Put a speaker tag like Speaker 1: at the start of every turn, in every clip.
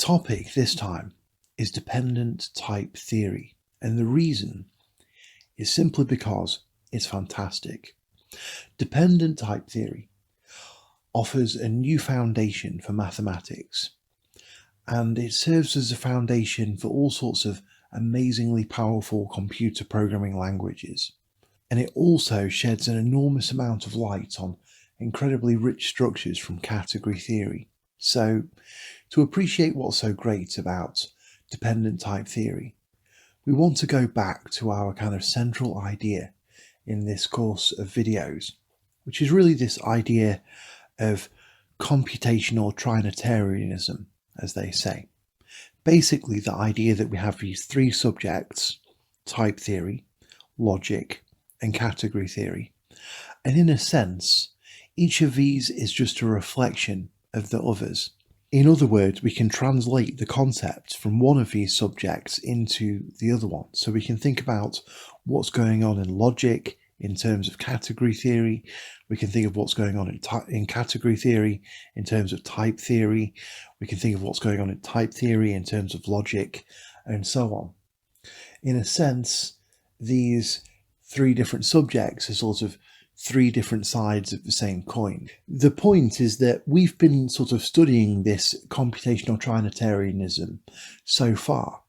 Speaker 1: topic this time is dependent type theory, and the reason is simply because it's fantastic. Dependent type theory offers a new foundation for mathematics, and it serves as a foundation for all sorts of amazingly powerful computer programming languages. And it also sheds an enormous amount of light on incredibly rich structures from category theory. So, to appreciate what's so great about dependent type theory, we want to go back to our kind of central idea in this course of videos, which is really this idea of computational trinitarianism, as they say. Basically, the idea that we have these three subjects: type theory, logic, and category theory. And in a sense, each of these is just a reflection of the others. In other words, we can translate the concept from one of these subjects into the other one. So we can think about what's going on in logic in terms of category theory. We can think of what's going on in category theory in terms of type theory. We can think of what's going on in type theory in terms of logic, and so on. In a sense, these three different subjects are sort of three different sides of the same coin. The point is that we've been sort of studying this computational trinitarianism so far,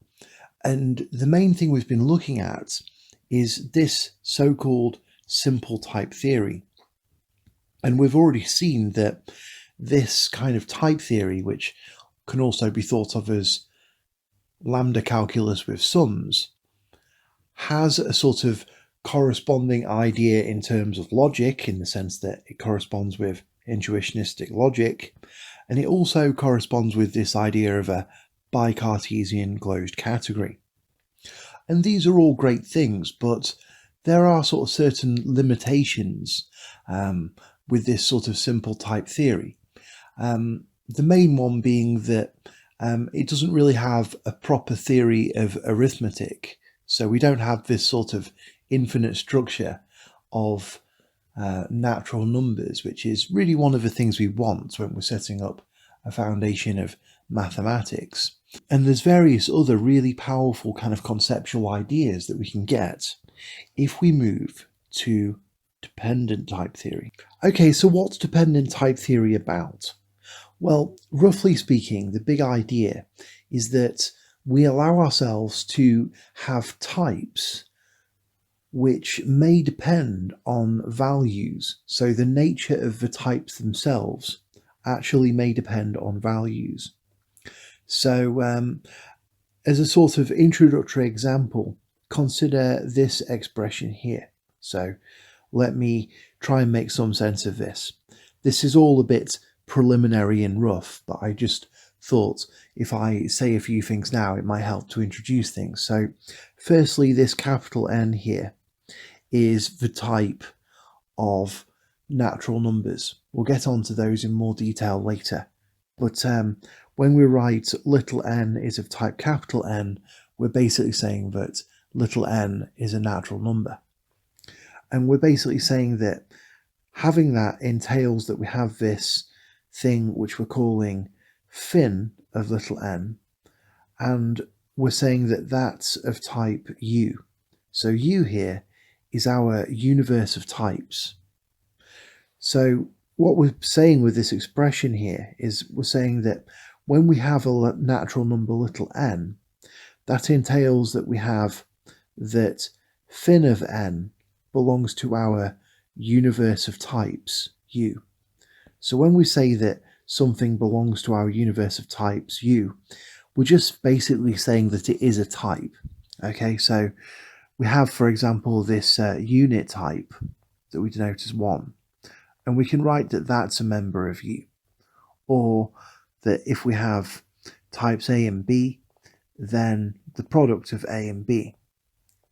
Speaker 1: and the main thing we've been looking at is this so-called simple type theory. And we've already seen that this kind of type theory, which can also be thought of as lambda calculus with sums, has a sort of corresponding idea in terms of logic, in the sense that it corresponds with intuitionistic logic, and it also corresponds with this idea of a bi-Cartesian closed category. And these are all great things, but there are sort of certain limitations with this sort of simple type theory. The main one being that it doesn't really have a proper theory of arithmetic. So we don't have this sort of infinite structure of natural numbers, which is really one of the things we want when we're setting up a foundation of mathematics. And there's various other really powerful kind of conceptual ideas that we can get if we move to dependent type theory. Okay, so what's dependent type theory about? Well, roughly speaking, the big idea is that we allow ourselves to have types which may depend on values. So the nature of the types themselves actually may depend on values. So as a sort of introductory example, consider this expression here. So let me try and make some sense of this. This is all a bit preliminary and rough, but I just thought if I say a few things now, it might help to introduce things. So firstly, this capital N here is the type of natural numbers. We'll get onto those in more detail later. But when we write little n is of type capital N, we're basically saying that little n is a natural number. And we're basically saying that having that entails that we have this thing which we're calling fin of little n, and we're saying that that's of type U. So U here is our universe of types. So what we're saying with this expression here is we're saying that when we have a natural number little n, that entails that we have that fin of n belongs to our universe of types U. So when we say that something belongs to our universe of types U, we're just basically saying that it is a type. Okay, so we have, for example, this unit type that we denote as 1, and we can write that that's a member of U. Or that if we have types A and B, then the product of A and B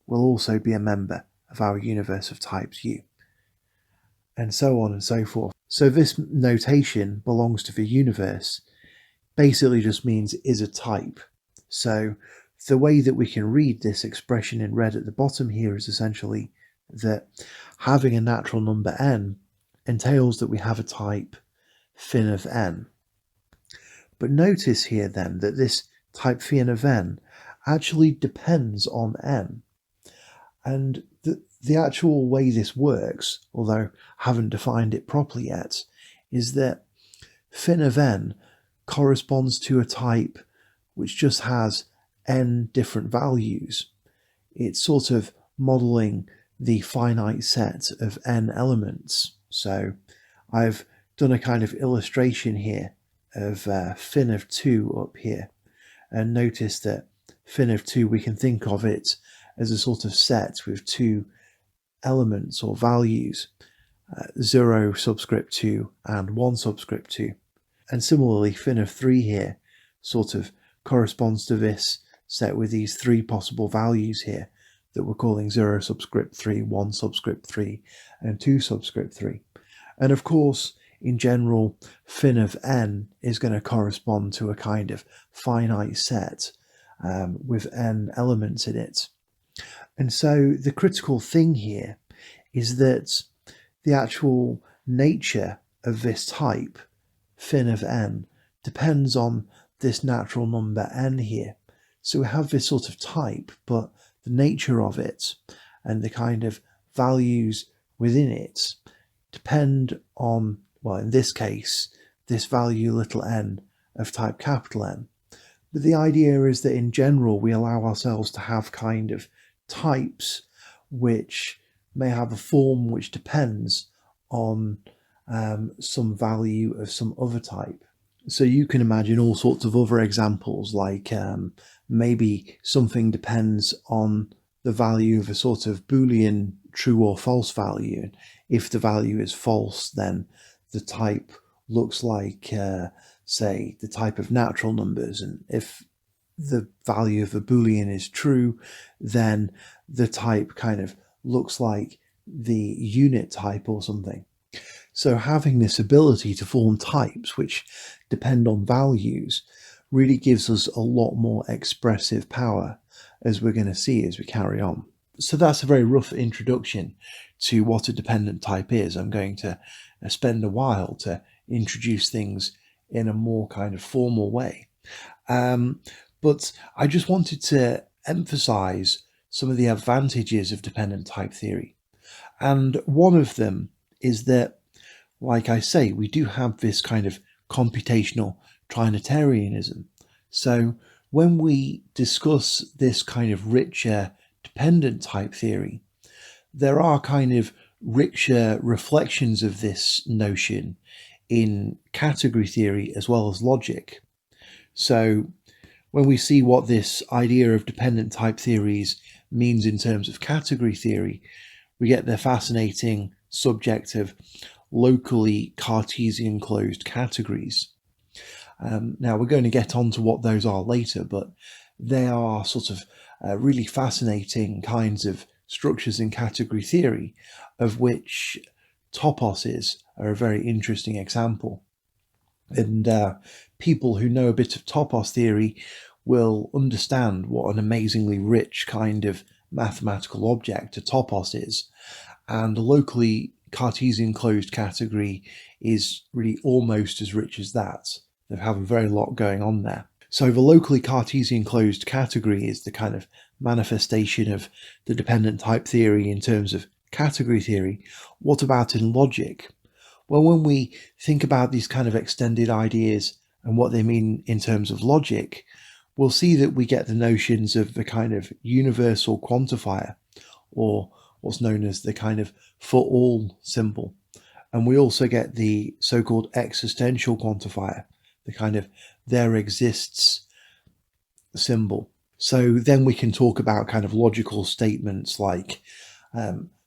Speaker 1: will also be a member of our universe of types U, and so on and so forth. So this notation belongs to the universe basically just means is a type. So the way that we can read this expression in red at the bottom here is essentially that having a natural number n entails that we have a type fin of n. But notice here then that this type phi of n actually depends on n. And the actual way this works, although I haven't defined it properly yet, is that phi of n corresponds to a type which just has n different values. It's sort of modeling the finite set of n elements. So I've done a kind of illustration here of phi of 2 up here, and notice that phi of 2, we can think of it as a sort of set with two elements or values, 0 subscript 2 and 1 subscript 2. And similarly, phi of 3 here sort of corresponds to this set with these three possible values here that we're calling 0 subscript 3, 1 subscript 3, and 2 subscript 3. And of course, in general, phi of n is going to correspond to a kind of finite set with n elements in it. And so the critical thing here is that the actual nature of this type, phi of n, depends on this natural number n here. So we have this sort of type, but the nature of it and the kind of values within it depend on, well, in this case, this value little n of type capital N. But the idea is that in general, we allow ourselves to have kind of types which may have a form which depends on some value of some other type. So you can imagine all sorts of other examples, like maybe something depends on the value of a sort of Boolean true or false value. If the value is false, then the type looks like, say, the type of natural numbers. And if the value of a Boolean is true, then the type kind of looks like the unit type or something. So having this ability to form types which depend on values really gives us a lot more expressive power, as we're going to see as we carry on. So that's a very rough introduction to what a dependent type is. I'm going to spend a while to introduce things in a more kind of formal way. But I just wanted to emphasize some of the advantages of dependent type theory. And one of them is that, like I say, we do have this kind of computational trinitarianism. So when we discuss this kind of richer dependent type theory, there are kind of richer reflections of this notion in category theory as well as logic. So when we see what this idea of dependent type theories means in terms of category theory, we get the fascinating subject of locally Cartesian closed categories. Now we're going to get on to what those are later, but they are sort of really fascinating kinds of structures in category theory, of which toposes are a very interesting example. And people who know a bit of topos theory will understand what an amazingly rich kind of mathematical object a topos is. And a locally Cartesian closed category is really almost as rich as that. They have a very lot going on there. So the locally Cartesian closed category is the kind of manifestation of the dependent type theory in terms of category theory. What about in logic? Well, when we think about these kind of extended ideas and what they mean in terms of logic, we'll see that we get the notions of the kind of universal quantifier, or what's known as the kind of for all symbol. And we also get the so-called existential quantifier, the kind of there exists symbol. So then we can talk about kind of logical statements like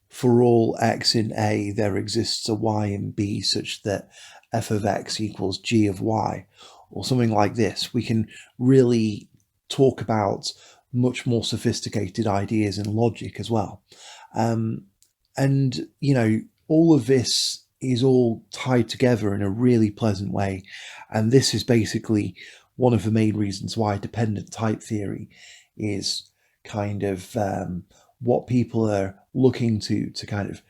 Speaker 1: for all x in A, there exists a y in B such that f of x equals g of y, or something like this. We can really talk about much more sophisticated ideas in logic as well. And, you know, all of this is all tied together in a really pleasant way. And this is basically one of the main reasons why dependent type theory is kind of what people are looking to kind of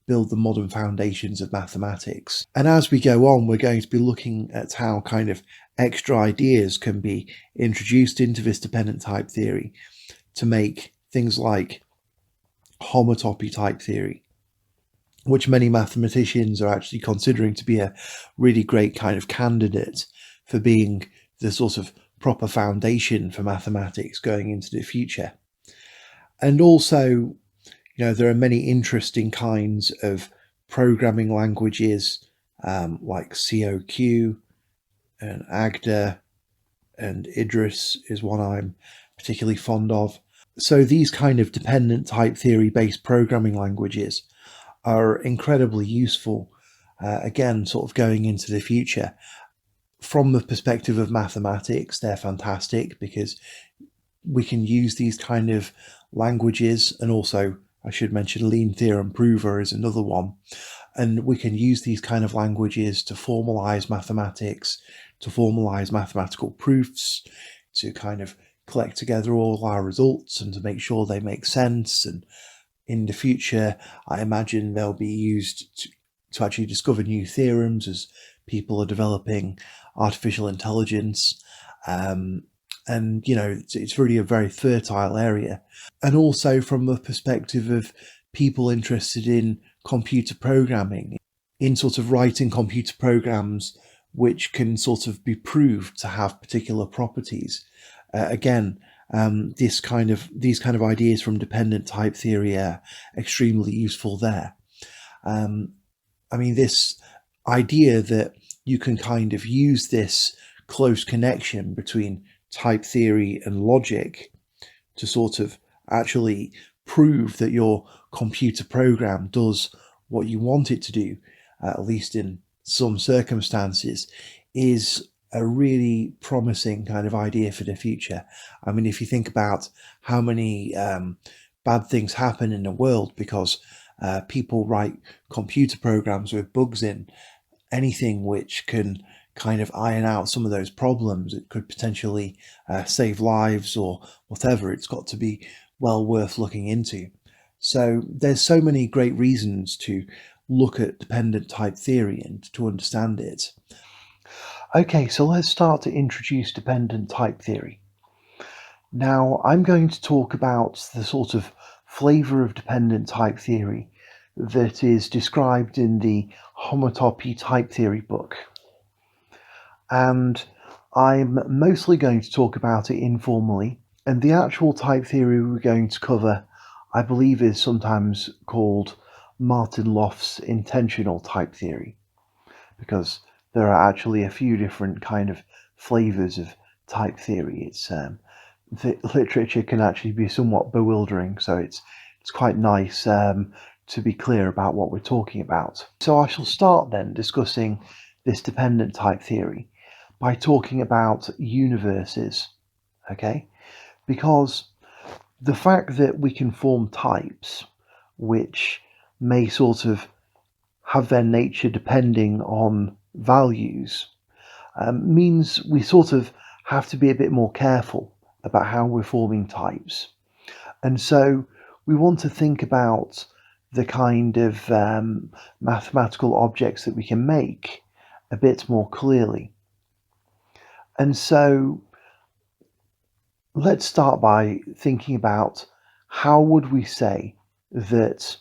Speaker 1: build the modern foundations of mathematics. And as we go on, we're going to be looking at how kind of extra ideas can be introduced into this dependent type theory to make things like homotopy type theory, which many mathematicians are actually considering to be a really great kind of candidate for being the sort of proper foundation for mathematics going into the future. And also, there are many interesting kinds of programming languages like COQ and Agda, and Idris is one I'm particularly fond of. So these kind of dependent type theory based programming languages are incredibly useful, again, sort of going into the future. From the perspective of mathematics, they're fantastic because we can use these kind of languages, and also I should mention Lean Theorem Prover is another one, and we can use these kind of languages to formalize mathematics, to formalize mathematical proofs, to kind of collect together all our results and to make sure they make sense. And in the future, I imagine they'll be used to actually discover new theorems as people are developing artificial intelligence. And, it's really a very fertile area. And also from the perspective of people interested in computer programming, in sort of writing computer programs which can sort of be proved to have particular properties. These kind of ideas from dependent type theory are extremely useful there. This idea that you can kind of use this close connection between type theory and logic to sort of actually prove that your computer program does what you want it to do, at least in some circumstances, is a really promising kind of idea for the future. I mean, if you think about how many bad things happen in the world because people write computer programs with bugs in, anything which can kind of iron out some of those problems, it could potentially save lives or whatever. It's got to be well worth looking into. So there's so many great reasons to look at dependent type theory and to understand it. Okay, so let's start to introduce dependent type theory. Now, I'm going to talk about the sort of flavor of dependent type theory that is described in the homotopy type theory book. And I'm mostly going to talk about it informally, and the actual type theory we're going to cover, I believe, is sometimes called Martin-Löf's intensional type theory, because there are actually a few different kind of flavors of type theory. It's the literature can actually be somewhat bewildering, so it's quite nice to be clear about what we're talking about. So I shall start then discussing this dependent type theory by talking about universes, okay? Because the fact that we can form types which may sort of have their nature depending on values means we sort of have to be a bit more careful about how we're forming types. And so we want to think about the kind of mathematical objects that we can make a bit more clearly. And so let's start by thinking about how would we say that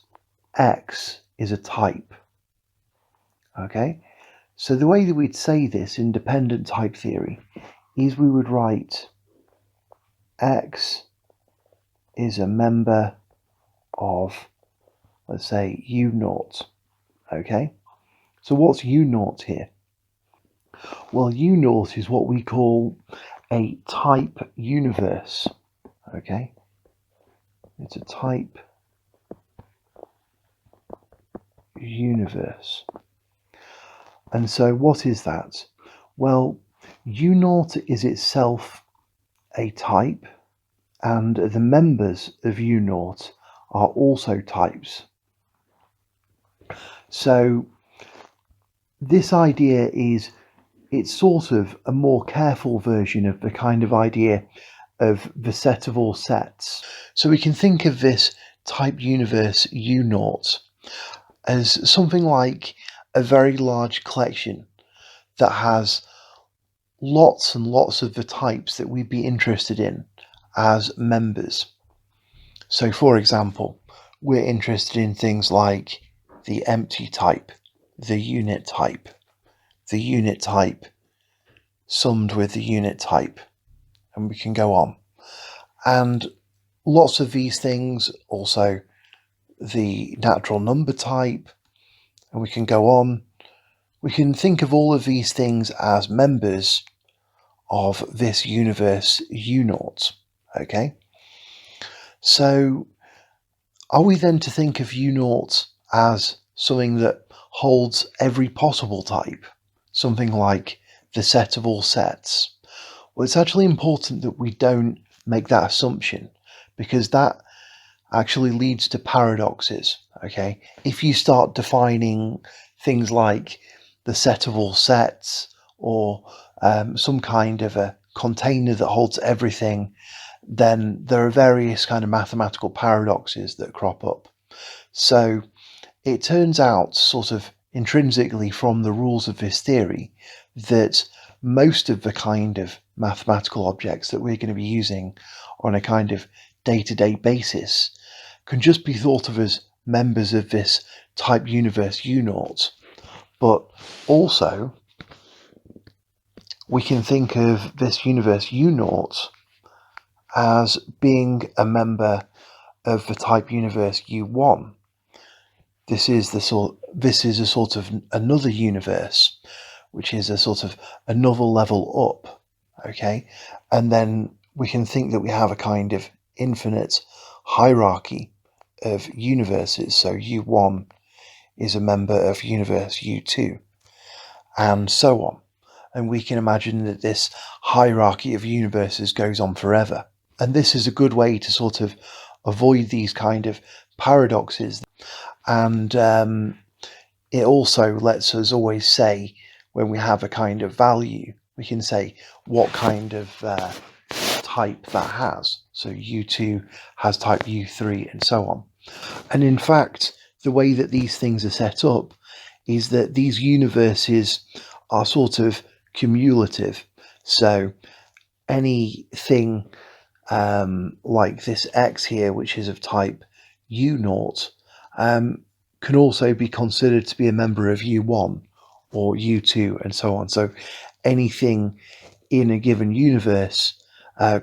Speaker 1: X is a type. Okay, so the way that we'd say this in dependent type theory is we would write X is a member of, let's say, U0. Okay, so what's U0 here? Well, U0 is what we call a type universe. Okay, it's a type universe. And so what is that? Well, U0 is itself a type, and the members of U0 are also types. So this idea it's sort of a more careful version of the kind of idea of the set of all sets. So we can think of this type universe U0 as something like a very large collection that has lots and lots of the types that we'd be interested in as members. So for example, we're interested in things like the empty type, the unit type summed with the unit type, and we can go on. And lots of these things, also the natural number type, and we can go on. We can think of all of these things as members of this universe U0, okay? So are we then to think of U0 as something that holds every possible type, something like the set of all sets? Well, it's actually important that we don't make that assumption, because that actually leads to paradoxes, okay? If you start defining things like the set of all sets, or some kind of a container that holds everything, then there are various kind of mathematical paradoxes that crop up. So it turns out, sort of intrinsically from the rules of this theory, that most of the kind of mathematical objects that we're going to be using on a kind of day-to-day basis can just be thought of as members of this type universe U0, but also we can think of this universe U0 as being a member of the type universe U1. This is a sort of another universe, which is a sort of another level up, okay? And then we can think that we have a kind of infinite hierarchy of universes. So U1 is a member of universe U2, and so on. And we can imagine that this hierarchy of universes goes on forever. And this is a good way to sort of avoid these kind of paradoxes. And it also lets us always say, when we have a kind of value, we can say what kind of type that has. So U2 has type U3 and so on. And in fact, the way that these things are set up is that these universes are sort of cumulative. So anything like this X here, which is of type U0, can also be considered to be a member of U1 or U2 and so on. So anything in a given universe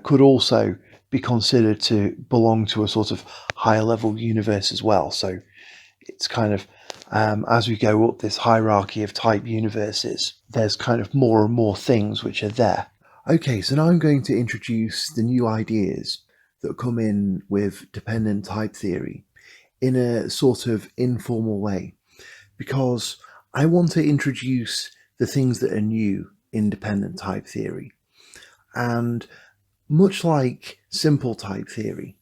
Speaker 1: could also be considered to belong to a sort of higher level universe as well. So it's kind of, as we go up this hierarchy of type universes, there's kind of more and more things which are there. Okay, so now I'm going to introduce the new ideas that come in with dependent type theory in a sort of informal way, because I want to introduce the things that are new in dependent type theory. And much like simple type theory,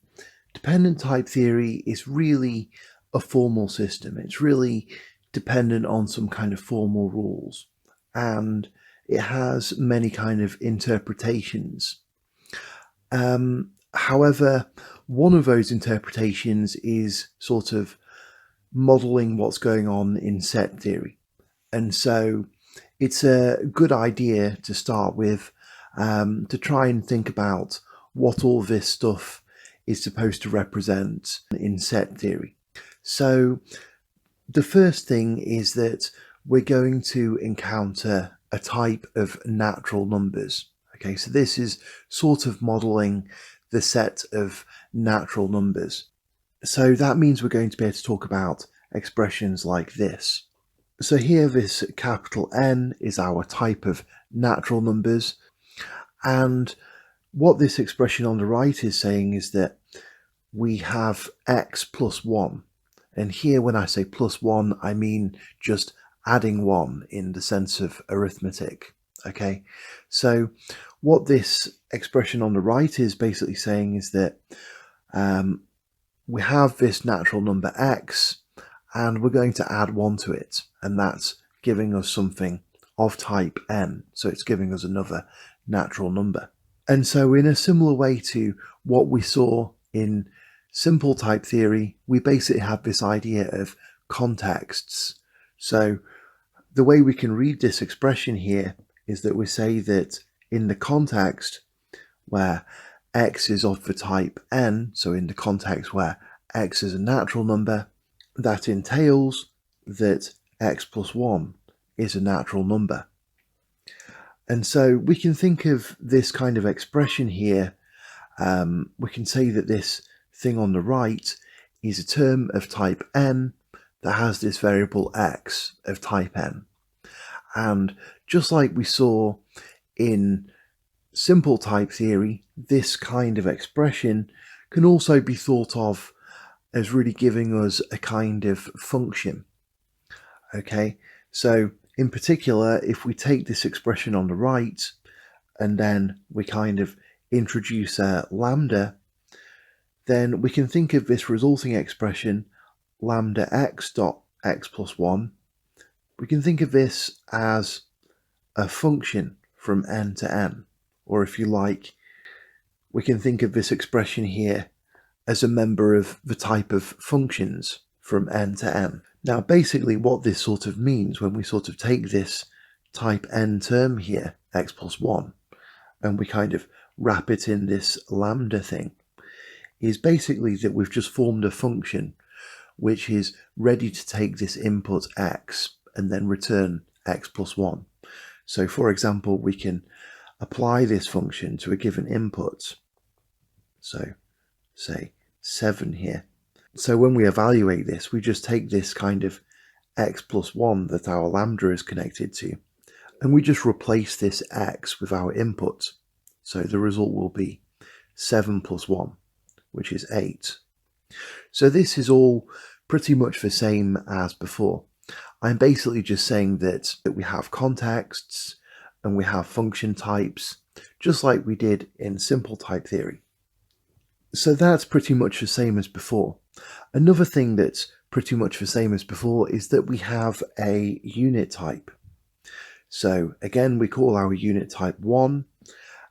Speaker 1: dependent type theory is really a formal system. It's really dependent on some kind of formal rules, and it has many kind of interpretations. However, one of those interpretations is sort of modeling what's going on in set theory. And so it's a good idea to start with, to try and think about what all this stuff is supposed to represent in set theory. So the first thing is that we're going to encounter a type of natural numbers. Okay, so this is sort of modeling the set of natural numbers. So that means we're going to be able to talk about expressions like this. So here, this capital N is our type of natural numbers. And what this expression on the right is saying is that we have x plus 1. And here, when I say plus 1, I mean just adding 1 in the sense of arithmetic. Okay, so what this expression on the right is basically saying is that we have this natural number x, and we're going to add 1 to it, and that's giving us something of type n. So it's giving us another natural number. And so in a similar way to what we saw in simple type theory, we basically have this idea of contexts. So the way we can read this expression here is that we say that in the context where x is of the type n, so in the context where x is a natural number, that entails that x plus 1 is a natural number. And so we can think of this kind of expression here. We can say that this thing on the right is a term of type n that has this variable x of type n. And just like we saw in simple type theory, this kind of expression can also be thought of as really giving us a kind of function. Okay, so in particular, if we take this expression on the right and then we kind of introduce a lambda, then we can think of this resulting expression lambda x dot x plus 1. We can think of this as a function from n to n, or if you like, we can think of this expression here as a member of the type of functions from n to n. Now basically what this sort of means when we sort of take this type n term here, x plus 1, and we kind of wrap it in this lambda thing, is basically that we've just formed a function which is ready to take this input x and then return x plus 1. So for example, we can apply this function to a given input. So say 7 here. So when we evaluate this, we just take this kind of x plus 1 that our lambda is connected to, and we just replace this x with our input. So the result will be 7 plus 1, which is 8. So this is all pretty much the same as before. I'm basically just saying that we have contexts and we have function types, just like we did in simple type theory. So that's pretty much the same as before. Another thing that's pretty much the same as before is that we have a unit type. So again, we call our unit type 1,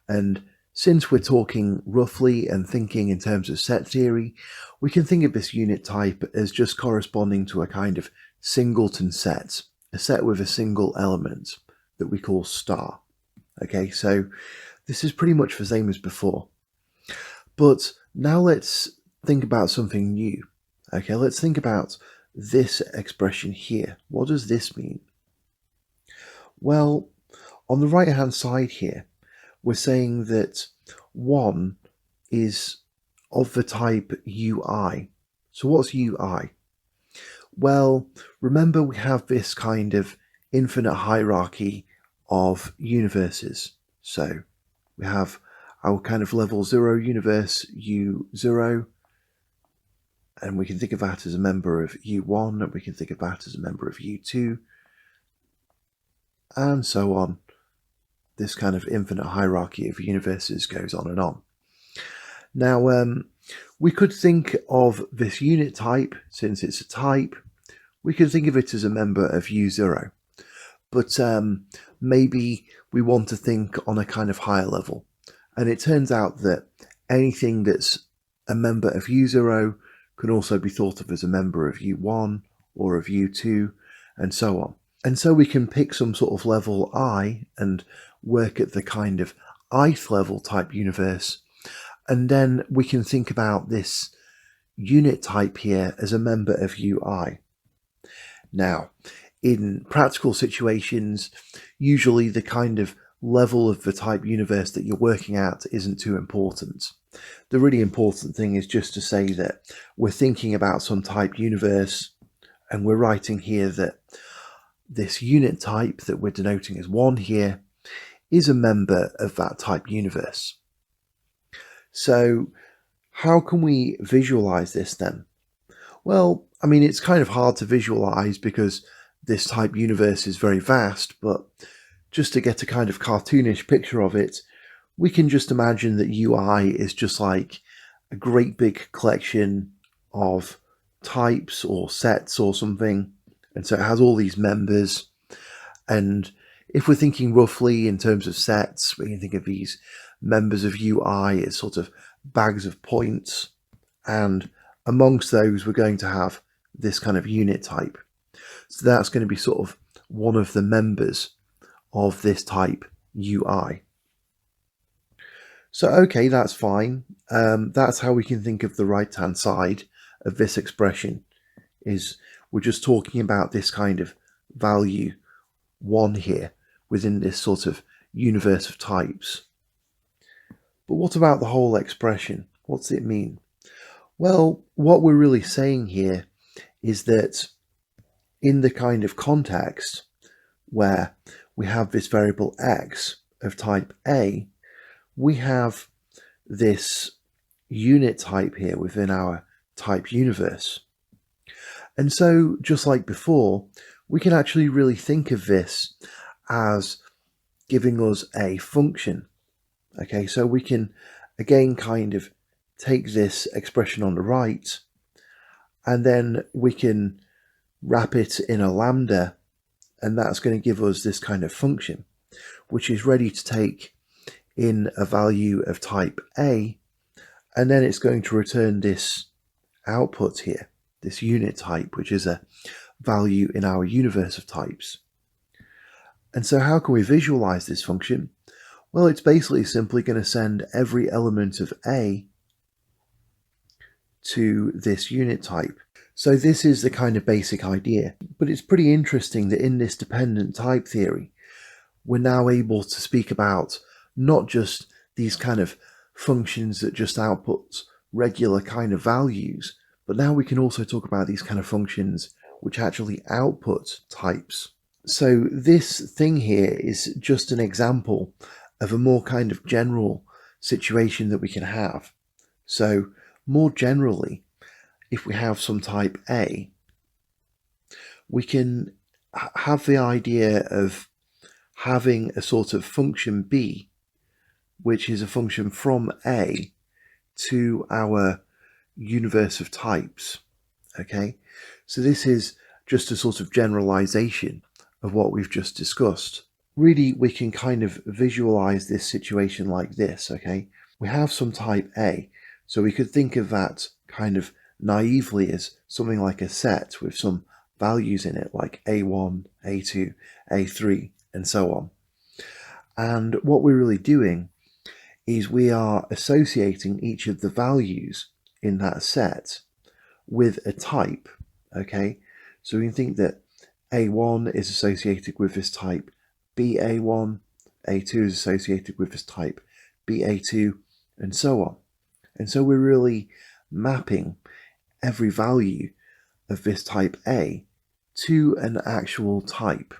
Speaker 1: and since we're talking roughly and thinking in terms of set theory, we can think of this unit type as just corresponding to a kind of singleton set, a set with a single element that we call star. Okay, so this is pretty much the same as before. But now let's think about something new. Okay, let's think about this expression here. What does this mean? Well, on the right hand side here, we're saying that 1 is of the type UI. So what's UI? Well, remember we have this kind of infinite hierarchy of universes. So we have our kind of level 0 universe, U0, and we can think of that as a member of U1, and we can think of that as a member of U2, and so on. This kind of infinite hierarchy of universes goes on and on. Now, we could think of this unit type, since it's a type, we could think of it as a member of U0, but maybe we want to think on a kind of higher level. And it turns out that anything that's a member of U0 can also be thought of as a member of U1 or of U2 and so on. And so we can pick some sort of level I and work at the kind of ith level type universe. And then we can think about this unit type here as a member of UI. Now, in practical situations, usually the kind of level of the type universe that you're working at isn't too important. The really important thing is just to say that we're thinking about some type universe, and we're writing here that this unit type that we're denoting as 1 here is a member of that type universe. So how can we visualize this then? Well, I mean, it's kind of hard to visualize because this type universe is very vast, but just to get a kind of cartoonish picture of it, we can just imagine that UI is just like a great big collection of types or sets or something. And so it has all these members. And if we're thinking roughly in terms of sets, we can think of these members of UI as sort of bags of points. And amongst those, we're going to have this kind of unit type. So that's going to be sort of one of the members of this type UI. So okay, that's fine. That's how we can think of the right-hand side of this expression, is we're just talking about this kind of value 1 here within this sort of universe of types. But what about the whole expression? What's it mean? Well, what we're really saying here is that in the kind of context where we have this variable x of type A, we have this unit type here within our type universe. And so, just like before, we can actually really think of this as giving us a function. Okay, so we can again kind of take this expression on the right, and then we can wrap it in a lambda, and that's going to give us this kind of function, which is ready to take in a value of type A, and then it's going to return this output here, this unit type, which is a value in our universe of types. And so how can we visualize this function? Well, it's basically simply going to send every element of A to this unit type. So this is the kind of basic idea, but it's pretty interesting that in this dependent type theory, we're now able to speak about not just these kind of functions that just output regular kind of values, but now we can also talk about these kind of functions which actually output types. So this thing here is just an example of a more kind of general situation that we can have. So more generally, if we have some type A, we can have the idea of having a sort of function B, which is a function from A to our universe of types. Okay, so this is just a sort of generalization of what we've just discussed. Really, we can kind of visualize this situation like this. Okay, we have some type A, so we could think of that kind of naively as something like a set with some values in it, like A1, A2, A3, and so on. And what we're really doing is we are associating each of the values in that set with a type. Okay, so we can think that A1 is associated with this type BA1, A2 is associated with this type BA2, and so on. And so we're really mapping every value of this type A to an actual type.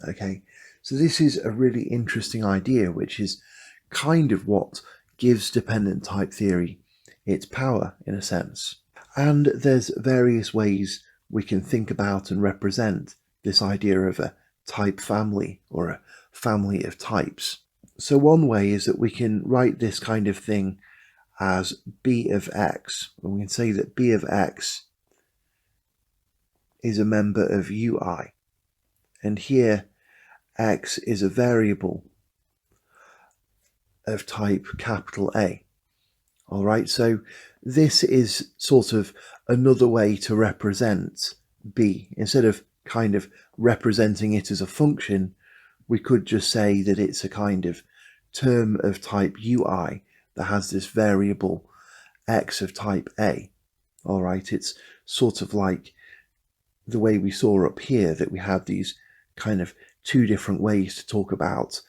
Speaker 1: Okay, so this is a really interesting idea, which is kind of what gives dependent type theory its power, in a sense. And there's various ways we can think about and represent this idea of a type family or a family of types. So one way is that we can write this kind of thing as B of X, and we can say that B of X is a member of UI, and here X is a variable of type capital A. All right, so this is sort of another way to represent B. Instead of kind of representing it as a function, we could just say that it's a kind of term of type UI that has this variable X of type A. All right, it's sort of like the way we saw up here, that we have these kind of two different ways to talk about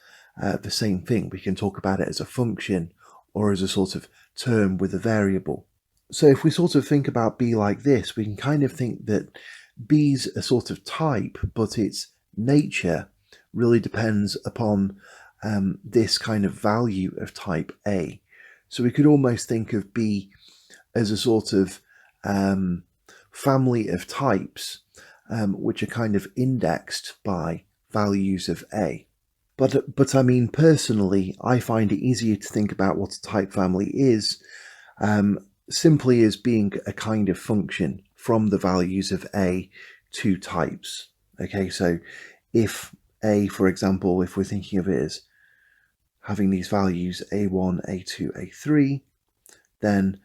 Speaker 1: the same thing. We can talk about it as a function or as a sort of term with a variable. So if we sort of think about B like this, we can kind of think that B's a sort of type, but its nature really depends upon this kind of value of type A. So we could almost think of B as a sort of family of types which are kind of indexed by values of A. But I mean, personally, I find it easier to think about what a type family is simply as being a kind of function from the values of A to types. Okay, so if A, for example, if we're thinking of it as having these values A1, A2, A3, then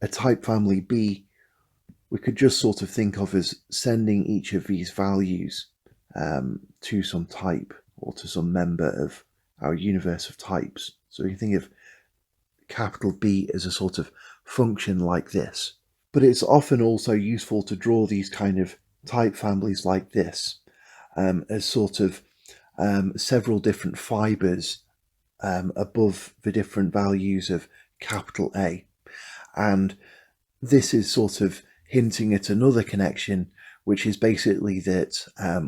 Speaker 1: a type family B we could just sort of think of as sending each of these values to some type or to some member of our universe of types. So you can think of capital B as a sort of function like this. But it's often also useful to draw these kind of type families like this as sort of several different fibers above the different values of capital A. And this is sort of hinting at another connection, which is basically that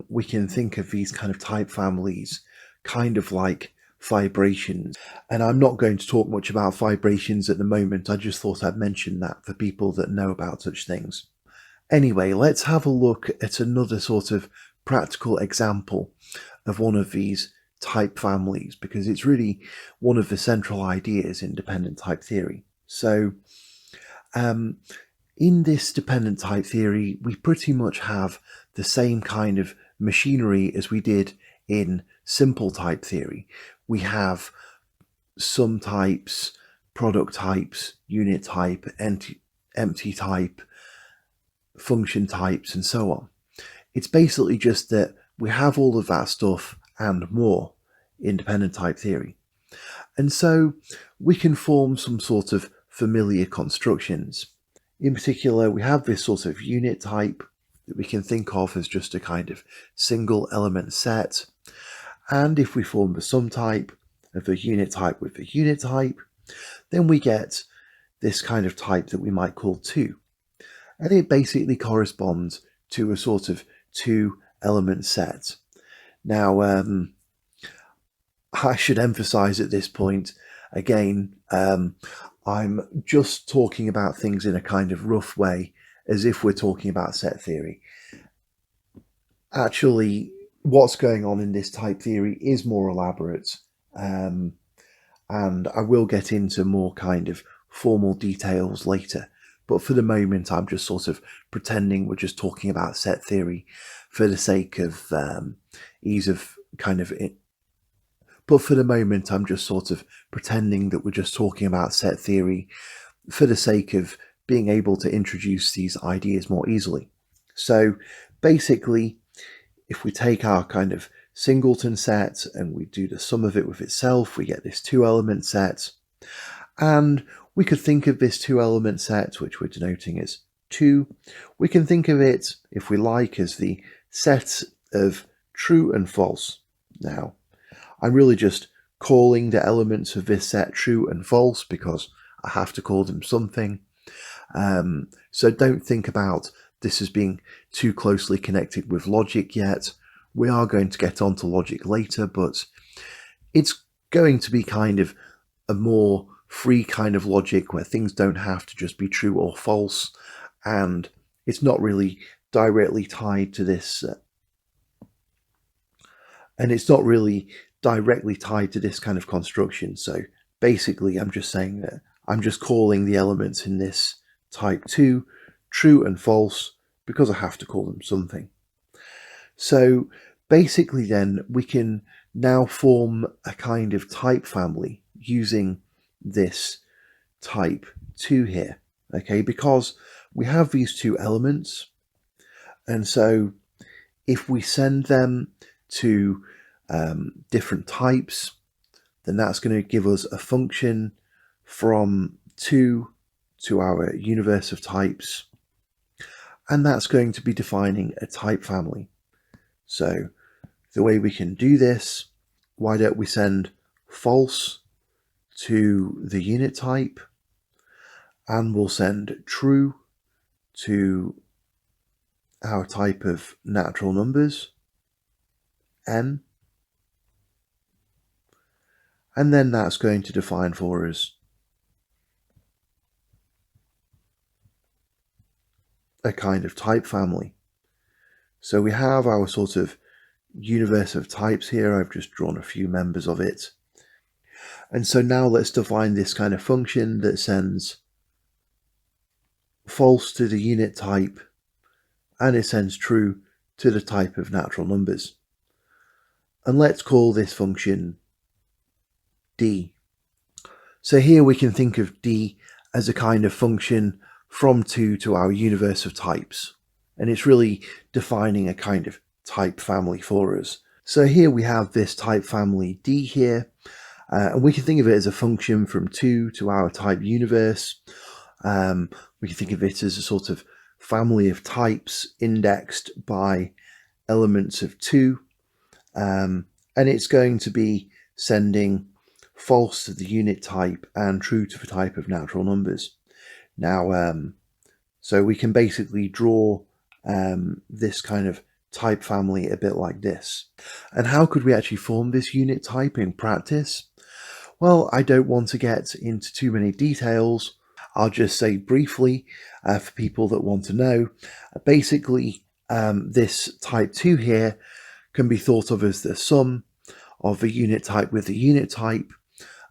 Speaker 1: we can think of these kind of type families kind of like vibrations. And I'm not going to talk much about vibrations at the moment. I just thought I'd mention that for people that know about such things. Anyway, let's have a look at another sort of practical example of one of these type families, because it's really one of the central ideas in dependent type theory. So in this dependent type theory, we pretty much have the same kind of machinery as we did in simple type theory. We have sum types, product types, unit type, empty type, function types, and so on. It's basically just that we have all of that stuff and more in dependent type theory. And so we can form some sort of familiar constructions. In particular, we have this sort of unit type that we can think of as just a kind of single element set. And if we form the sum type of the unit type with the unit type, then we get this kind of type that we might call 2. And it basically corresponds to a sort of 2-element set. Now, I should emphasize at this point, again, I'm just talking about things in a kind of rough way, as if we're talking about set theory. Actually, what's going on in this type theory is more elaborate, and I will get into more kind of formal details later. But for the moment, I'm just sort of pretending we're just talking about set theory for the sake of ease of kind of it. But for the moment, I'm just sort of pretending that we're just talking about set theory for the sake of being able to introduce these ideas more easily. So basically, if we take our kind of singleton set and we do the sum of it with itself, we get this 2-element set. And we could think of this 2-element set, which we're denoting as 2. We can think of it, if we like, as the set of true and false. Now, I'm really just calling the elements of this set true and false because I have to call them something. So don't think about this as being too closely connected with logic yet. We are going to get onto logic later, but it's going to be kind of a more free kind of logic where things don't have to just be true or false, and it's not really directly tied to this kind of construction. So basically, I'm just saying that I'm just calling the elements in this type 2 true and false because I have to call them something. So basically then we can now form a kind of type family using this type 2 here, okay, because we have these 2 elements, and so if we send them to different types, then that's going to give us a function from 2 to our universe of types, and that's going to be defining a type family. So the way we can do this, why don't we send false to the unit type, and we'll send true to our type of natural numbers, n, and then that's going to define for us a kind of type family. So we have our sort of universe of types here. I've just drawn a few members of it. And so now let's define this kind of function that sends false to the unit type and it sends true to the type of natural numbers. And let's call this function d. So here we can think of d as a kind of function from 2 to our universe of types. And it's really defining a kind of type family for us. So here we have this type family D here, and we can think of it as a function from 2 to our type universe. We can think of it as a sort of family of types indexed by elements of 2, and it's going to be sending false to the unit type and true to the type of natural numbers. Now, so we can basically draw this kind of type family a bit like this. And how could we actually form this unit type in practice? Well, I don't want to get into too many details. I'll just say briefly for people that want to know. Basically, this type 2 here can be thought of as the sum of the unit type with the unit type.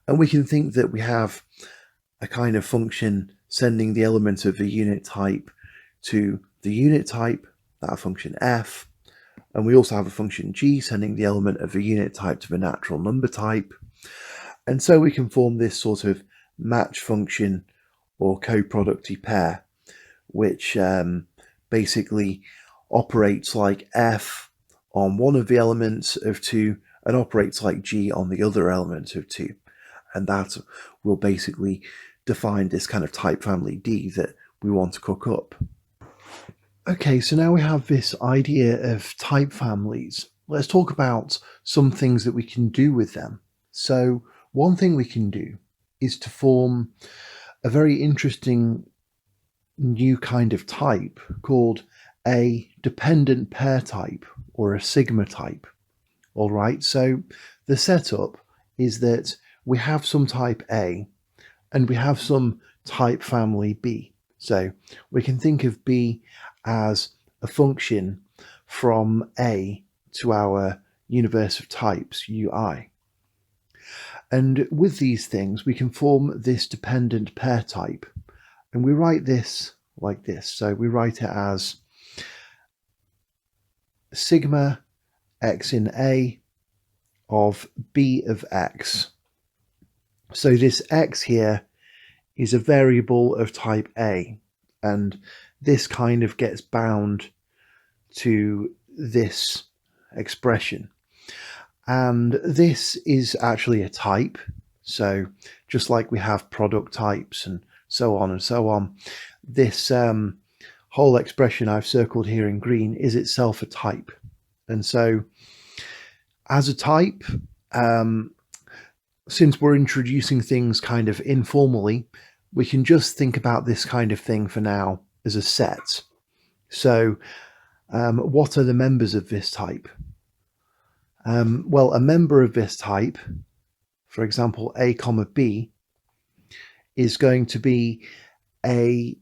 Speaker 1: And we can think that we have a kind of function sending the element of the unit type to the unit type, that function f. And we also have a function g sending the element of the unit type to the natural number type. And so we can form this sort of match function or coproducty pair, which basically operates like f on one of the elements of 2 and operates like g on the other element of 2. And that will basically define this kind of type family D that we want to cook up. Okay, so now we have this idea of type families. Let's talk about some things that we can do with them. So one thing we can do is to form a very interesting new kind of type called a dependent pair type or a sigma type. All right, so the setup is that we have some type A and we have some type family B. So we can think of B as a function from A to our universe of types, UI. And with these things, we can form this dependent pair type. And we write this like this. So we write it as sigma x in A of B of x. So this x here is a variable of type A, and this kind of gets bound to this expression. And this is actually a type. So just like we have product types and so on, this whole expression I've circled here in green is itself a type. And so as a type, since we're introducing things kind of informally, we can just think about this kind of thing for now as a set. So what are the members of this type? Well, a member of this type, for example, A comma B, is going to be a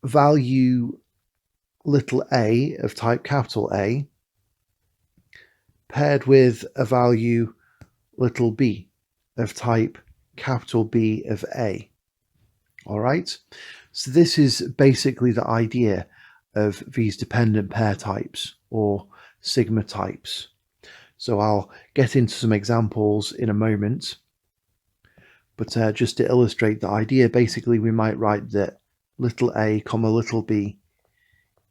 Speaker 1: value little a of type capital A paired with a value little b of type capital B of A. All right, so this is basically the idea of these dependent pair types or sigma types. So I'll get into some examples in a moment, but just to illustrate the idea, basically we might write that little a comma little b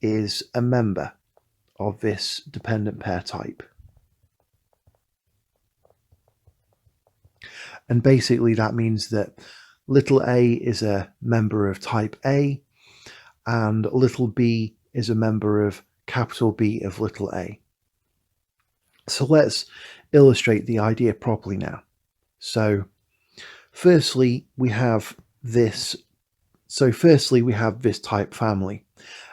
Speaker 1: is a member of this dependent pair type. And basically that means that little a is a member of type A and little b is a member of capital B of little a. So let's illustrate the idea properly now. So firstly, we have this type family.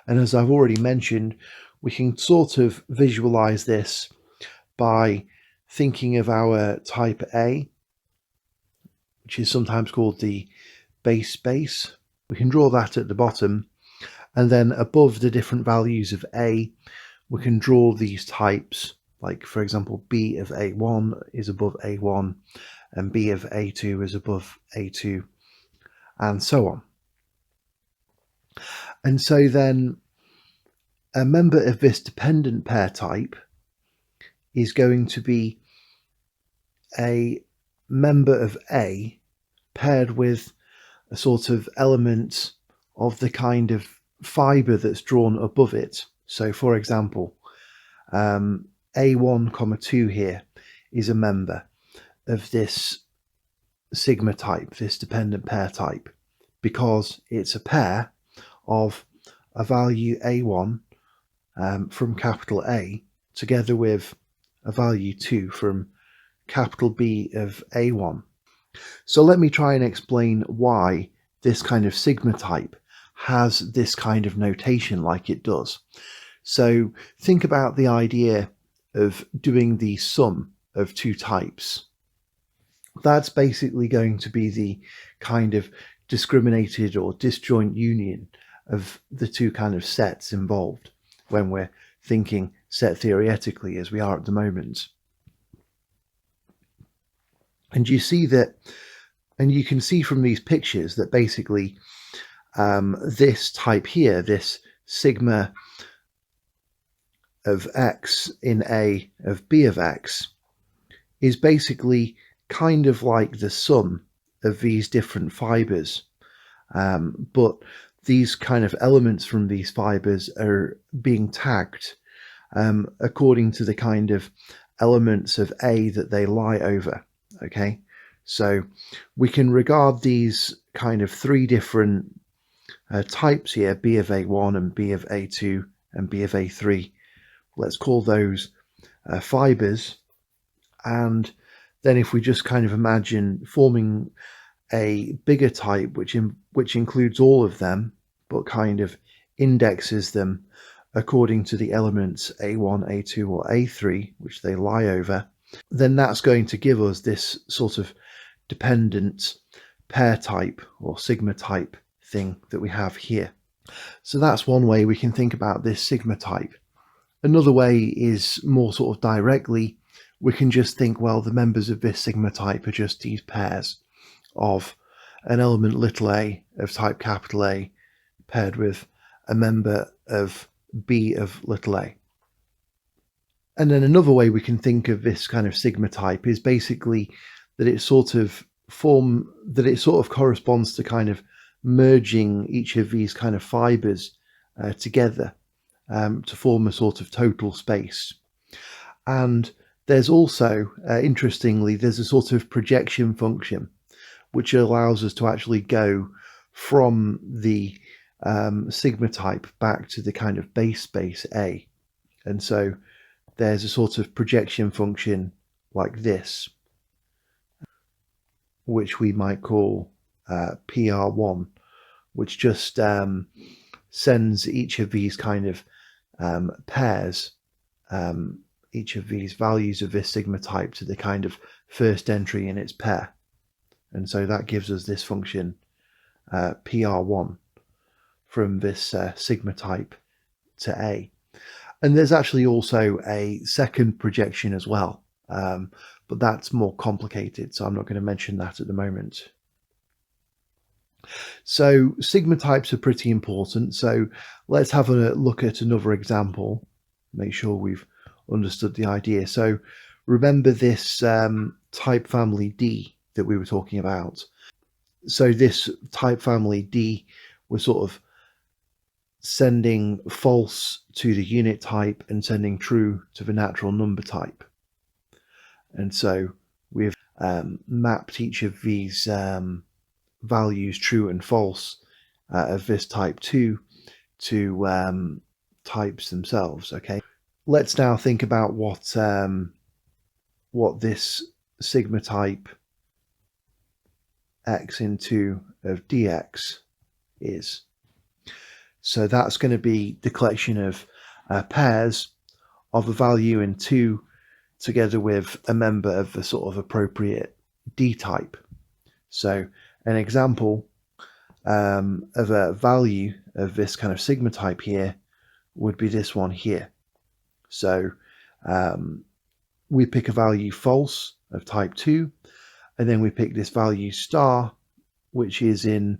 Speaker 1: And as I've already mentioned, we can sort of visualize this by thinking of our type A, which is sometimes called the base space. We can draw that at the bottom, and then above the different values of A, we can draw these types, like for example, B of A1 is above A1, and B of A2 is above A2, and so on. And so then a member of this dependent pair type is going to be a member of A paired with a sort of element of the kind of fiber that's drawn above it. So for example, A1, 2 here is a member of this sigma type, this dependent pair type, because it's a pair of a value A1 from capital A together with a value 2 from capital B of A1. So let me try and explain why this kind of sigma type has this kind of notation like it does. So think about the idea of doing the sum of two types. That's basically going to be the kind of discriminated or disjoint union of the two kind of sets involved when we're thinking set theoretically as we are at the moment. And you see that, and you can see from these pictures that basically this type here, this sigma of x in A of B of x, is basically kind of like the sum of these different fibers. But these kind of elements from these fibers are being tagged according to the kind of elements of A that they lie over. Okay, so we can regard these kind of three different types here, B of A1 and B of A2 and B of A3. Let's call those fibers. And then if we just kind of imagine forming a bigger type which includes all of them, but kind of indexes them according to the elements A1, A2 or A3, which they lie over, then that's going to give us this sort of dependent pair type or sigma type thing that we have here. So that's one way we can think about this sigma type. Another way is more sort of directly, we can just think, well, the members of this sigma type are just these pairs of an element little a of type capital A paired with a member of B of little a. And then another way we can think of this kind of sigma type is basically that it sort of corresponds to kind of merging each of these kind of fibers together to form a sort of total space. And there's also, interestingly, there's a sort of projection function which allows us to actually go from the sigma type back to the kind of base space A. And so there's a sort of projection function like this, which we might call PR1, which just sends each of these kind of pairs, each of these values of this sigma type to the kind of first entry in its pair. And so that gives us this function PR1 from this sigma type to A. And there's actually also a second projection as well, but that's more complicated, so I'm not going to mention that at the moment. So sigma types are pretty important, so let's have a look at another example, make sure we've understood the idea. So remember this type family D that we were talking about. So this type family D was sort of sending false to the unit type and sending true to the natural number type. And so we've mapped each of these values, true and false, of this type 2 to types themselves. Okay, let's now think about what this sigma type x into of dx is. So that's going to be the collection of pairs of a value in 2 together with a member of the sort of appropriate D type. So an example of a value of this kind of sigma type here would be this one here. So we pick a value false of type 2, and then we pick this value star, which is in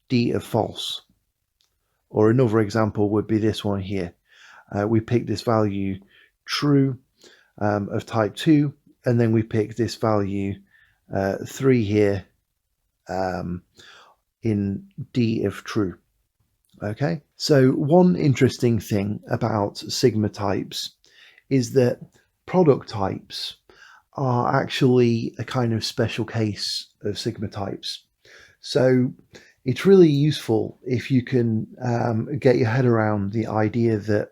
Speaker 1: D of false. Or another example would be this one here. We pick this value true of type 2, and then we pick this value 3 here in D of true. Okay, so one interesting thing about sigma types is that product types are actually a kind of special case of sigma types. So it's really useful if you can get your head around the idea that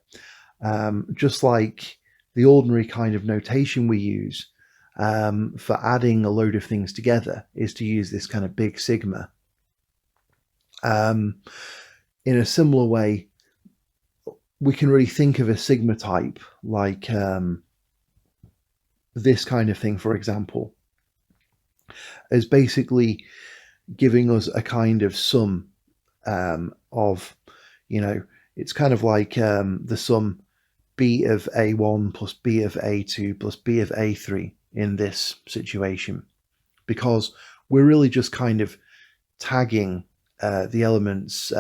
Speaker 1: just like the ordinary kind of notation we use for adding a load of things together is to use this kind of big sigma. In a similar way, we can really think of a sigma type like this kind of thing, for example, as basically giving us a kind of sum of, it's kind of like the sum b of a1 plus b of a2 plus b of a3 in this situation, because we're really just kind of tagging the elements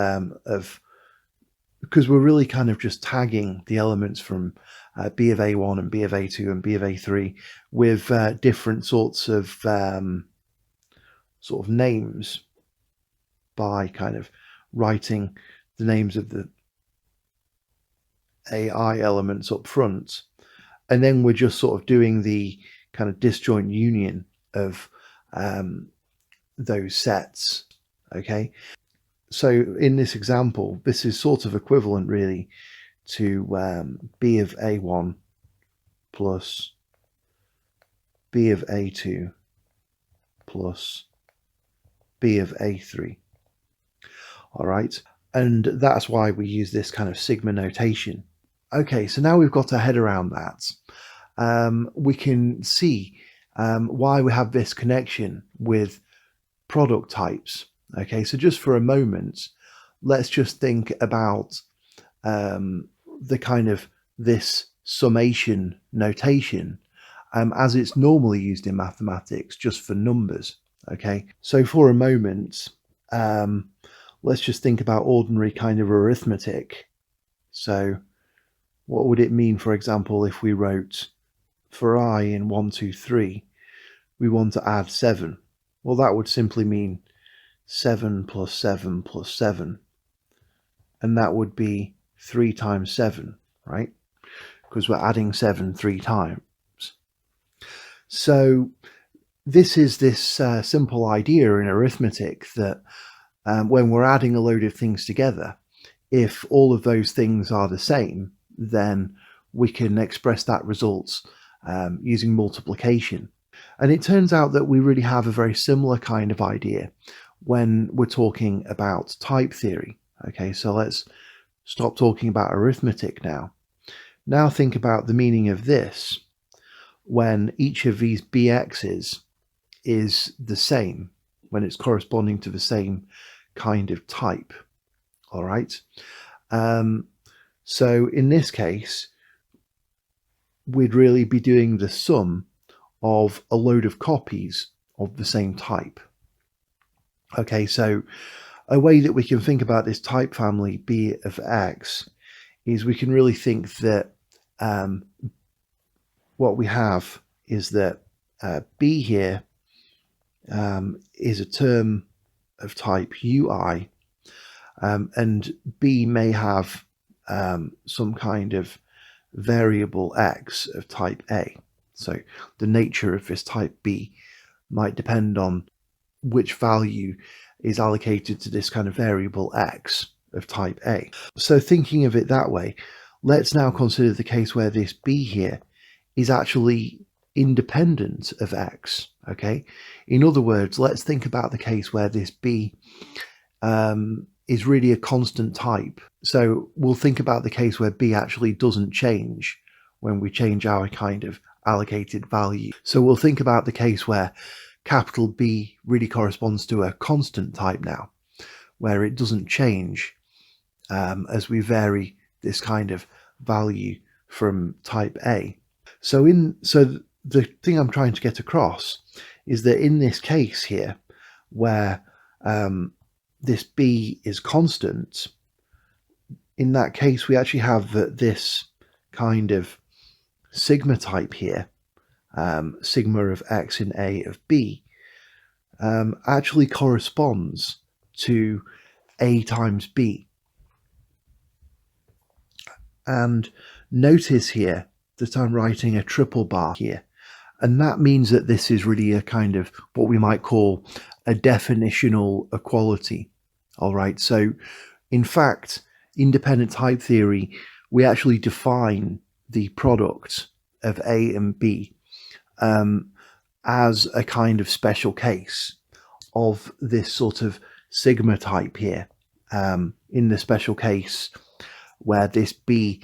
Speaker 1: because we're really kind of just tagging the elements from b of a1 and b of a2 and b of a3 with different sorts of names by kind of writing the names of the AI elements up front, and then we're just sort of doing the kind of disjoint union of those sets. Okay, so in this example, this is sort of equivalent really to b of a1 plus b of a2 plus b of a3. All right, and that's why we use this kind of sigma notation. Okay, so now we've got our head around that. We can see why we have this connection with product types. Okay, so just for a moment, let's just think about the kind of this summation notation as it's normally used in mathematics, just for numbers. Okay, so for a moment, let's just think about ordinary kind of arithmetic. So what would it mean, for example, if we wrote for I in 1, 2, 3, we want to add 7? Well, that would simply mean 7 plus 7 plus 7. And that would be 3 times 7, right? Because we're adding 7 3 times. So this is this simple idea in arithmetic that when we're adding a load of things together, if all of those things are the same, then we can express that result using multiplication. And it turns out that we really have a very similar kind of idea when we're talking about type theory. Okay, so let's stop talking about arithmetic now. Now think about the meaning of this when each of these bx's is the same, when it's corresponding to the same kind of type. All right. So in this case, we'd really be doing the sum of a load of copies of the same type. Okay, so a way that we can think about this type family B of X is we can really think that what we have is that B here is a term of type UI, and B may have some kind of variable X of type A. So the nature of this type B might depend on which value is allocated to this kind of variable X of type A. So thinking of it that way, let's now consider the case where this B here is actually independent of X. Okay. In other words, let's think about the case where this B is really a constant type. So we'll think about the case where B actually doesn't change when we change our kind of allocated value. So we'll think about the case where capital B really corresponds to a constant type now, where it doesn't change as we vary this kind of value from type A. So the thing I'm trying to get across is that in this case here, where this B is constant, in that case we actually have this kind of sigma type here, sigma of X in A of B, actually corresponds to A times B. And notice here that I'm writing a triple bar here. And that means that this is really a kind of what we might call a definitional equality. All right. So in fact, independent type theory, we actually define the product of A and B as a kind of special case of this sort of sigma type here, in the special case where this B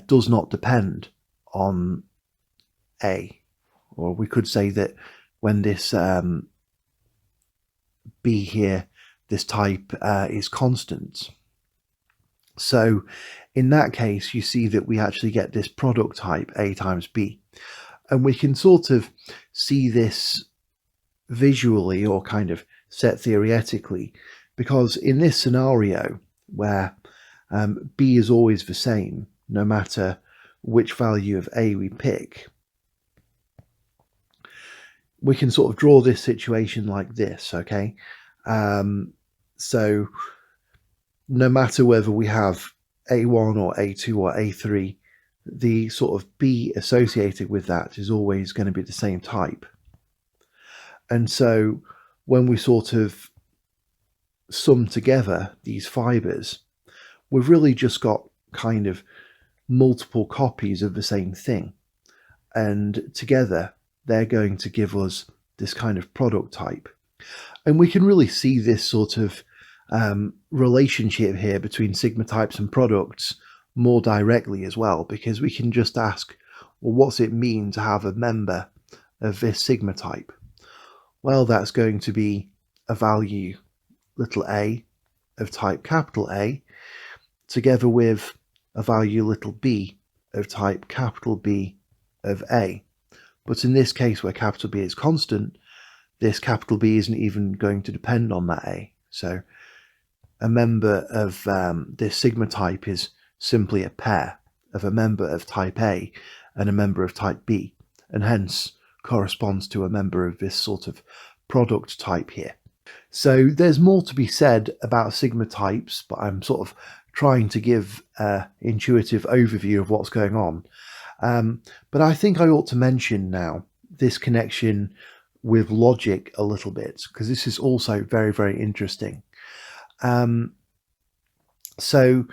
Speaker 1: does not depend on A. Or we could say that when this B here, this type is constant. So in that case, you see that we actually get this product type A times B. And we can sort of see this visually or kind of set theoretically, because in this scenario where B is always the same, no matter which value of A we pick, we can sort of draw this situation like this, okay? So no matter whether we have A1 or A2 or A3, the sort of B associated with that is always going to be the same type. And so when we sort of sum together these fibers, we've really just got kind of multiple copies of the same thing. And together, they're going to give us this kind of product type. And we can really see this sort of relationship here between sigma types and products more directly as well, because we can just ask, well, what's it mean to have a member of this sigma type? Well, that's going to be a value little a of type capital A together with a value little b of type capital B of A. But in this case where capital B is constant, this capital B isn't even going to depend on that A. So a member of this sigma type is simply a pair of a member of type A and a member of type B, and hence corresponds to a member of this sort of product type here. So there's more to be said about sigma types, but I'm sort of trying to give an intuitive overview of what's going on. But I think I ought to mention now this connection with logic a little bit, because this is also very, very interesting. So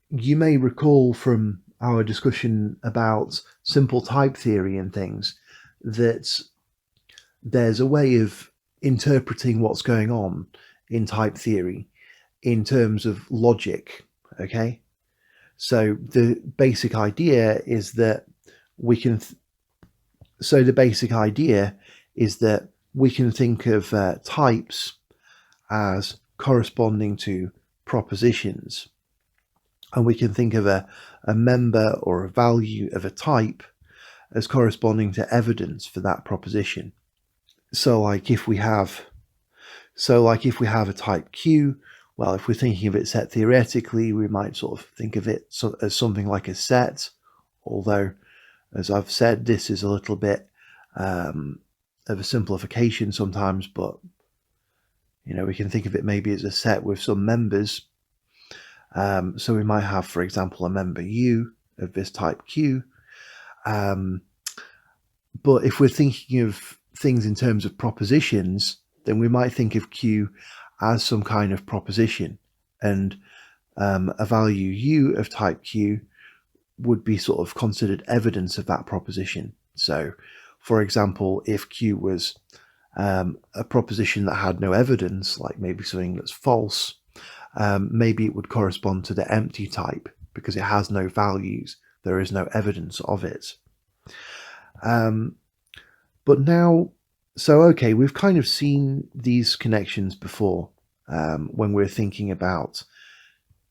Speaker 1: you may recall from our discussion about simple type theory and things that there's a way of interpreting what's going on in type theory in terms of logic, okay? So the basic idea is that we can think of types as corresponding to propositions, and we can think of a member or a value of a type as corresponding to evidence for that proposition. So like if we have a type Q, well, if we're thinking of it set theoretically, we might sort of think of it as something like a set, although, as I've said, this is a little bit of a simplification sometimes, but we can think of it maybe as a set with some members. So we might have, for example, a member U of this type Q. But if we're thinking of things in terms of propositions, then we might think of Q as some kind of proposition, and a value U of type Q would be sort of considered evidence of that proposition. So, for example, if Q was a proposition that had no evidence, like maybe something that's false, maybe it would correspond to the empty type because it has no values. There is no evidence of it. But now, so okay, we've kind of seen these connections before when we're thinking about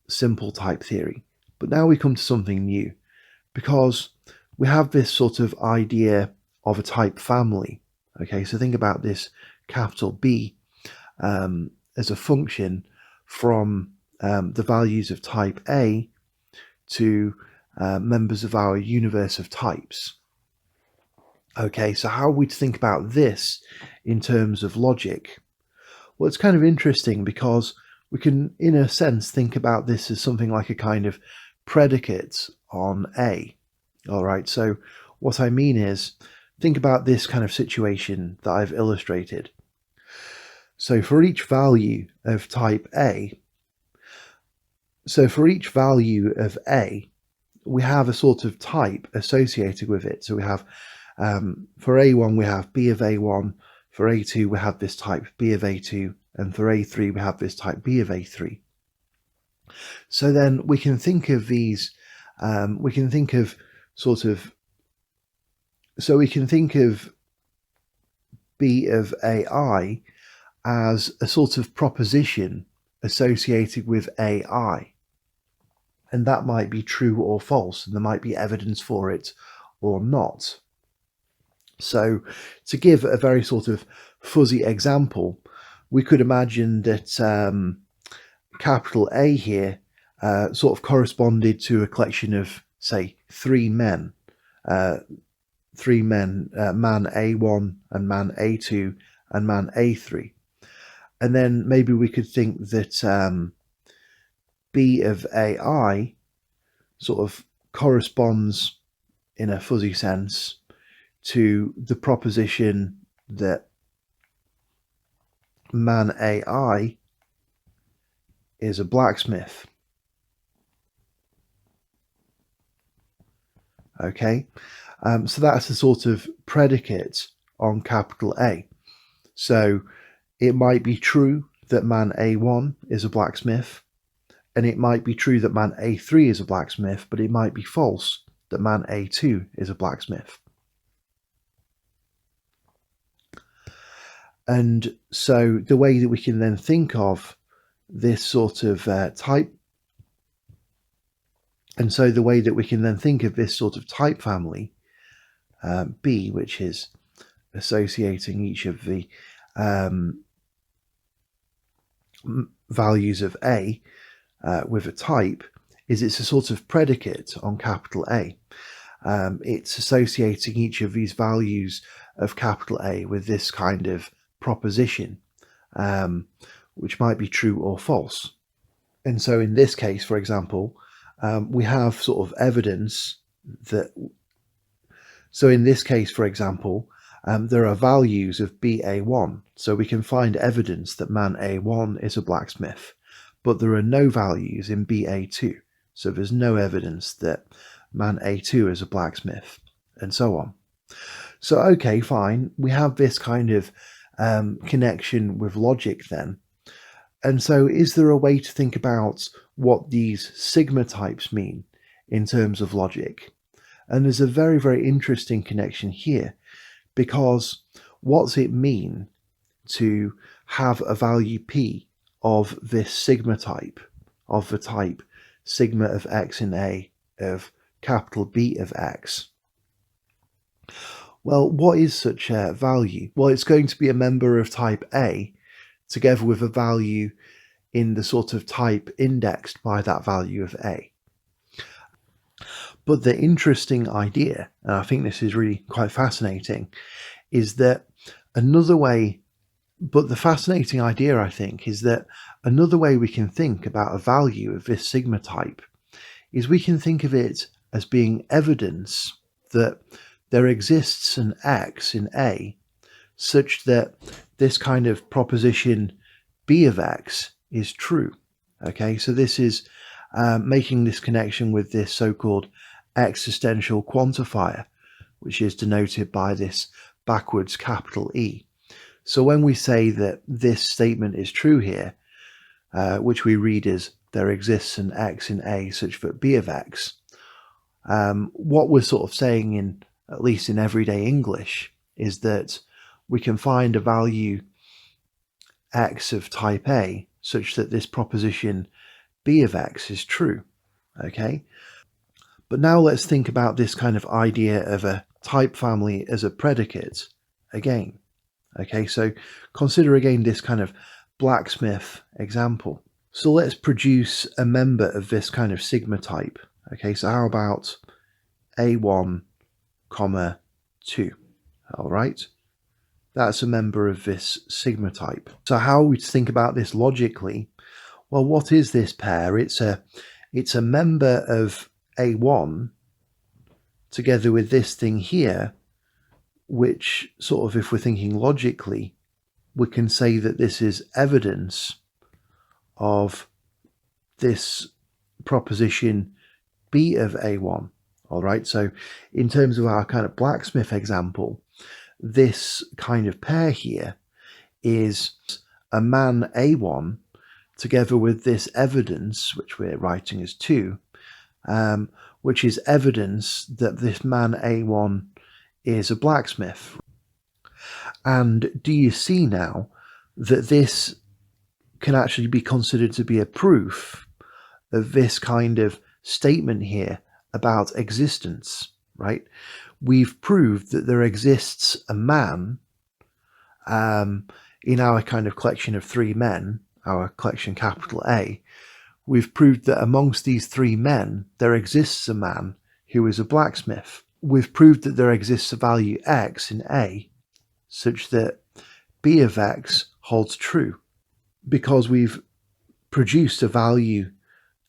Speaker 1: simple type theory. But now we come to something new, because we have this sort of idea of a type family. Okay, so think about this capital B as a function from the values of type A to members of our universe of types. Okay, so how would we think about this in terms of logic? Well, it's kind of interesting because we can, in a sense, think about this as something like a kind of predicate on A. All right, so what I mean is, think about this kind of situation that I've illustrated. So for each value of type A, we have a sort of type associated with it. So we have, for A1, we have B of A1, for A2, we have this type B of A2, and for A3, we have this type B of A3. So then we can think of these, we can think of B of AI as a sort of proposition associated with AI. And that might be true or false, and there might be evidence for it or not. So to give a very sort of fuzzy example, we could imagine that capital A here sort of corresponded to a collection of, say, three men, man A1 and man A2 and man A3. And then maybe we could think that B of AI sort of corresponds in a fuzzy sense to the proposition that man AI is a blacksmith. Okay, so that's the sort of predicate on capital A. So it might be true that man A1 is a blacksmith, and it might be true that man A3 is a blacksmith, but it might be false that man A2 is a blacksmith. And so the way that we can then think of this sort of type, and so the way that we can then think of this sort of type family, B, which is associating each of the values of A with a type, is it's a sort of predicate on capital A. It's associating each of these values of capital A with this kind of proposition, which might be true or false. And so in this case, for example, we have sort of evidence that, so in this case, for example, there are values of BA1, so we can find evidence that man A1 is a blacksmith, but there are no values in BA2, so there's no evidence that man A2 is a blacksmith, and so on. So okay, fine, we have this kind of connection with logic then. And so is there a way to think about what these sigma types mean in terms of logic? And there's a very, very interesting connection here, because what's it mean to have a value P of this sigma type, of the type sigma of x in A of capital B of x? Well, what is such a value? Well, it's going to be a member of type A together with a value in the sort of type indexed by that value of A. But the interesting idea, and I think this is really quite fascinating, is that another way, but the fascinating idea, I think, is that another way we can think about a value of this sigma type is we can think of it as being evidence that there exists an x in A such that this kind of proposition B of x is true. Okay, so this is making this connection with this so-called existential quantifier, which is denoted by this backwards capital E. So when we say that this statement is true here, which we read as there exists an x in A such that B of x, what we're sort of saying, in at least in everyday English, is that we can find a value x of type A such that this proposition B of x is true. Okay, but now let's think about this kind of idea of a type family as a predicate again. Okay, so consider again this kind of blacksmith example. So let's produce a member of this kind of sigma type. Okay, so how about A1, 2? All right, that's a member of this sigma type. So how are we to think about this logically? Well, what is this pair? It's a member of A1 together with this thing here, which sort of, if we're thinking logically, we can say that this is evidence of this proposition B of A1. All right, so in terms of our kind of blacksmith example, this kind of pair here is a man A1 together with this evidence, which we're writing as 2, which is evidence that this man A1 is a blacksmith. And do you see now that this can actually be considered to be a proof of this kind of statement here about existence, right? We've proved that there exists a man in our kind of collection of 3 men, our collection capital A. We've proved that amongst these 3 men, there exists a man who is a blacksmith. We've proved that there exists a value x in A, such that B of x holds true, because we've produced a value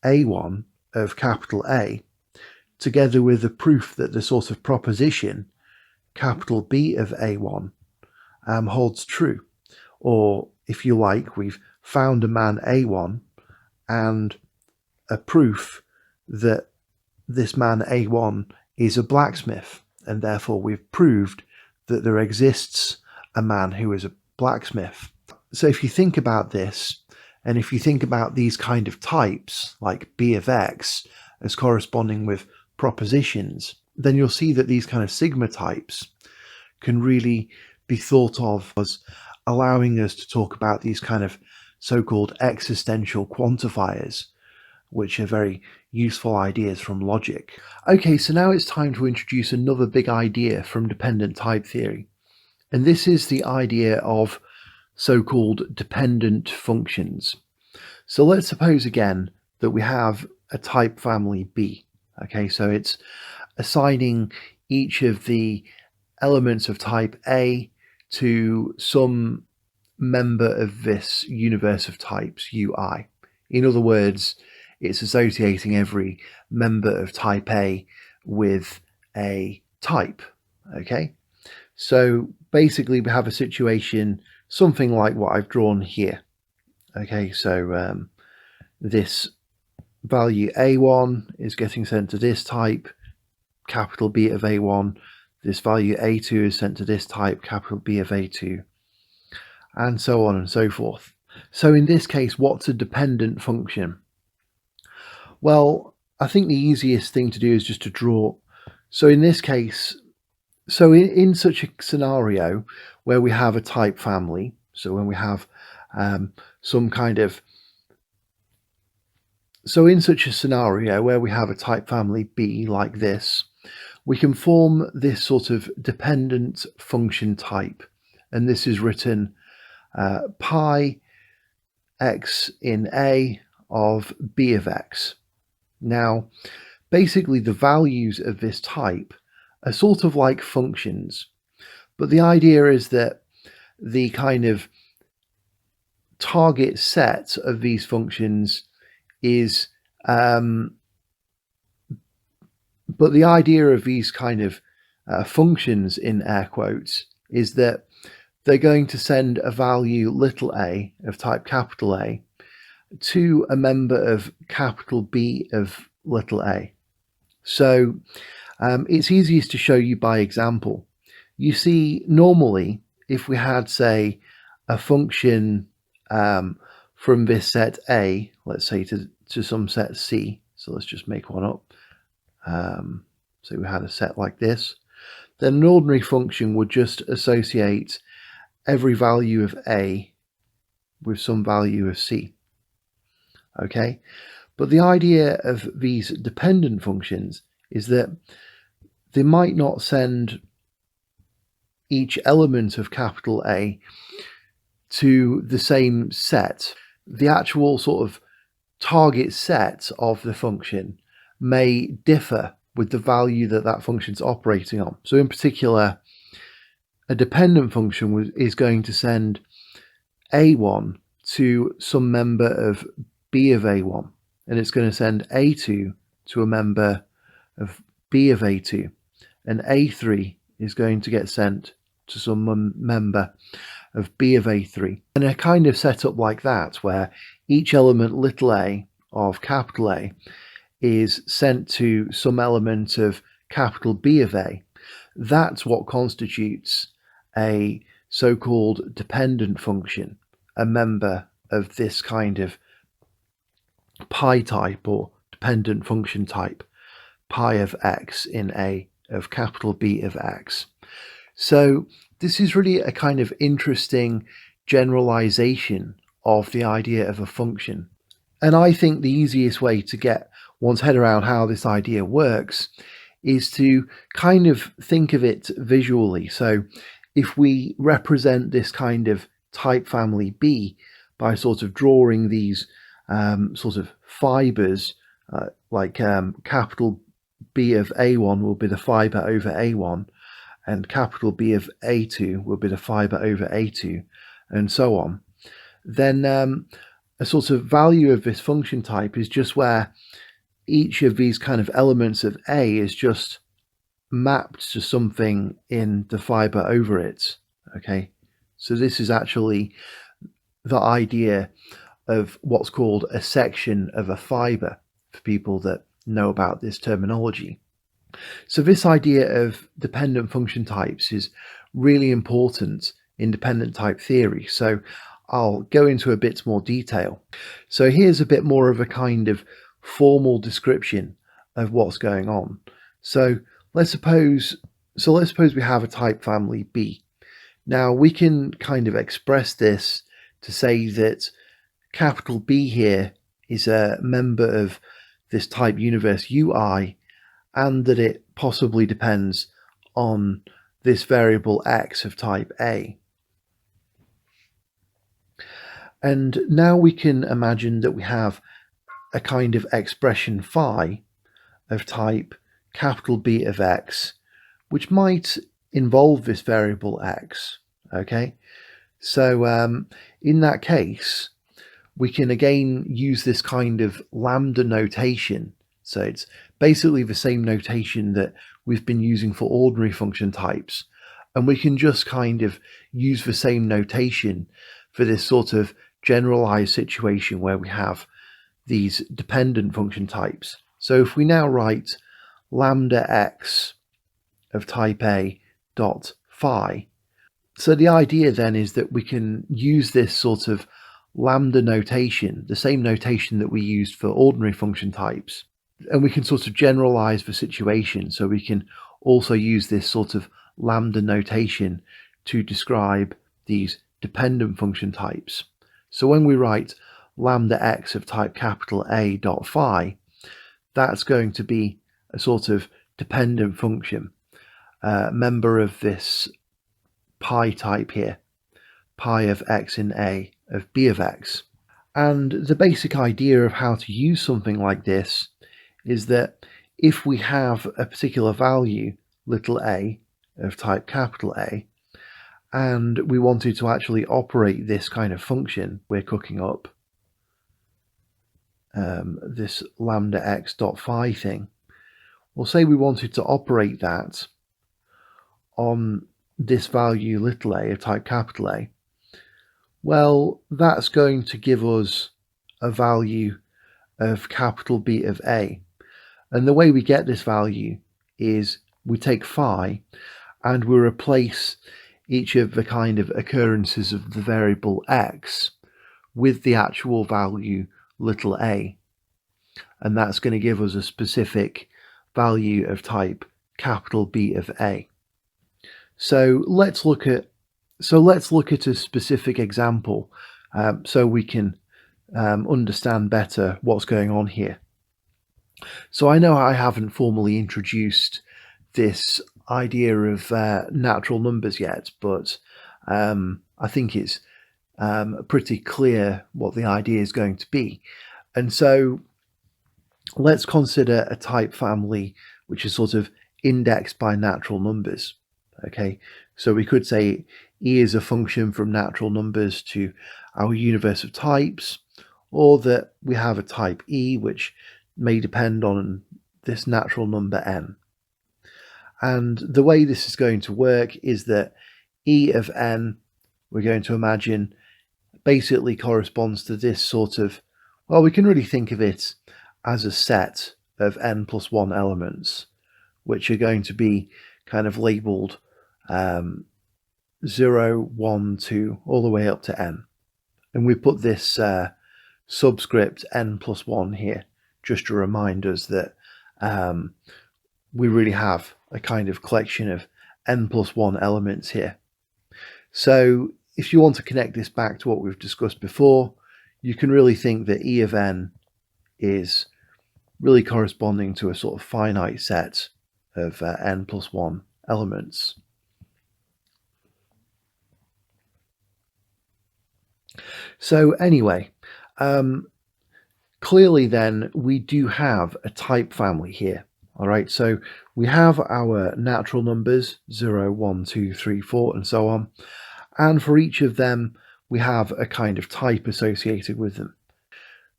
Speaker 1: A1 of capital A, together with the proof that the sort of proposition capital B of A1 holds true. Or, if you like, we've found a man A1 and a proof that this man A1 is a blacksmith, and therefore we've proved that there exists a man who is a blacksmith. So if you think about this, and if you think about these kind of types, like B of x, as corresponding with propositions, then you'll see that these kind of sigma types can really be thought of as allowing us to talk about these kind of so-called existential quantifiers, which are very useful ideas from logic. Okay, so now it's time to introduce another big idea from dependent type theory. And this is the idea of so-called dependent functions. So let's suppose again that we have a type family B. Okay, so it's assigning each of the elements of type A to some member of this universe of types UI. In other words, it's associating every member of type A with a type. Okay, so basically we have a situation something like what I've drawn here. Okay, so this value A1 is getting sent to this type, capital B of A1. This value A2 is sent to this type, capital B of A2, and so on and so forth. So in this case, what's a dependent function? Well, I think the easiest thing to do is just to draw. So in this case, so in such a scenario where we have a type family, so when we have some kind of, so in such a scenario where we have a type family B like this, we can form this sort of dependent function type, and this is written pi x in A of B of x. Now, basically the values of this type are sort of like functions, but the idea is that the kind of target set of these functions is but the idea of these kind of functions in air quotes is that they're going to send a value little a of type capital A to a member of capital B of little a. So it's easiest to show you by example. You see, normally if we had, say, a function from this set A, let's say to some set C, so let's just make one up. So we had a set like this, then an ordinary function would just associate every value of A with some value of C. Okay, but the idea of these dependent functions is that they might not send each element of capital A to the same set. The actual sort of target set of the function may differ with the value that that function's operating on. So in particular, a dependent function is going to send A1 to some member of B of A1, and it's going to send A2 to a member of B of A2, and A3 is going to get sent to some member of B of A3. And a kind of setup like that, where each element little a of capital A is sent to some element of capital B of A, that's what constitutes a so-called dependent function, a member of this kind of pi type or dependent function type, pi of x in A of capital B of x. So this is really a kind of interesting generalization of the idea of a function. And I think the easiest way to get one's head around how this idea works is to kind of think of it visually. So if we represent this kind of type family B by sort of drawing these sort of fibers, like capital B of A1 will be the fiber over A1, and capital B of A2 will be the fiber over A2, and so on, then a sort of value of this function type is just where each of these kind of elements of A is just mapped to something in the fiber over it. Okay, so this is actually the idea of what's called a section of a fiber for people that know about this terminology. So this idea of dependent function types is really important in dependent type theory. So I'll go into a bit more detail. So here's a bit more of a kind of formal description of what's going on. So let's suppose we have a type family B. Now we can kind of express this to say that capital B here is a member of this type universe UI, and that it possibly depends on this variable x of type A. And now we can imagine that we have a kind of expression phi of type capital B of x, which might involve this variable x. Okay, so in that case, we can again use this kind of lambda notation. So it's basically the same notation that we've been using for ordinary function types. And we can just kind of use the same notation for this sort of generalized situation where we have these dependent function types. So if we now write lambda x of type A dot phi, so the idea then is that we can use this sort of lambda notation, the same notation that we used for ordinary function types, and we can sort of generalize the situation. So we can also use this sort of lambda notation to describe these dependent function types. So when we write lambda x of type capital A dot phi, that's going to be a sort of dependent function, member of this pi type here, pi of x in A of B of x. And the basic idea of how to use something like this is that if we have a particular value, little a, of type capital A, and we wanted to actually operate this kind of function we're cooking up, this lambda x dot phi thing, we'll say we wanted to operate that on this value little a of type capital A. Well, that's going to give us a value of capital B of A. And the way we get this value is we take phi and we replace each of the kind of occurrences of the variable x with the actual value little a. And that's going to give us a specific value of type capital B of A. So let's look at a specific example so we can understand better what's going on here. So I know I haven't formally introduced this idea of natural numbers yet, but I think it's pretty clear what the idea is going to be. And so let's consider a type family which is sort of indexed by natural numbers. Okay, so we could say E is a function from natural numbers to our universe of types, or that we have a type E which may depend on this natural number n. And the way this is going to work is that E of n, we're going to imagine, basically corresponds to this sort of, well, we can really think of it as a set of n plus 1 elements, which are going to be kind of labelled 0, 1, 2, all the way up to n. And we put this subscript n plus 1 here, just to remind us that we really have a kind of collection of n plus 1 elements here. So if you want to connect this back to what we've discussed before, you can really think that E of n is really corresponding to a sort of finite set of n plus 1 elements. So anyway, clearly then we do have a type family here. All right, so we have our natural numbers 0, 1, 2, 3, 4, and so on. And for each of them, we have a kind of type associated with them.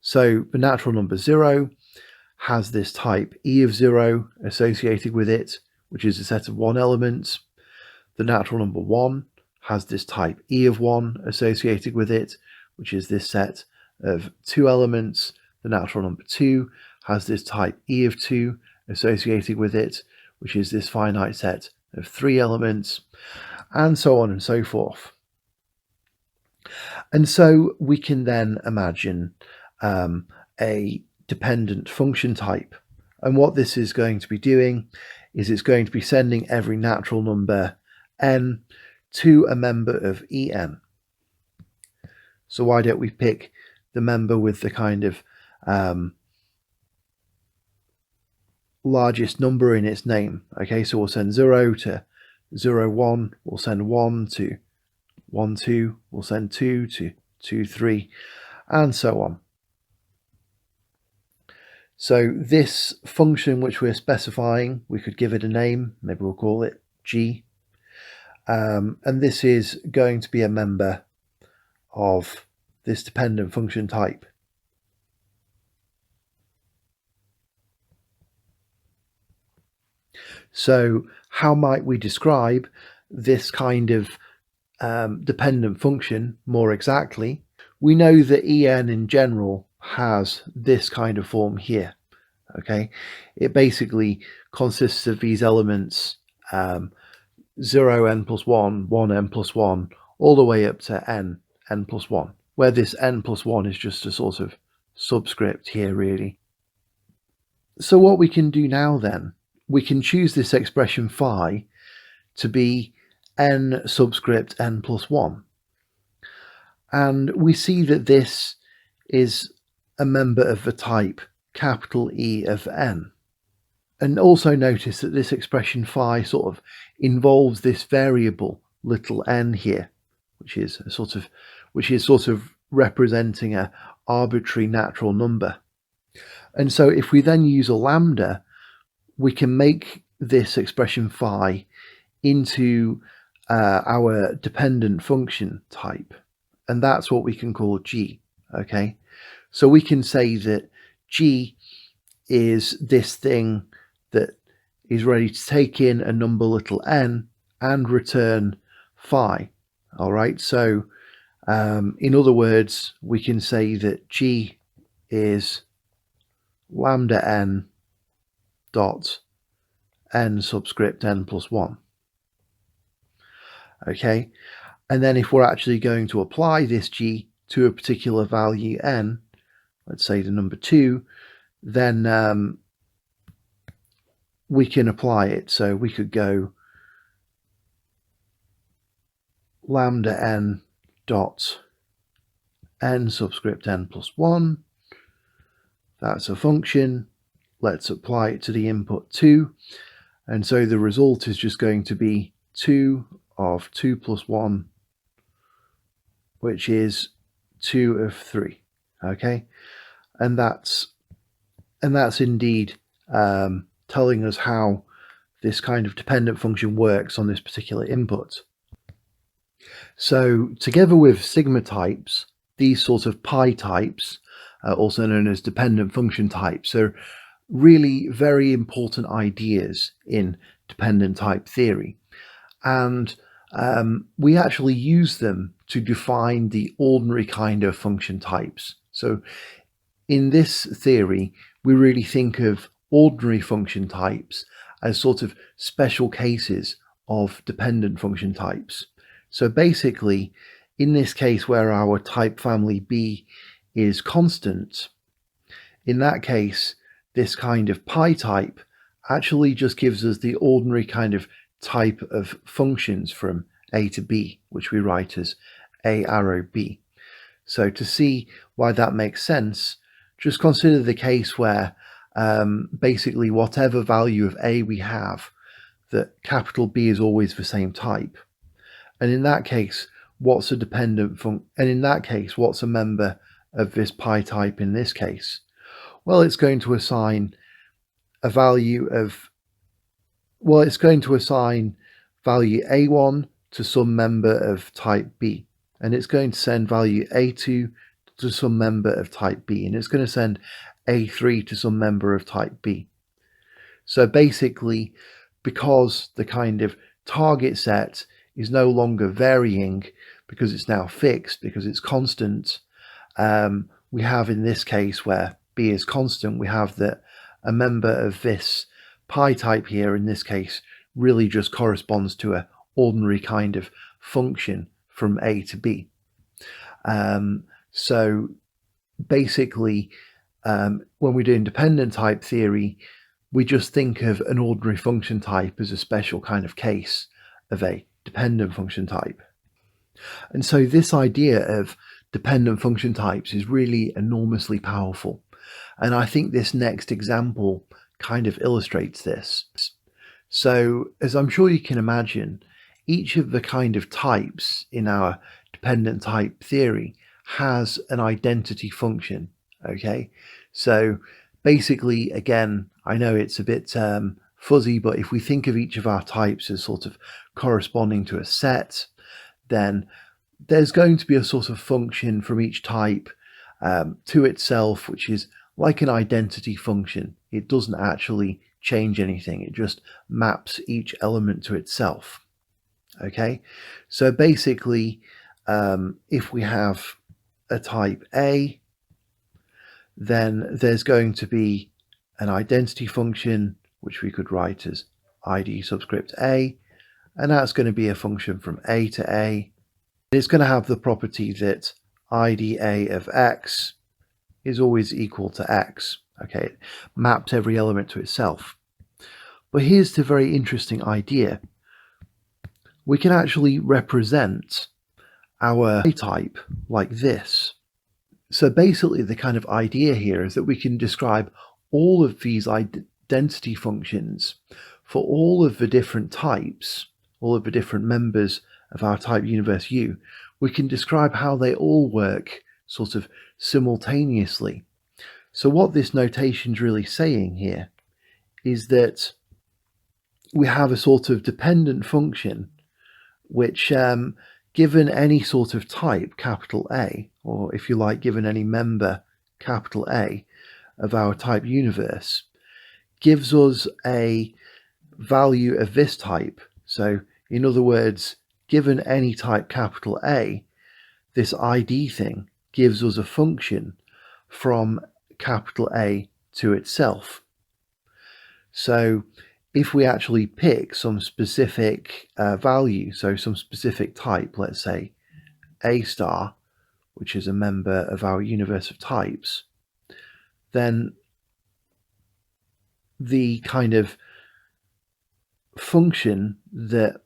Speaker 1: So the natural number 0 has this type E of 0 associated with it, which is a set of 1 elements. The natural number 1 has this type E of 1 associated with it, which is this set of 2 elements. The natural number 2 has this type E of 2 associated with it, which is this finite set of 3 elements, and so on and so forth. And so we can then imagine a dependent function type. And what this is going to be doing is it's going to be sending every natural number n to a member of En. So why don't we pick the member with the kind of largest number in its name? Okay, so we'll send 0 to 0, 1, we'll send 1 to 1, 2, we'll send 2 to 2, 3, and so on. So this function which we're specifying, we could give it a name, maybe we'll call it g, and this is going to be a member of this dependent function type. So how might we describe this kind of dependent function more exactly? We know that En in general has this kind of form here. Okay, it basically consists of these elements 0 n plus 1, 1 n plus 1, all the way up to n plus 1, where this n plus 1 is just a sort of subscript here really. So what we can do now then, we can choose this expression phi to be n subscript n plus 1. And we see that this is a member of the type capital E of n. And also notice that this expression phi sort of involves this variable little n here, which is sort of representing an arbitrary natural number. And so if we then use a lambda, we can make this expression phi into our dependent function type, and that's what we can call g. Okay, so we can say that g is this thing that is ready to take in a number little n and return phi. All right, so in other words, we can say that g is lambda n dot n subscript n plus 1. Okay, and then if we're actually going to apply this g to a particular value n, let's say the number 2, then we can apply it. So we could go lambda n dot n subscript n plus 1. That's a function. Let's apply it to the input 2. And so the result is just going to be 2 of 2 plus 1, which is 2 of 3. Okay, and that's indeed telling us how this kind of dependent function works on this particular input. So together with sigma types, these sort of pi types, also known as dependent function types, are really very important ideas in dependent type theory. And we actually use them to define the ordinary kind of function types. So in this theory, we really think of ordinary function types as sort of special cases of dependent function types. So basically, in this case where our type family B is constant, in that case, this kind of pi type actually just gives us the ordinary kind of type of functions from A to B, which we write as A arrow B. So to see why that makes sense, just consider the case where basically whatever value of A we have, that capital B is always the same type. And in that case, what's a dependent function? And in that case, what's a member of this pi type in this case? Well, it's going to assign a value of, well, it's going to assign value A1 to some member of type B. And it's going to send value A2 to some member of type B. And it's going to send A3 to some member of type B. So basically, because the kind of target set is no longer varying, because it's now fixed, because it's constant, we have in this case where B is constant, we have that a member of this pi type here, in this case, really just corresponds to an ordinary kind of function from A to B. So basically, when we're doing dependent type theory, we just think of an ordinary function type as a special kind of case of a dependent function type. And so this idea of dependent function types is really enormously powerful. And I think this next example kind of illustrates this. So as I'm sure you can imagine, each of the kind of types in our dependent type theory has an identity function. Okay, so basically, again, I know it's a bit fuzzy, but if we think of each of our types as sort of corresponding to a set, then there's going to be a sort of function from each type to itself, which is like an identity function. It doesn't actually change anything. It just maps each element to itself. Okay, so basically, if we have a type A, then there's going to be an identity function, which we could write as ID subscript A, and that's going to be a function from A to A. It's going to have the property that IDA of X is always equal to X. Okay, it maps every element to itself. But here's the very interesting idea. We can actually represent our type like this. So basically the kind of idea here is that we can describe all of these identity functions for all of the different types, all of the different members of our type universe U. We can describe how they all work sort of simultaneously. So what this notation is really saying here is that we have a sort of dependent function which, given any sort of type, capital A, or if you like, given any member, capital A, of our type universe, gives us a value of this type. So in other words, given any type capital A, this ID thing gives us a function from capital A to itself. So if we actually pick some specific value, so some specific type, let's say A star, which is a member of our universe of types, then the kind of function that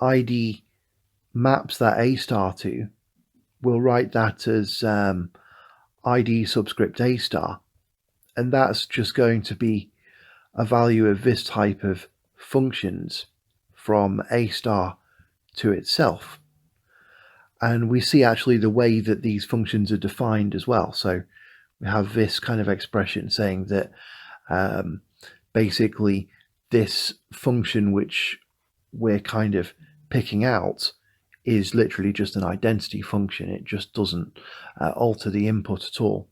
Speaker 1: ID maps that A star to, we'll write that as ID subscript A star, and that's just going to be a value of this type of functions from A star to itself. And we see actually the way that these functions are defined as well. So we have this kind of expression saying that basically this function which we're kind of picking out is literally just an identity function. It just doesn't alter the input at all.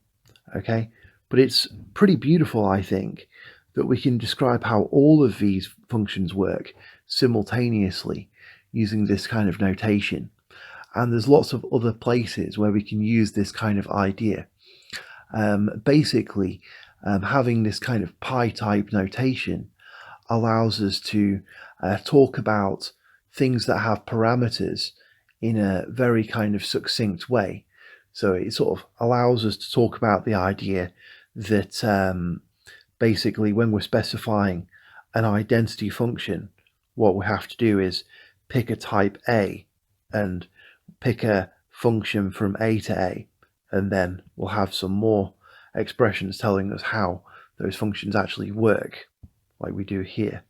Speaker 1: Okay, But it's pretty beautiful, I think, that we can describe how all of these functions work simultaneously using this kind of notation. And there's lots of other places where we can use this kind of idea. Basically, having this kind of pi type notation allows us to talk about things that have parameters in a very kind of succinct way. So it sort of allows us to talk about the idea that basically when we're specifying an identity function, what we have to do is pick a type A and pick a function from A to A, and then we'll have some more expressions telling us how those functions actually work, like we do here.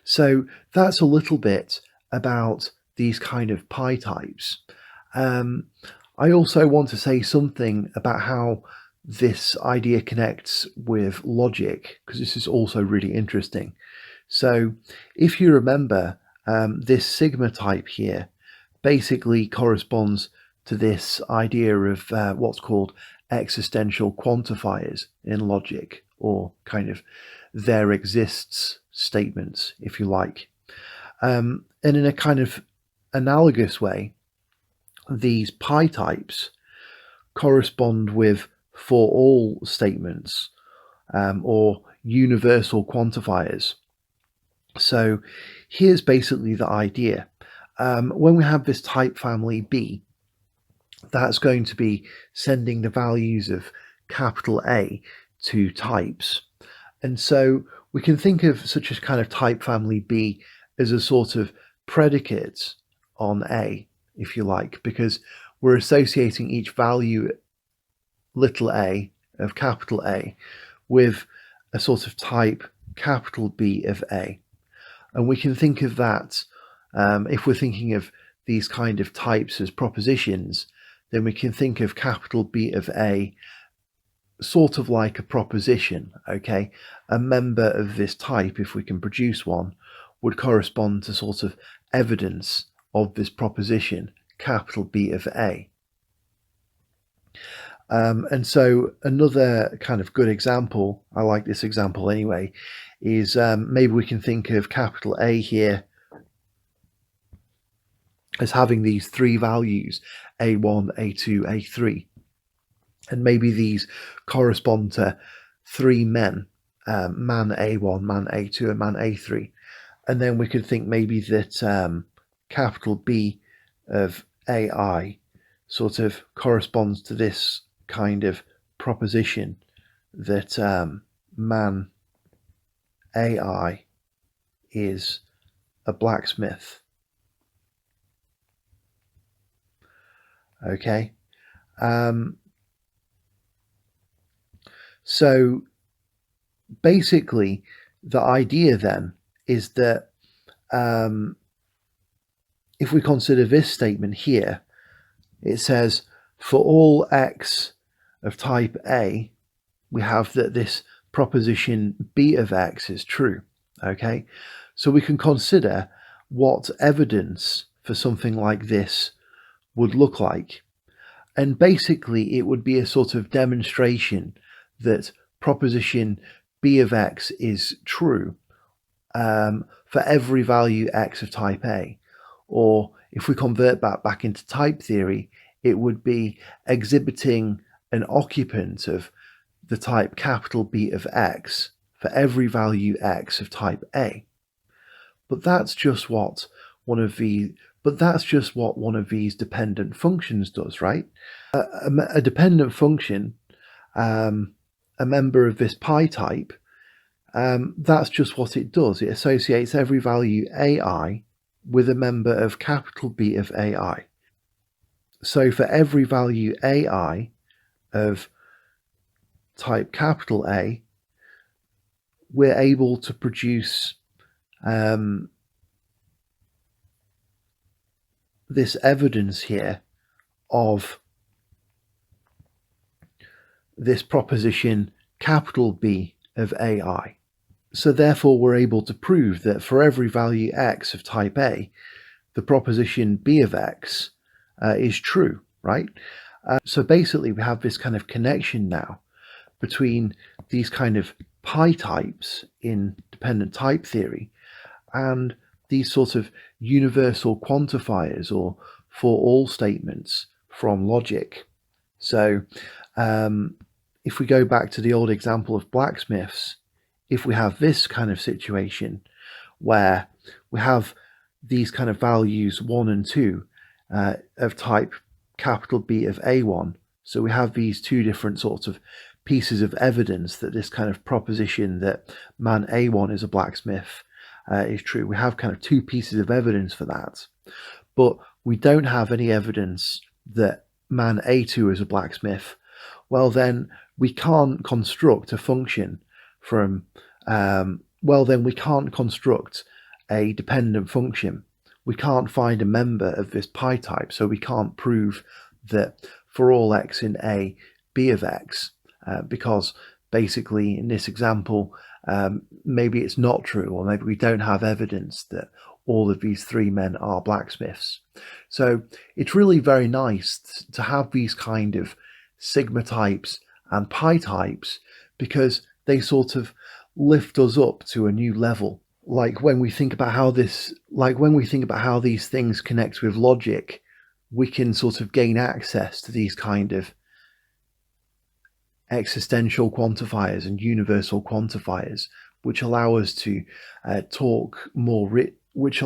Speaker 1: So that's a little bit about these kind of pi types. I also want to say something about how this idea connects with logic, because this is also really interesting. So if you remember, this sigma type here basically corresponds to this idea of what's called existential quantifiers in logic, or kind of there exists statements, if you like. And in a kind of analogous way, these pi types correspond with for all statements, or universal quantifiers. So here's basically the idea. When we have this type family B, that's going to be sending the values of capital A to types. And so we can think of such a kind of type family B as a sort of predicate on A, if you like, because we're associating each value little a of capital A with a sort of type capital B of A. And we can think of that, if we're thinking of these kind of types as propositions, then we can think of capital B of A sort of like a proposition, okay? A member of this type, if we can produce one, would correspond to sort of evidence of this proposition, capital B of A. And so another kind of good example, I like this example anyway, is maybe we can think of capital A here as having these three values, A1, A2, A3. And maybe these correspond to three men, man A1, man A2, and man A3. And then we could think maybe that capital B of AI sort of corresponds to this kind of proposition that man AI is a blacksmith. Okay. So basically the idea then is that if we consider this statement here, it says for all x of type A, we have that this proposition B of x is true. Okay, so we can consider what evidence for something like this would look like. And basically it would be a sort of demonstration that proposition B of x is true for every value x of type A. Or if we convert that back into type theory, it would be exhibiting an occupant of the type capital B of x for every value x of type A. But that's just what one of these dependent functions does, right? A dependent function, a member of this pi type, that's just what it does. It associates every value AI with a member of capital B of AI. So for every value AI of type capital A, we're able to produce this evidence here of this proposition capital B of AI. So therefore we're able to prove that for every value x of type A, the proposition B of x is true, right? So basically we have this kind of connection now between these kind of pi types in dependent type theory and these sort of universal quantifiers or for all statements from logic. So if we go back to the old example of blacksmiths, if we have this kind of situation where we have these kind of values 1 and 2 of type capital B of A1, so we have these two different sorts of pieces of evidence that this kind of proposition that man A1 is a blacksmith is true. We have kind of two pieces of evidence for that, but we don't have any evidence that man A2 is a blacksmith. Well, then we can't construct a function from, we can't construct a dependent function. We can't find a member of this pi type, so we can't prove that for all x in A, B of x, because basically in this example, maybe it's not true, or maybe we don't have evidence that all of these three men are blacksmiths. So it's really very nice to have these kind of sigma types and pi types, because they sort of lift us up to a new level. Like when we think about how these things connect with logic, we can sort of gain access to these kind of existential quantifiers and universal quantifiers, which allow us to talk more, which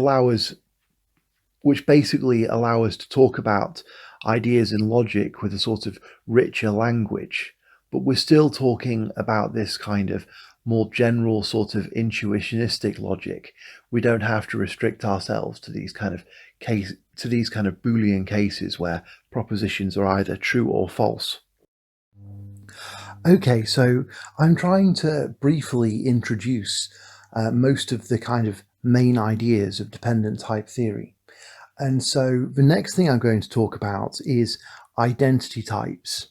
Speaker 1: basically allow us to talk about ideas in logic with a sort of richer language, but we're still talking about this kind of more general sort of intuitionistic logic. We don't have to restrict ourselves to these kind of Boolean cases where propositions are either true or false. Okay, so I'm trying to briefly introduce most of the kind of main ideas of dependent type theory. And so the next thing I'm going to talk about is identity types.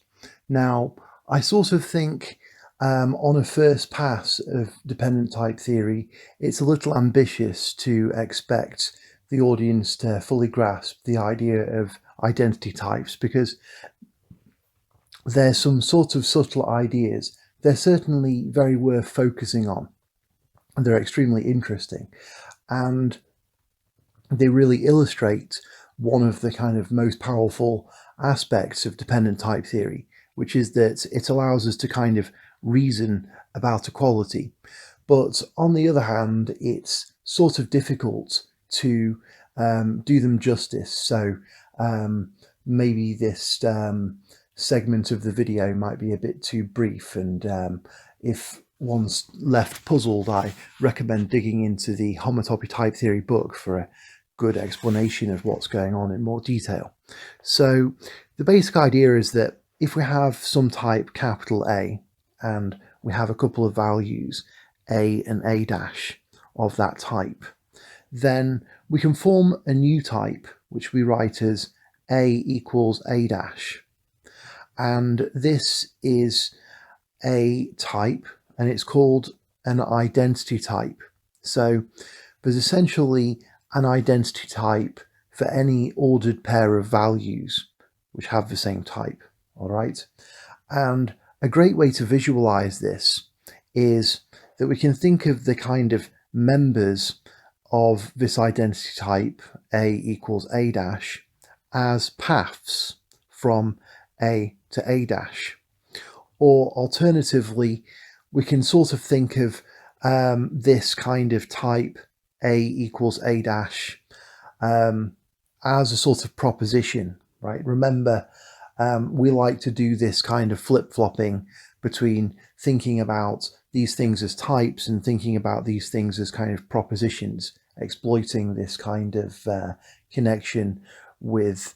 Speaker 1: Now, I sort of think on a first pass of dependent type theory, it's a little ambitious to expect the audience to fully grasp the idea of identity types, because there's some sort of subtle ideas. They're certainly very worth focusing on, and they're extremely interesting, and they really illustrate one of the kind of most powerful aspects of dependent type theory, which is that it allows us to kind of reason about equality. But on the other hand, it's sort of difficult to do them justice. So maybe this segment of the video might be a bit too brief, and if one's left puzzled, I recommend digging into the homotopy type theory book for a good explanation of what's going on in more detail. So the basic idea is that if we have some type capital A and we have a couple of values A and A dash of that type, then we can form a new type which we write as A equals A dash. And this is a type, and it's called an identity type. So there's essentially an identity type for any ordered pair of values which have the same type, all right? And a great way to visualize this is that we can think of the kind of members of this identity type, A equals A dash, as paths from A to A dash. Or alternatively, we can sort of think of this kind of type, A equals A dash, as a sort of proposition, right? Remember, we like to do this kind of flip-flopping between thinking about these things as types and thinking about these things as kind of propositions, exploiting this kind of connection with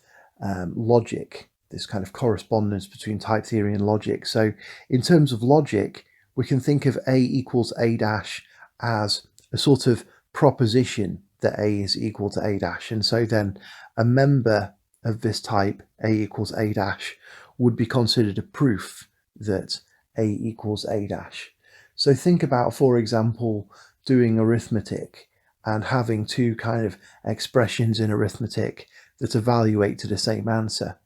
Speaker 1: logic, this kind of correspondence between type theory and logic. So in terms of logic, we can think of A equals A dash as a sort of proposition that A is equal to A dash. And so then a member of this type, A equals A dash, would be considered a proof that A equals A dash. So think about, for example, doing arithmetic and having two kind of expressions in arithmetic that evaluate to the same answer.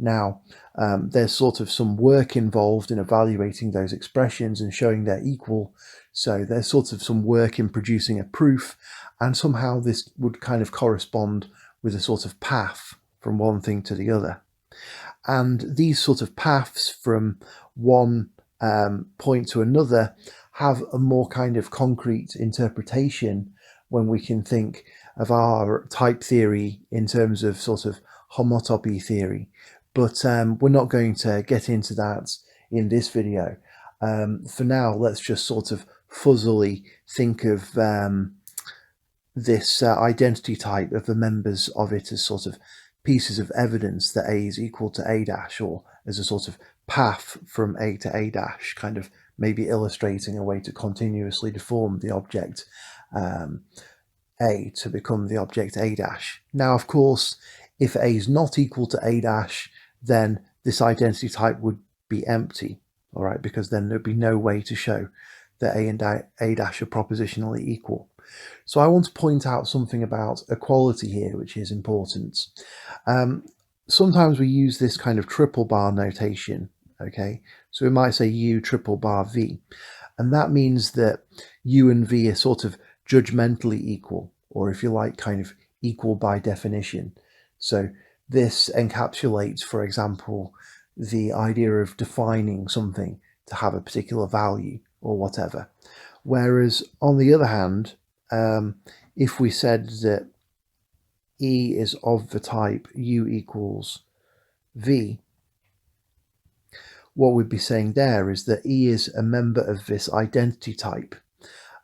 Speaker 1: Now, there's sort of some work involved in evaluating those expressions and showing they're equal. So there's sort of some work in producing a proof, and somehow this would kind of correspond with a sort of path from one thing to the other. And these sort of paths from one point to another have a more kind of concrete interpretation when we can think of our type theory in terms of sort of homotopy theory. But we're not going to get into that in this video. For now, let's just sort of fuzzily think of this identity type of the members of it as sort of pieces of evidence that A is equal to A dash, or as a sort of path from A to A dash, kind of maybe illustrating a way to continuously deform the object A to become the object A dash. Now, of course, if A is not equal to A dash, then this identity type would be empty, all right, because then there'd be no way to show that A and A dash are propositionally equal. So I want to point out something about equality here, which is important. Sometimes we use this kind of triple bar notation, okay? So we might say U triple bar V, and that means that U and V are sort of judgmentally equal, or if you like, kind of equal by definition. So this encapsulates, for example, the idea of defining something to have a particular value or whatever. Whereas on the other hand, if we said that E is of the type U equals V, what we'd be saying there is that E is a member of this identity type.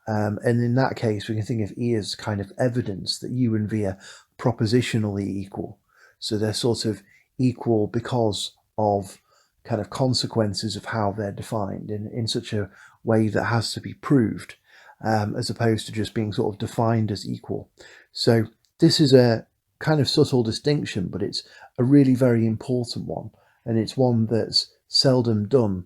Speaker 1: And in that case, we can think of E as kind of evidence that U and V are propositionally equal. So they're sort of equal because of kind of consequences of how they're defined in such a way that has to be proved, as opposed to just being sort of defined as equal. So this is a kind of subtle distinction, but it's a really very important one, and it's one that's seldom done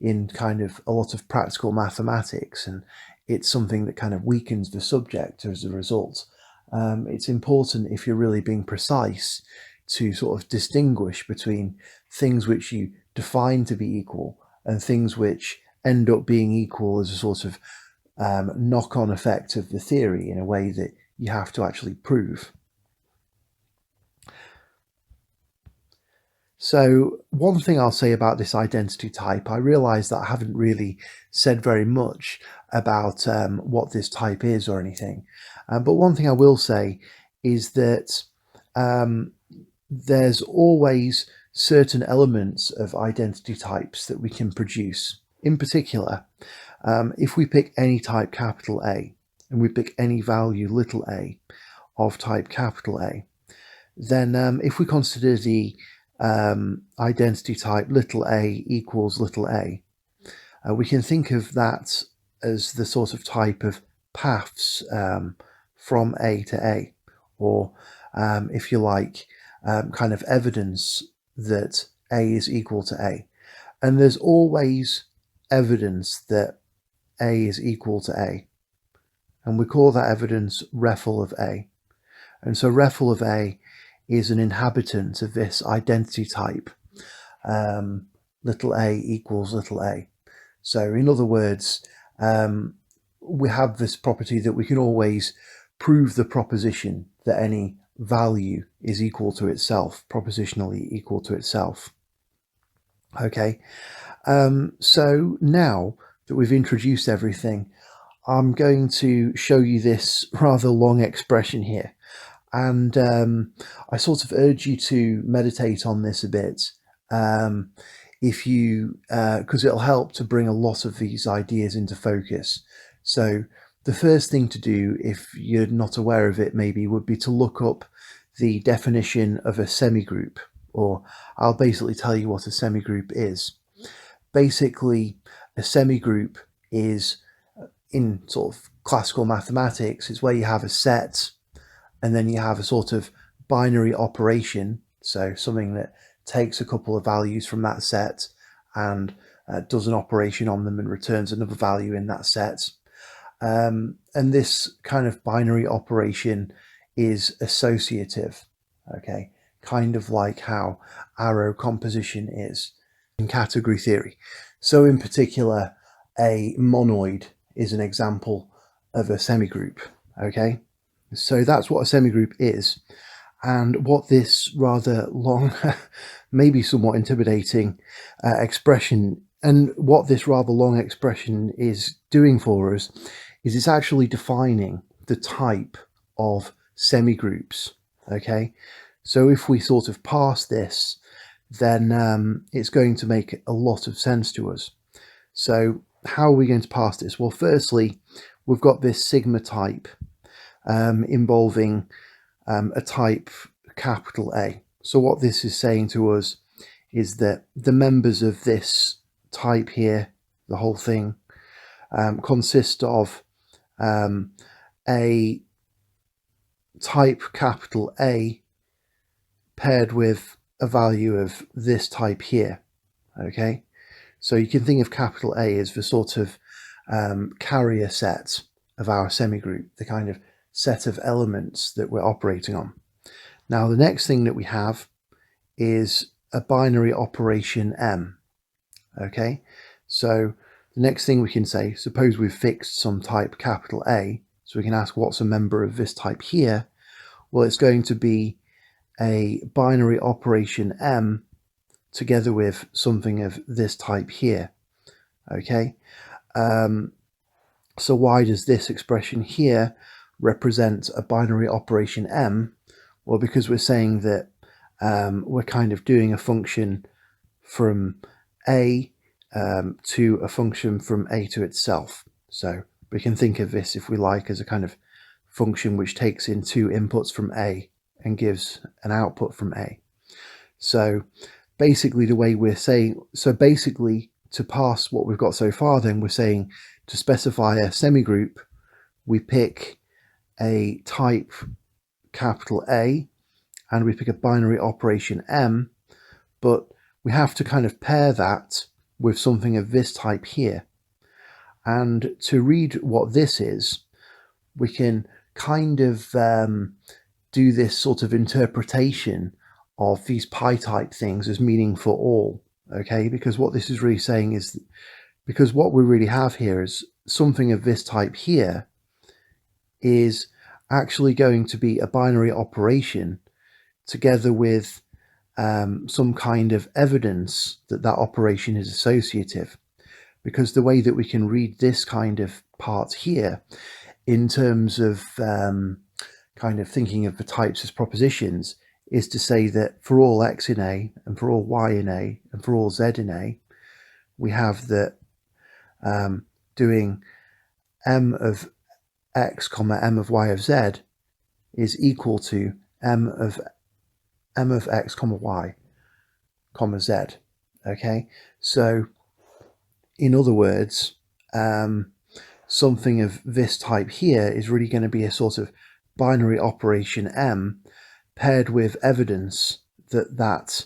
Speaker 1: in kind of a lot of practical mathematics, and it's something that kind of weakens the subject as a result. It's important, if you're really being precise, to sort of distinguish between things which you define to be equal and things which end up being equal as a sort of knock-on effect of the theory in a way that you have to actually prove. So one thing I'll say about this identity type, I realise that I haven't really said very much about what this type is or anything, but one thing I will say is that there's always certain elements of identity types that we can produce. In particular, if we pick any type capital A and we pick any value little a of type capital A, then if we consider the identity type little a equals little a, we can think of that as the sort of type of paths from A to A, or if you like, kind of evidence that A is equal to A. And there's always evidence that A is equal to A, and we call that evidence REFL of A. And so REFL of A is an inhabitant of this identity type, little a equals little a. So in other words, we have this property that we can always prove the proposition that any value is equal to itself, propositionally equal to itself. Okay, so now that we've introduced everything, I'm going to show you this rather long expression here. And I sort of urge you to meditate on this a bit, if you, because it'll help to bring a lot of these ideas into focus. So the first thing to do, if you're not aware of it maybe, would be to look up the definition of a semigroup, or I'll basically tell you what a semigroup is. Basically, a semigroup is, in sort of classical mathematics, is where you have a set and then you have a sort of binary operation, so something that takes a couple of values from that set and does an operation on them and returns another value in that set. And this kind of binary operation is associative, okay, kind of like how arrow composition is in category theory. So in particular, a monoid is an example of a semigroup, okay? So that's what a semigroup is. And what this rather long, maybe somewhat intimidating expression, and what this rather long expression is doing for us is it's actually defining the type of semigroups, okay? So if we sort of parse this, then it's going to make a lot of sense to us. So how are we going to parse this? Well, firstly, we've got this sigma type involving a type capital A. So what this is saying to us is that the members of this type here, the whole thing, consist of a type capital A paired with a value of this type here, okay? So you can think of capital A as the sort of carrier set of our semigroup, the kind of set of elements that we're operating on. Now the next thing that we have is a binary operation M, okay? So the next thing we can say, suppose we've fixed some type capital A, so we can ask what's a member of this type here. Well, it's going to be a binary operation M together with something of this type here, okay? So why does this expression here represent a binary operation M? Well, because we're saying that we're kind of doing a function from A to a function from A to itself. So we can think of this, if we like, as a kind of function which takes in two inputs from A and gives an output from A. So basically the way we're saying, so basically to parse what we've got so far, then we're saying to specify a semigroup, we pick a type capital A and we pick a binary operation M, but we have to kind of pair that with something of this type here. And to read what this is, we can kind of do this sort of interpretation of these pi type things as meaning for all, okay? Because what this is really saying is, because what we really have here is something of this type here is actually going to be a binary operation together with some kind of evidence that that operation is associative. Because the way that we can read this kind of part here in terms of kind of thinking of the types as propositions is to say that for all x in A and for all y in A and for all z in A, we have that doing m of x comma m of y of z is equal to m of x comma y comma z, okay? So in other words, something of this type here is really going to be a sort of binary operation M paired with evidence that that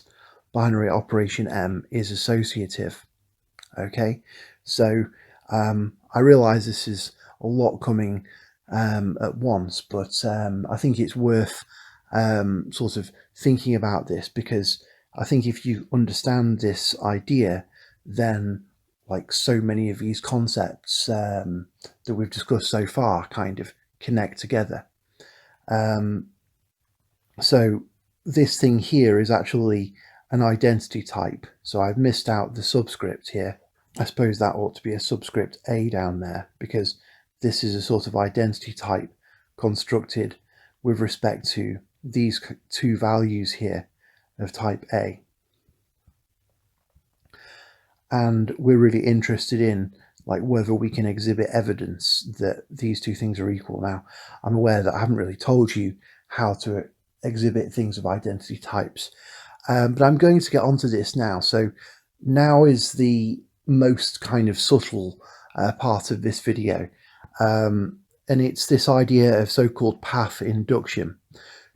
Speaker 1: binary operation M is associative, okay? So I realize this is a lot coming at once, but I think it's worth sort of thinking about this, because I think if you understand this idea, then like so many of these concepts that we've discussed so far kind of connect together. So this thing here is actually an identity type. So I've missed out the subscript here. I suppose that ought to be a subscript A down there, because this is a sort of identity type constructed with respect to these two values here of type A. And we're really interested in like whether we can exhibit evidence that these two things are equal. Now, I'm aware that I haven't really told you how to exhibit things of identity types, but I'm going to get onto this now. So now is the most kind of subtle part of this video, and it's this idea of so-called path induction.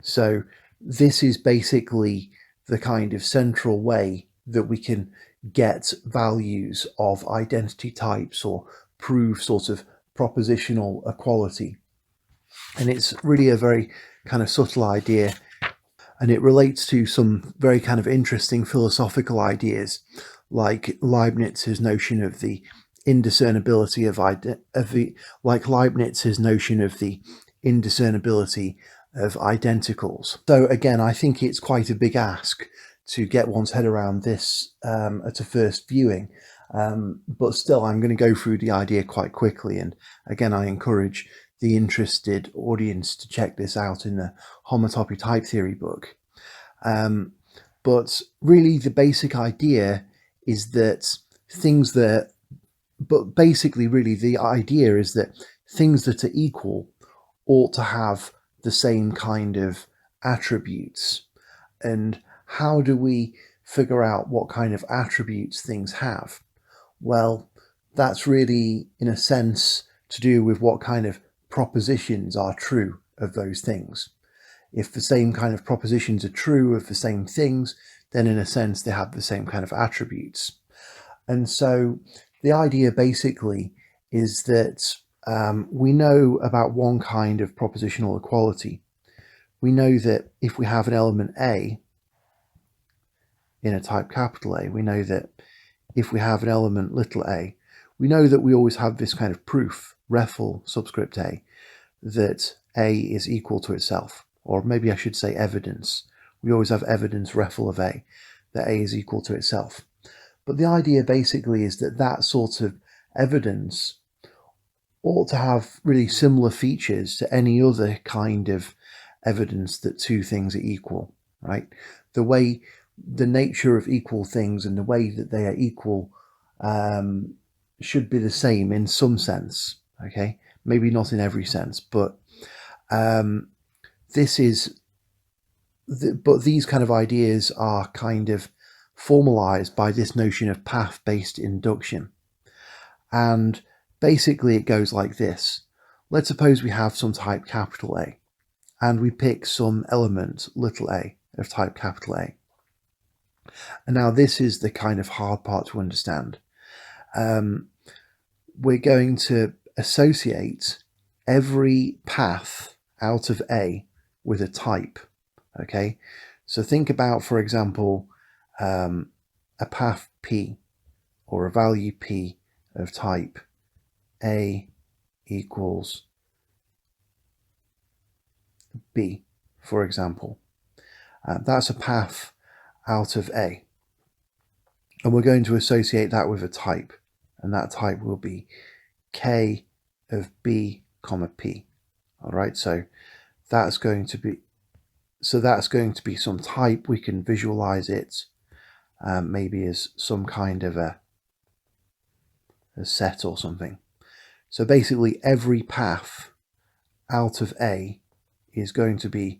Speaker 1: So this is basically the kind of central way that we can get values of identity types or prove sort of propositional equality. And it's really a very kind of subtle idea. and it relates to some very kind of interesting philosophical ideas, like Leibniz's notion of the indiscernibility of identicals. So again, I think it's quite a big ask to get one's head around this at a first viewing, but still I'm going to go through the idea quite quickly, and again I encourage the interested audience to check this out in the homotopy type theory book. But really the basic idea is that the idea is that things that are equal ought to have the same kind of attributes. And how do we figure out what kind of attributes things have? Well, that's really, in a sense, to do with what kind of propositions are true of those things. If the same kind of propositions are true of the same things, then in a sense they have the same kind of attributes. And so the idea basically is that we know about one kind of propositional equality. We know that if we have an element A in a type capital A, we know that if we have an element little a, we know that we always have this kind of proof, refl subscript A, that A is equal to itself. Or maybe I should say evidence. We always have evidence refl of A, that A is equal to itself. But the idea basically is that that sort of evidence ought to have really similar features to any other kind of evidence that two things are equal, right? The nature of equal things and the way that they are equal should be the same in some sense, okay? Maybe not in every sense, but these kind of ideas are kind of formalized by this notion of path-based induction. And basically it goes like this. Let's suppose we have some type capital A, and we pick some element little a of type capital A. And now this is the kind of hard part to understand. We're going to associate every path out of A with a type, okay? So think about, for example, a path P or a value P of type A equals B, for example. That's a path out of A, and we're going to associate that with a type, and that type will be K of B comma P. All right, so that's going to be some type. We can visualize it maybe as some kind of a set or something. So basically every path out of A is going to be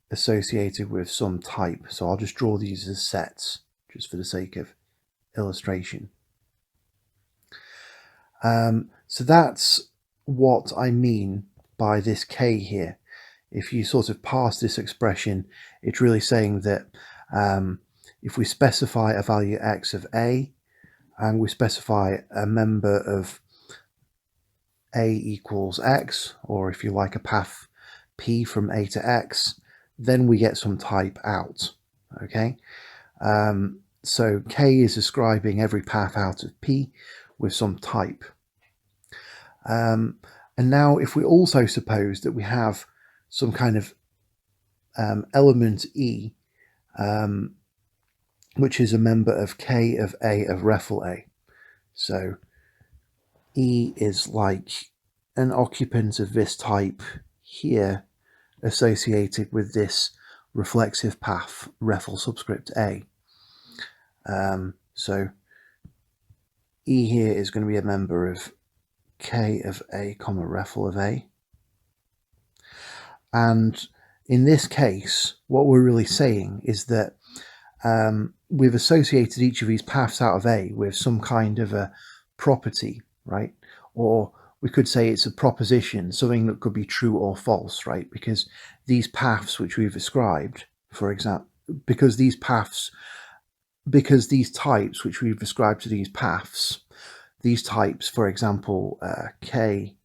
Speaker 1: associated with some type. So I'll just draw these as sets just for the sake of illustration. So that's what I mean by this K here. If you sort of parse this expression, it's really saying that if we specify a value x of A and we specify a member of A equals X, or if you like a path P from A to X, then we get some type out, okay? So K is describing every path out of P with some type. And now if we also suppose that we have some kind of element E, which is a member of K of A of refl A. So E is like an occupant of this type here associated with this reflexive path refl subscript A. So E here is going to be a member of K of A comma refl of A. And in this case, what we're really saying is that we've associated each of these paths out of A with some kind of a property, right? Or we could say it's a proposition, something that could be true or false, right? Because these paths which we've ascribed, for example, because these types which we've ascribed to these paths, these types, for example, K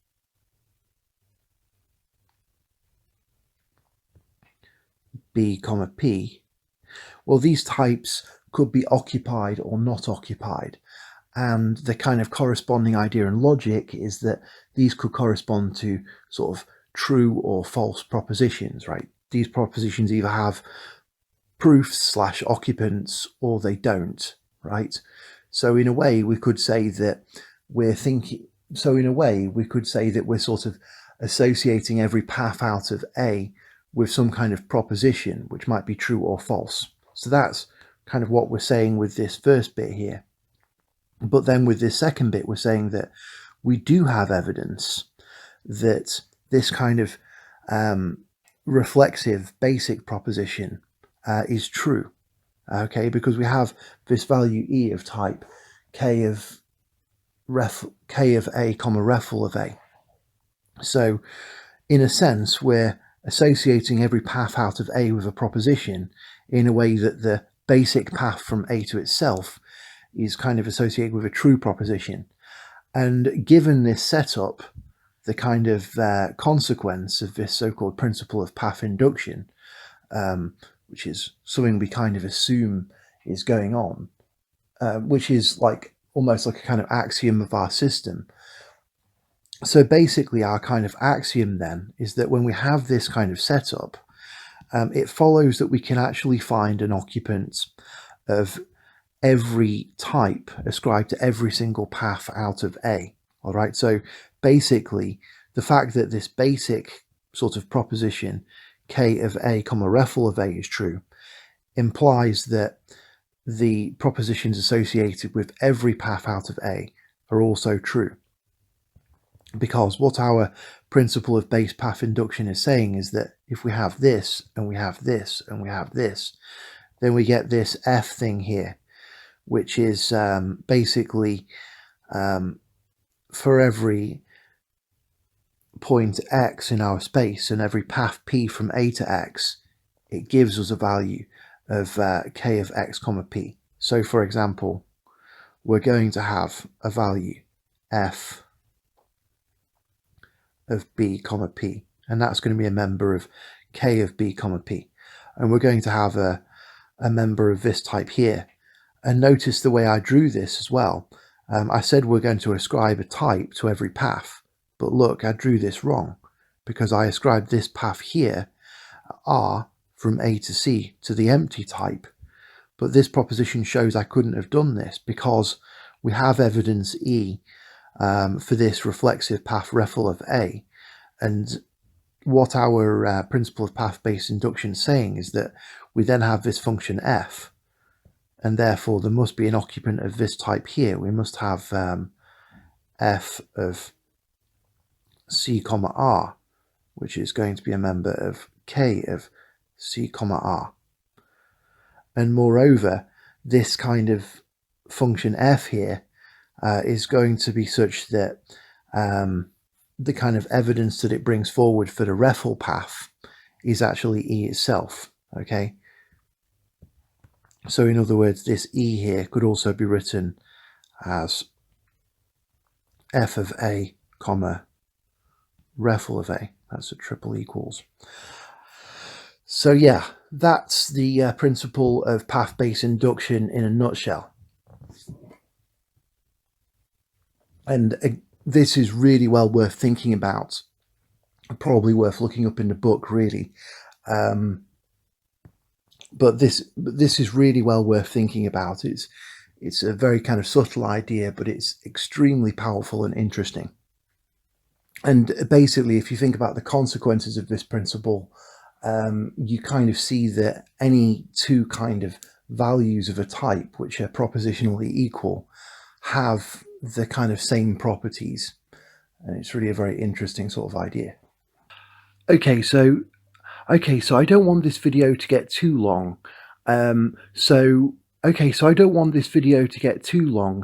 Speaker 1: B, comma P, well, these types could be occupied or not occupied. And the kind of corresponding idea in logic is that these could correspond to sort of true or false propositions, right? These propositions either have proofs / occupants or they don't, right? So in a way, we could say that we're sort of associating every path out of A with some kind of proposition, which might be true or false. So that's kind of what we're saying with this first bit here. But then with this second bit, we're saying that we do have evidence that this kind of reflexive basic proposition is true, okay, because we have this value E of type K of A, comma refl of A. So in a sense, we're associating every path out of A with a proposition in a way that the basic path from A to itself is kind of associated with a true proposition. And given this setup, the kind of consequence of this so-called principle of path induction, which is something we kind of assume is going on, which is like almost like a kind of axiom of our system. So basically our kind of axiom then is that when we have this kind of setup, it follows that we can actually find an occupant of every type ascribed to every single path out of A. All right, so basically the fact that this basic sort of proposition K of A, comma refl of A is true implies that the propositions associated with every path out of A are also true. Because what our principle of base path induction is saying is that if we have this and we have this and we have this, then we get this F thing here, which is basically for every point X in our space and every path P from A to X, it gives us a value of K of X, comma P. So for example, we're going to have a value F of B, comma P, and that's going to be a member of K of B, comma P. And we're going to have a member of this type here. And notice the way I drew this as well. I said we're going to ascribe a type to every path, but look, I drew this wrong because I ascribed this path here, R, from A to C to the empty type. But this proposition shows I couldn't have done this because we have evidence E for this reflexive path refl of A. And what our principle of path-based induction is saying is that we then have this function F, and therefore there must be an occupant of this type here. We must have F of C, comma R, which is going to be a member of K of C, comma R. And moreover, this kind of function F here is going to be such that the kind of evidence that it brings forward for the refl path is actually E itself, okay? So in other words, this E here could also be written as F of A, comma refl of A. That's a triple equals. So yeah, that's the principle of path-based induction in a nutshell. And this is really well worth thinking about, probably worth looking up in the book, really. But this is really well worth thinking about. It's a very kind of subtle idea, but it's extremely powerful and interesting. And basically, if you think about the consequences of this principle, you kind of see that any two kind of values of a type which are propositionally equal have the kind of same properties. And it's really a very interesting sort of idea. Okay, so I don't want this video to get too long.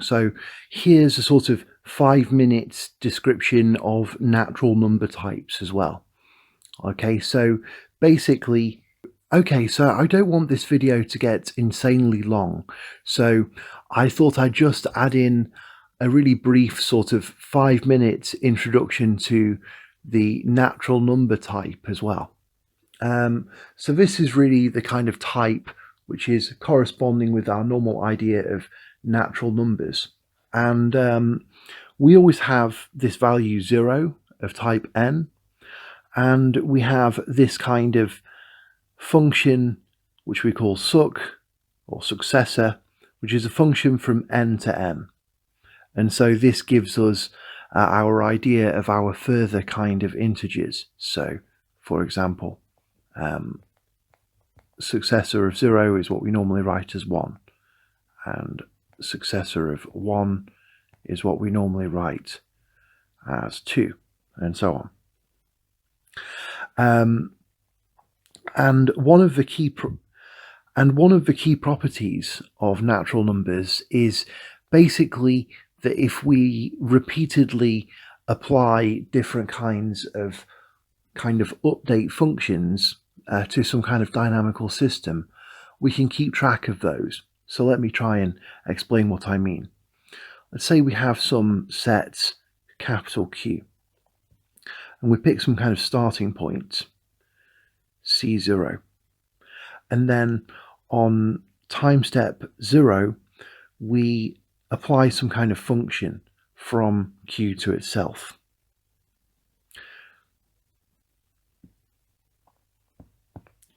Speaker 1: So here's a sort of 5-minute description of natural number types as well. Okay, so basically, so I don't want this video to get insanely long. So I thought I'd just add in a really brief sort of 5-minute introduction to the natural number type as well. So this is really the kind of type which is corresponding with our normal idea of natural numbers. And we always have this value 0 of type n, and we have this kind of function which we call suc or successor, which is a function from n to n. And so this gives us our idea of our further kind of integers. So, for example, successor of 0 is what we normally write as 1, and successor of 1 is what we normally write as 2, and so on. And one of the key properties of natural numbers is basically that if we repeatedly apply different kinds of update functions to some kind of dynamical system, we can keep track of those. So let me try and explain what I mean. Let's say we have some set capital Q, and we pick some kind of starting point, C0. And then on time step 0, we apply some kind of function from Q to itself.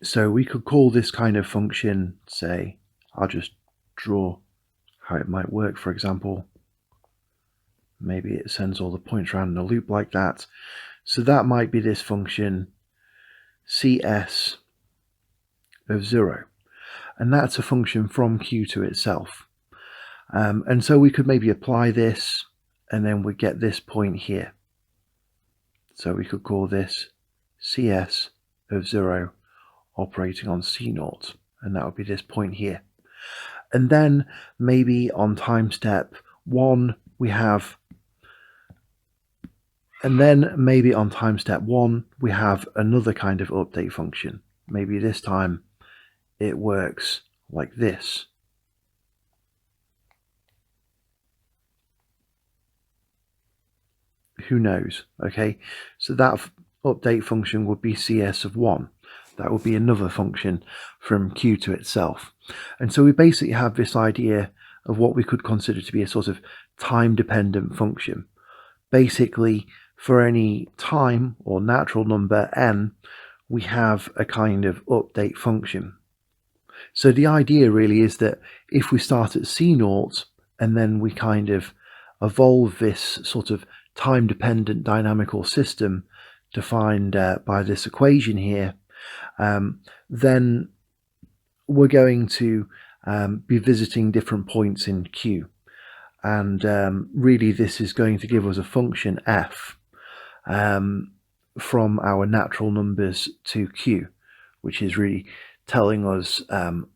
Speaker 1: So we could call this kind of function, say, I'll just draw how it might work, for example. Maybe it sends all the points around in a loop like that. So that might be this function CS of 0. And that's a function from Q to itself. And so we could maybe apply this, and then we get this point here. So we could call this CS of 0 operating on C0, and that would be this point here. And then maybe on time step 1 we have, another kind of update function. Maybe this time it works like this. Who knows? Okay, so that update function would be CS of 1. That would be another function from Q to itself. And so we basically have this idea of what we could consider to be a sort of time-dependent function. Basically, for any time or natural number n, we have a kind of update function. So the idea really is that if we start at C0 and then we kind of evolve this sort of time-dependent dynamical system defined by this equation here, then we're going to be visiting different points in Q. And really this is going to give us a function f from our natural numbers to Q, which is really telling us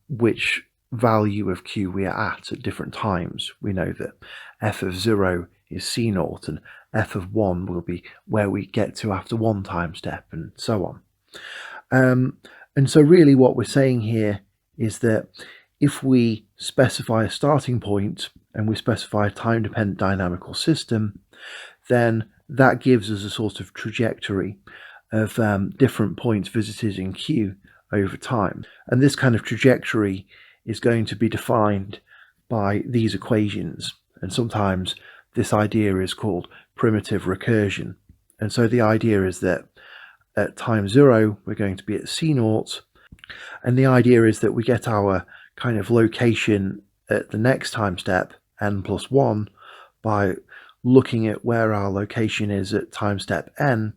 Speaker 1: which value of Q we are at different times. We know that f of 0 is C0, and f of 1 will be where we get to after one time step, and so on. And so really what we're saying here is that if we specify a starting point and we specify a time-dependent dynamical system, then that gives us a sort of trajectory of different points visited in Q over time. And this kind of trajectory is going to be defined by these equations. And sometimes this idea is called primitive recursion. And so the idea is that at time 0, we're going to be at C0. And the idea is that we get our kind of location at the next time step, n plus 1, by looking at where our location is at time step n,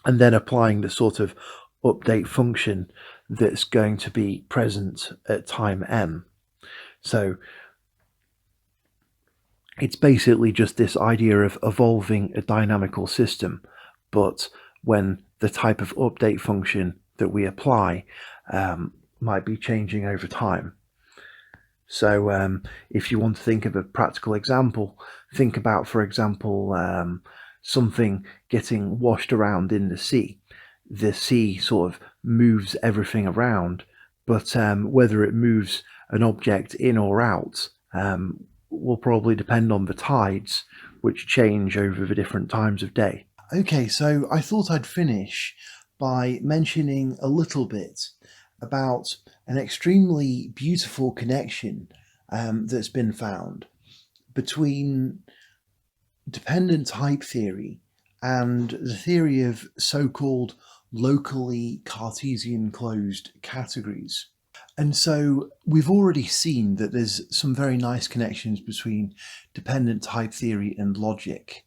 Speaker 1: and then applying the sort of update function that's going to be present at time n. So it's basically just this idea of evolving a dynamical system, but when the type of update function that we apply might be changing over time. So if you want to think of a practical example, think about, for example, something getting washed around in the sea. The sea sort of moves everything around, but whether it moves an object in or out will probably depend on the tides, which change over the different times of day. Okay, so I thought I'd finish by mentioning a little bit about an extremely beautiful connection that's been found between dependent type theory and the theory of so-called locally Cartesian closed categories. And so we've already seen that there's some very nice connections between dependent type theory and logic,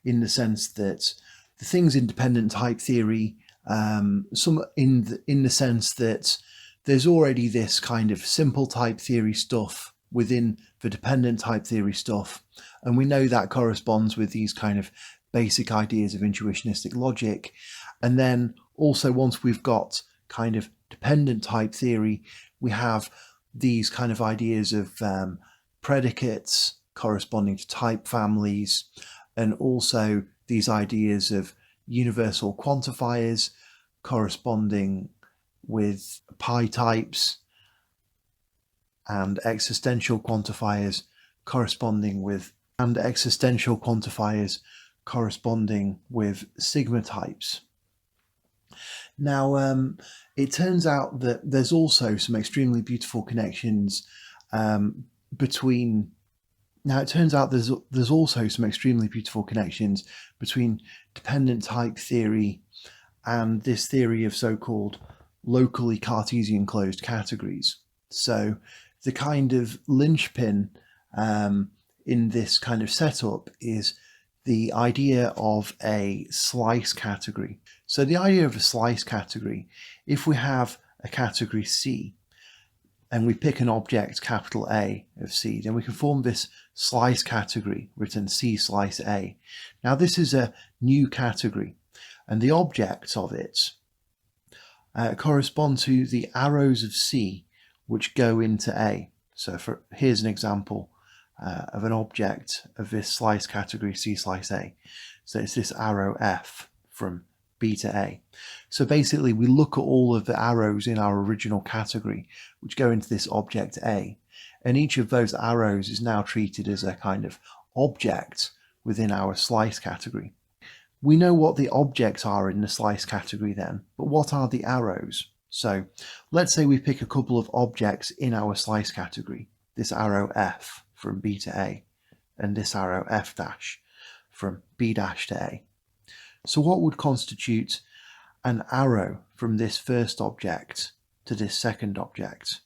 Speaker 1: in the sense that the things in dependent type theory, some in the sense that there's already this kind of simple type theory stuff within the dependent type theory stuff, and we know that corresponds with these kind of basic ideas of intuitionistic logic. And then also, once we've got kind of dependent type theory, we have these kind of ideas of predicates corresponding to type families, and also these ideas of universal quantifiers corresponding with pi types, and existential quantifiers corresponding with sigma types. Now, it turns out that there's also some extremely beautiful connections between dependent type theory and this theory of so-called locally Cartesian closed categories. So the kind of linchpin in this kind of setup is the idea of a slice category. So the idea of a slice category, if we have a category C and we pick an object capital A of C, then we can form this slice category written C slice A. Now this is a new category, and the objects of it correspond to the arrows of C which go into A. So here's an example of an object of this slice category C slice A. So it's this arrow F from B to A. So basically we look at all of the arrows in our original category which go into this object A, and each of those arrows is now treated as a kind of object within our slice category. We know what the objects are in the slice category then, but what are the arrows? So let's say we pick a couple of objects in our slice category, this arrow F from B to A, and this arrow F dash from B dash to A. So what would constitute an arrow from this first object to this second object?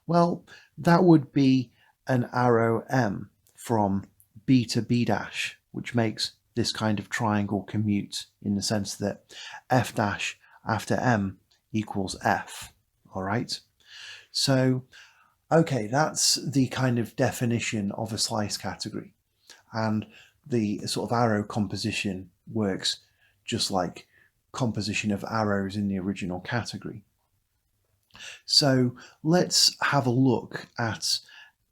Speaker 1: Well, that would be an arrow M from B to B dash, which makes this kind of triangle commute in the sense that F dash after M equals F. All right. So, okay, that's the kind of definition of a slice category. And the sort of arrow composition works just like composition of arrows in the original category. So let's have a look at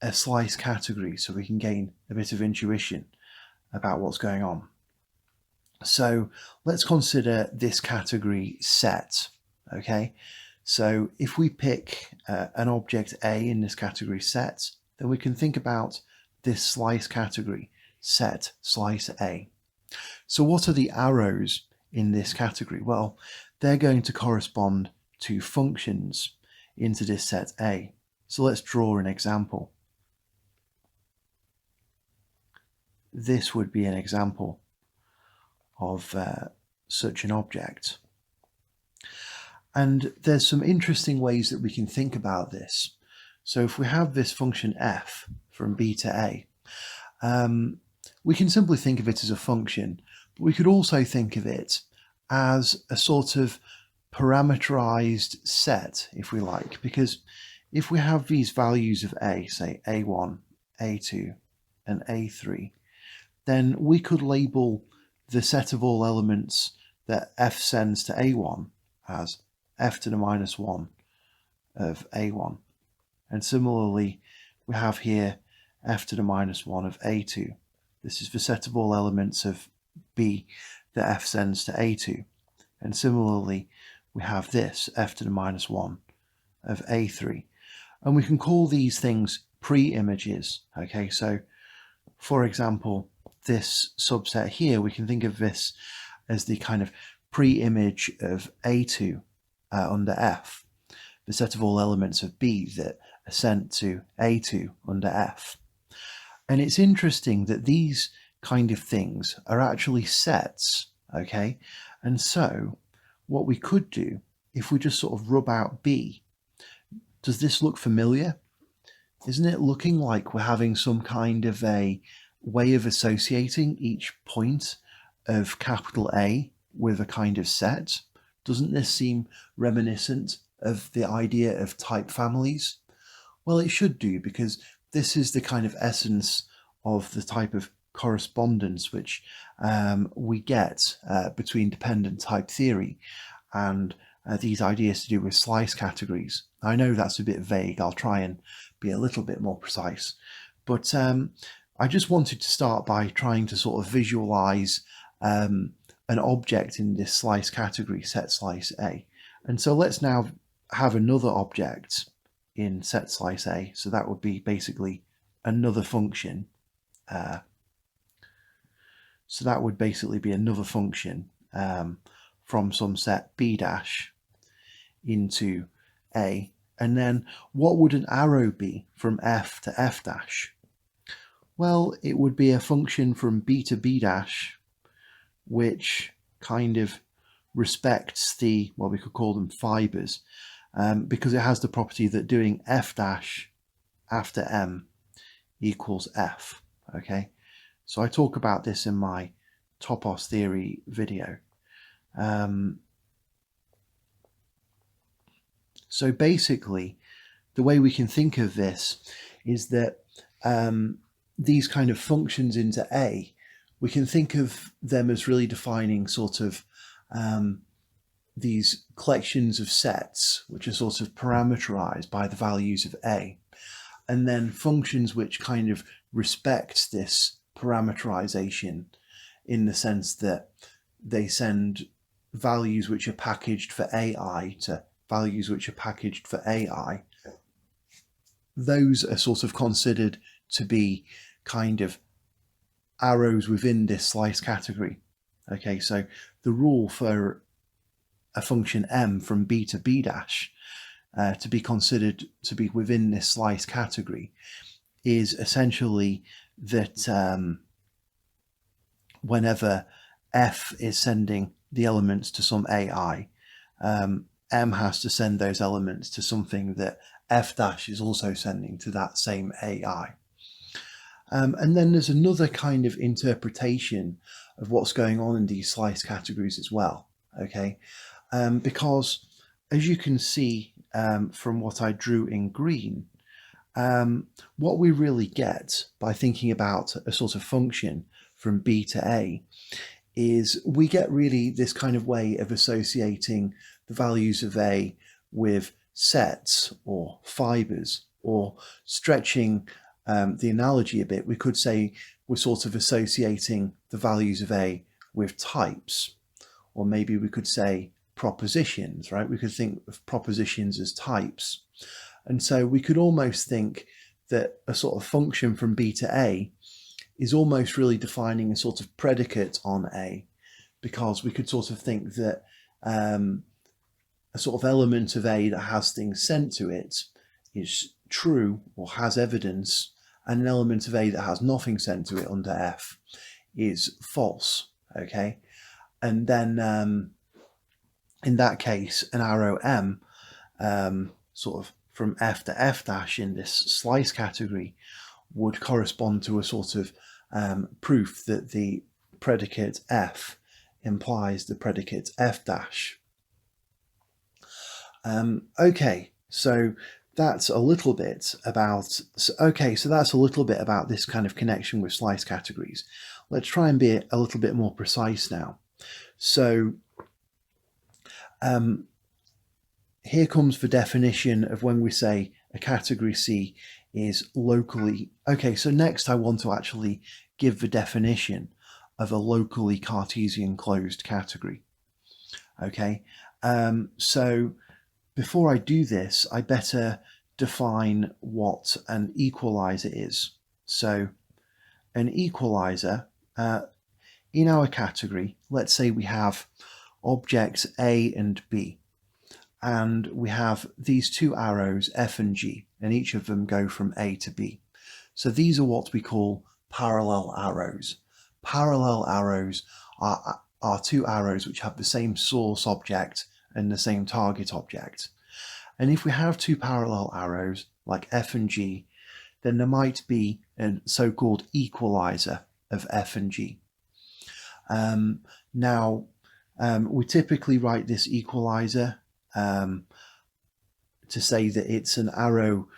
Speaker 1: a slice category so we can gain a bit of intuition about what's going on. So let's consider this category set. Okay, so if we pick an object A in this category set, then we can think about this slice category set slice A. So what are the arrows in this category? Well, they're going to correspond to functions into this set A. So let's draw an example. This would be an example of such an object. And there's some interesting ways that we can think about this. So if we have this function f from b to a, we can simply think of it as a function, but we could also think of it as a sort of parameterized set, if we like, because if we have these values of a, say a1, a2, and a3, then we could label the set of all elements that f sends to a1 as f to the minus 1 of a1. And similarly, we have here f to the minus 1 of a2. This is the set of all elements of b that f sends to a2. And similarly, we have this f to the minus 1 of a3. And we can call these things pre-images. Okay, so for example, this subset here, we can think of this as the kind of pre-image of A2 under F, the set of all elements of B that are sent to A2 under F. And it's interesting that these kind of things are actually sets, okay? And so what we could do, if we just sort of rub out B, does this look familiar? Isn't it looking like we're having some kind of a way of associating each point of capital A with a kind of set? Doesn't this seem reminiscent of the idea of type families? Well, it should do, because this is the kind of essence of the type of correspondence which we get between dependent type theory and these ideas to do with slice categories. I know that's a bit vague. I'll try and be a little bit more precise. But I just wanted to start by trying to sort of visualize an object in this slice category, set slice A. And so let's now have another object in set slice A. So that would be basically another function. So that would basically be another function from some set B dash into A. And then what would an arrow be from F to F dash? Well, it would be a function from B to B dash, which kind of respects the, well, we could call them fibers, because it has the property that doing F dash after M equals F, okay? So I talk about this in my topos theory video. So basically, the way we can think of this is that these kind of functions into A, we can think of them as really defining sort of these collections of sets which are sort of parameterized by the values of A, and then functions which kind of respect this parameterization in the sense that they send values which are packaged for AI to values which are packaged for AI. Those are sort of considered to be kind of arrows within this slice category. Okay, so the rule for a function M from B to B dash to be considered to be within this slice category is essentially that whenever F is sending the elements to some AI, M has to send those elements to something that F dash is also sending to that same AI. And then there's another kind of interpretation of what's going on in these slice categories as well, okay? Because as you can see from what I drew in green, what we really get by thinking about a sort of function from B to A is we get really this kind of way of associating the values of A with sets or fibers, or stretching the analogy a bit, we could say we're sort of associating the values of A with types, or maybe we could say propositions, right? We could think of propositions as types. And so we could almost think that a sort of function from B to A is almost really defining a sort of predicate on A, because we could sort of think that a sort of element of A that has things sent to it is true or has evidence, and an element of A that has nothing sent to it under F is false, okay? And then in that case, an arrow M sort of from F to F dash in this slice category would correspond to a sort of proof that the predicate F implies the predicate F dash. Okay, so that's a little bit about, so that's a little bit about this kind of connection with slice categories. Let's try and be a little bit more precise now. So here comes the definition of when we say a category C is locally, so next I want to actually give the definition of a locally Cartesian closed category. Okay, so before I do this, I better define what an equalizer is. So an equalizer, in our category, let's say we have objects A and B. And we have these two arrows, F and G, and each of them go from A to B. So these are what we call parallel arrows. Parallel arrows are two arrows which have the same source object and the same target object. And if we have two parallel arrows, like F and G, then there might be a so-called equalizer of F and G. We typically write this equalizer to say that it's an arrow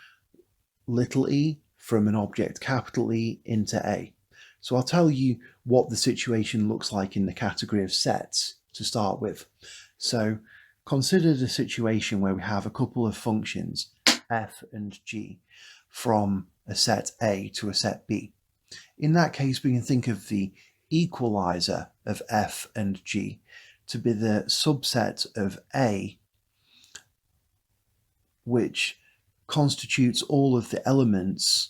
Speaker 1: little e from an object capital E into A. So I'll tell you what the situation looks like in the category of sets to start with. So consider the situation where we have a couple of functions, f and g, from a set A to a set B. In that case, we can think of the equalizer of f and g to be the subset of A, which constitutes all of the elements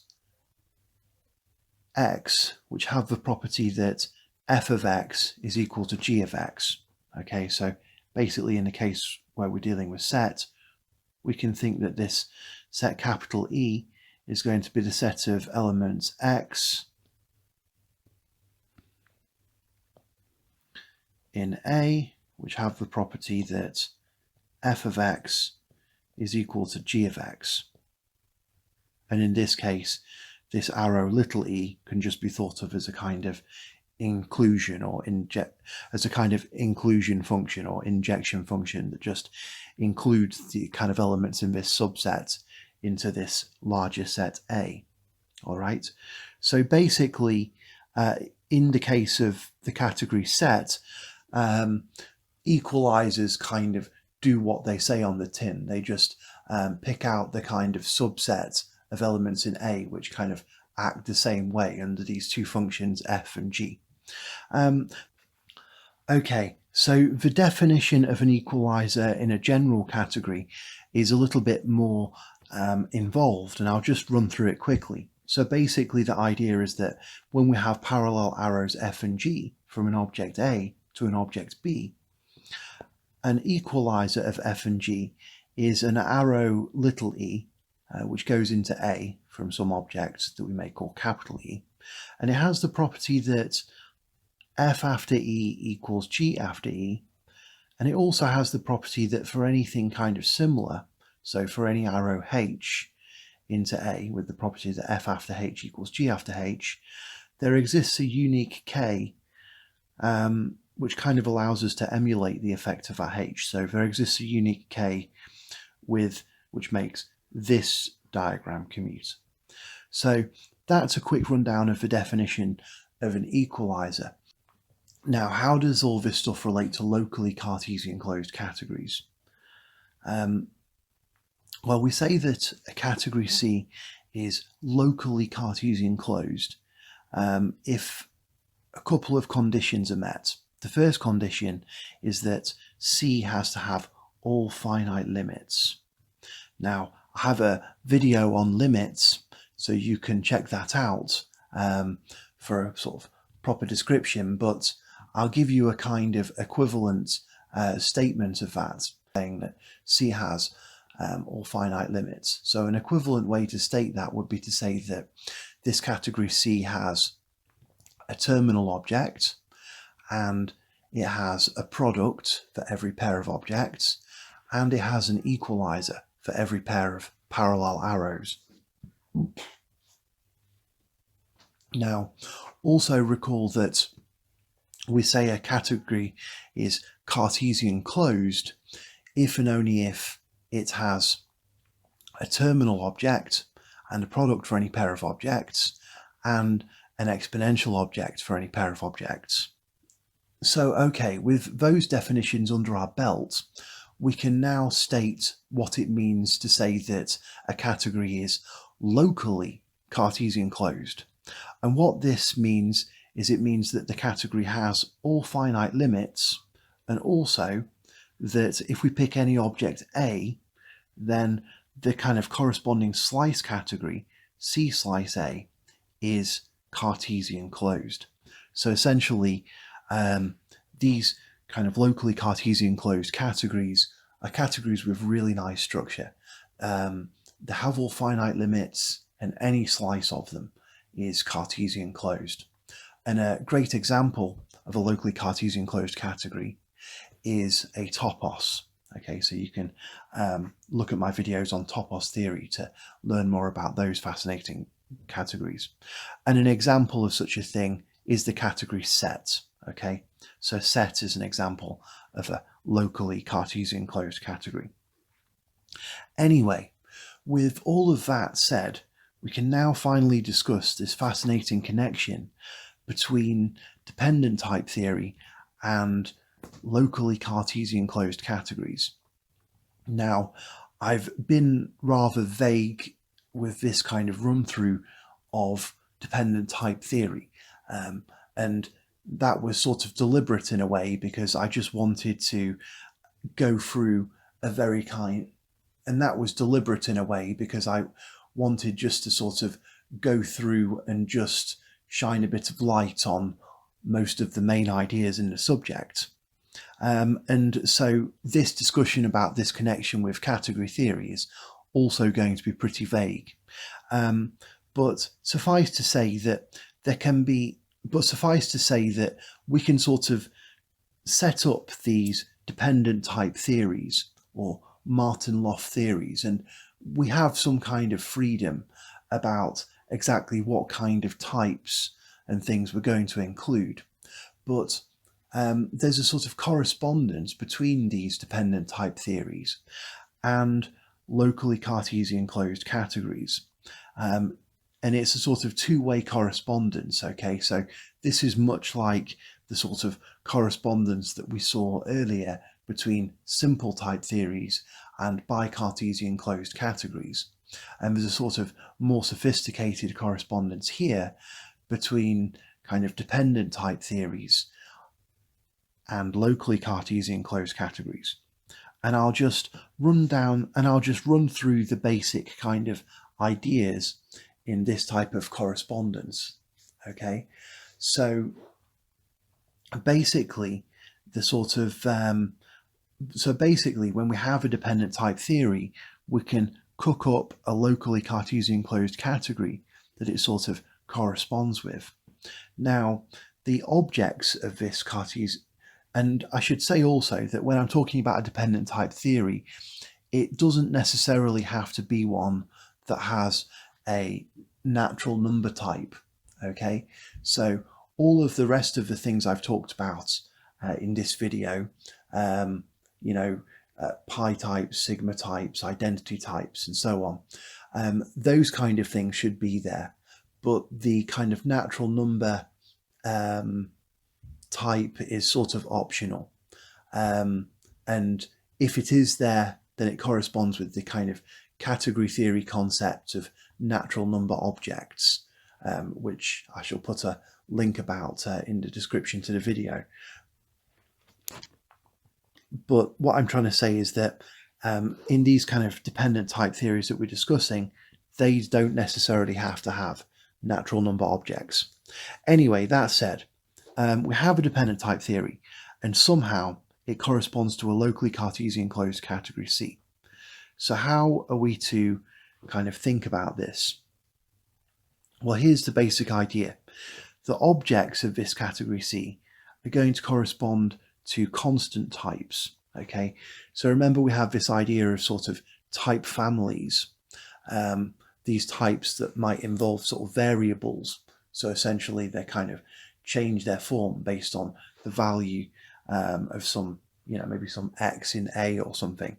Speaker 1: x which have the property that f of x is equal to g of x. Okay, so basically in the case where we're dealing with set, we can think that this set capital E is going to be the set of elements x in A, which have the property that f of x is equal to g of x. And in this case, this arrow little e can just be thought of as a kind of inclusion or as a kind of inclusion function or injection function that just includes the kind of elements in this subset into this larger set A. All right. So basically, in the case of the category set, equalizers kind of do what they say on the tin. They just pick out the kind of subset of elements in A which kind of act the same way under these two functions f and g. Okay, so the definition of an equalizer in a general category is a little bit more involved, and I'll just run through it quickly. So basically the idea is that when we have parallel arrows f and g from an object A to an object B, an equalizer of f and g is an arrow little e which goes into A from some object that we may call capital E, and it has the property that f after E equals g after E, and it also has the property that for anything kind of similar, so for any arrow h into A with the property that f after h equals g after h, there exists a unique k which kind of allows us to emulate the effect of our h. So there exists a unique k which makes this diagram commute. So that's a quick rundown of the definition of an equalizer. Now, how does all this stuff relate to locally Cartesian closed categories? Well, we say that a category C is locally Cartesian closed if a couple of conditions are met. The first condition is that C has to have all finite limits. Now, I have a video on limits, so you can check that out for a sort of proper description, but I'll give you a kind of equivalent statement of that, saying that C has all finite limits. So an equivalent way to state that would be to say that this category C has a terminal object, and it has a product for every pair of objects, and it has an equalizer for every pair of parallel arrows. Now, also recall that we say a category is Cartesian closed if and only if it has a terminal object and a product for any pair of objects and an exponential object for any pair of objects. So, okay, with those definitions under our belt, we can now state what it means to say that a category is locally Cartesian closed. And what this means is it means that the category has all finite limits, and also that if we pick any object A, then the kind of corresponding slice category, C slice A, is Cartesian closed. So essentially, these kind of locally Cartesian closed categories are categories with really nice structure. They have all finite limits, and any slice of them is Cartesian closed. And a great example of a locally Cartesian closed category is a topos. Okay, so you can look at my videos on topos theory to learn more about those fascinating categories. And an example of such a thing is the category set. Okay, so set is an example of a locally Cartesian closed category. Anyway, with all of that said, we can now finally discuss this fascinating connection between dependent type theory and locally Cartesian closed categories. Now, I've been rather vague with this kind of run through of dependent type theory, and that was sort of deliberate in a way, because I just wanted to go through a very kind, and that was deliberate in a way because I wanted just to sort of go through and just shine a bit of light on most of the main ideas in the subject. And so this discussion about this connection with category theory is also going to be pretty vague. But suffice to say that we can sort of set up these dependent type theories or Martin-Löf theories, and we have some kind of freedom about exactly what kind of types and things we're going to include. But there's a sort of correspondence between these dependent type theories and locally Cartesian closed categories. And it's a sort of two-way correspondence, okay? So this is much like the sort of correspondence that we saw earlier between simple type theories and bi-Cartesian closed categories. And there's a sort of more sophisticated correspondence here between kind of dependent type theories and locally Cartesian closed categories. And I'll just run through the basic kind of ideas in this type of correspondence. Okay, so basically when we have a dependent type theory, we can cook up a locally Cartesian closed category that it sort of corresponds with. Now, the objects of this Cartesian, and I should say also that when I'm talking about a dependent type theory, it doesn't necessarily have to be one that has a natural number type. Okay, so all of the rest of the things I've talked about in this video, pi types, sigma types, identity types, and so on, those kind of things should be there. But the kind of natural number type is sort of optional. And if it is there, then it corresponds with the kind of category theory concept of natural number objects, which I shall put a link about in the description to the video. But what I'm trying to say is that in these kind of dependent type theories that we're discussing, they don't necessarily have to have natural number objects. Anyway, that said, we have a dependent type theory, and somehow it corresponds to a locally Cartesian closed category C. So how are we to kind of think about this? Well, here's the basic idea. The objects of this category C are going to correspond to constant types. Okay, so remember we have this idea of sort of type families, these types that might involve sort of variables. So essentially they kind of change their form based on the value of some, maybe some x in A or something.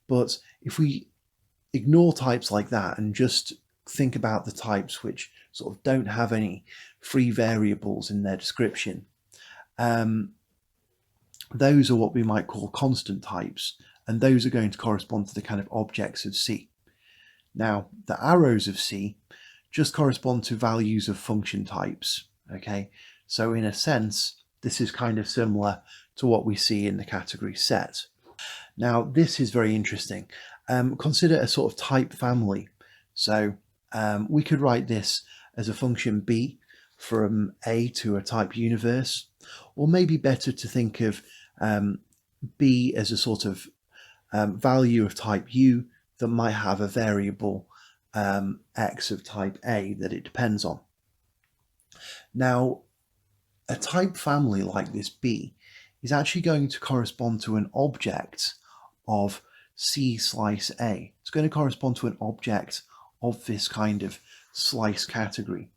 Speaker 1: But if we ignore types like that and just think about the types which sort of don't have any free variables in their description, those are what we might call constant types, and those are going to correspond to the kind of objects of C. Now, the arrows of C just correspond to values of function types. Okay, so in a sense, this is kind of similar to what we see in the category set. Now, this is very interesting. Consider a sort of type family. So we could write this as a function B from A to a type universe, or maybe better to think of B as a sort of value of type U that might have a variable X of type A that it depends on. Now, a type family like this B is actually going to correspond to an object of C slice A. It's going to correspond to an object of this kind of slice category.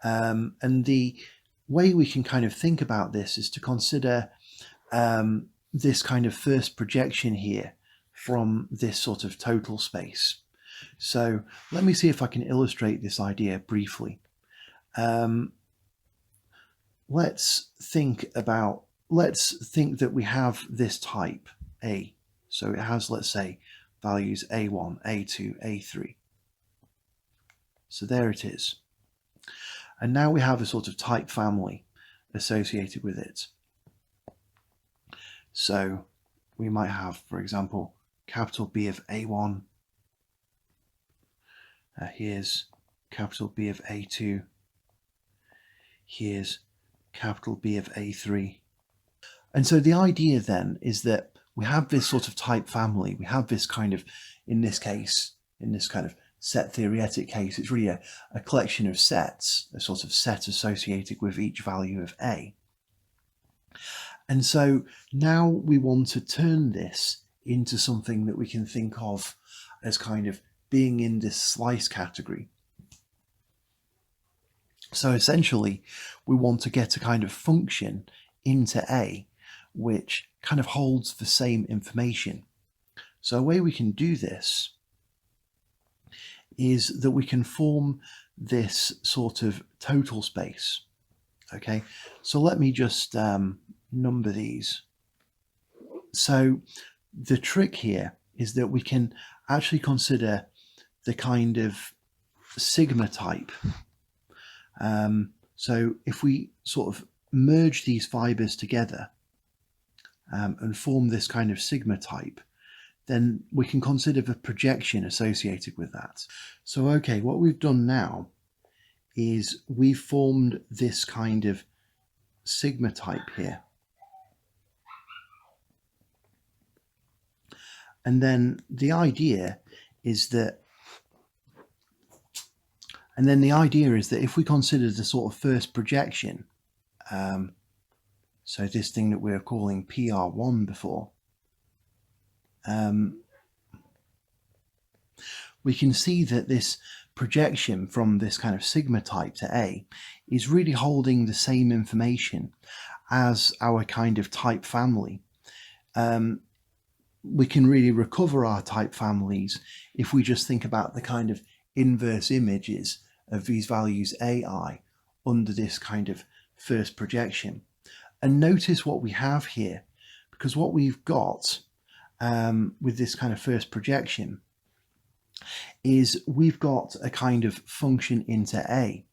Speaker 1: And the way we can kind of think about this is to consider this kind of first projection here from this sort of total space. So let me see if I can illustrate this idea briefly. Let's think that we have this type A. So it has, let's say, values A1, A2, A3. So there it is. And now we have a sort of type family associated with it. So we might have, for example, capital B of A1. Here's capital B of A2. Here's capital B of A3. And so the idea then is that we have this sort of type family. We have this kind of, in this case, in this kind of set theoretic case, it's really a collection of sets, a sort of set associated with each value of A. And so now we want to turn this into something that we can think of as kind of being in this slice category. So essentially, we want to get a kind of function into A which kind of holds the same information. So a way we can do this is that we can form this sort of total space. Okay, so let me just number these. So the trick here is that we can actually consider the kind of sigma type. So if we sort of merge these fibers together and form this kind of sigma type, then we can consider the projection associated with that. So okay, what we've done now is we've formed this kind of sigma type here. And then the idea is that if we consider the sort of first projection, so this thing that we were calling PR1 before, we can see that this projection from this kind of sigma type to A is really holding the same information as our kind of type family. We can really recover our type families if we just think about the kind of inverse images of these values AI under this kind of first projection. And notice what we have here, because what we've got with this kind of first projection is we've got a kind of function into A.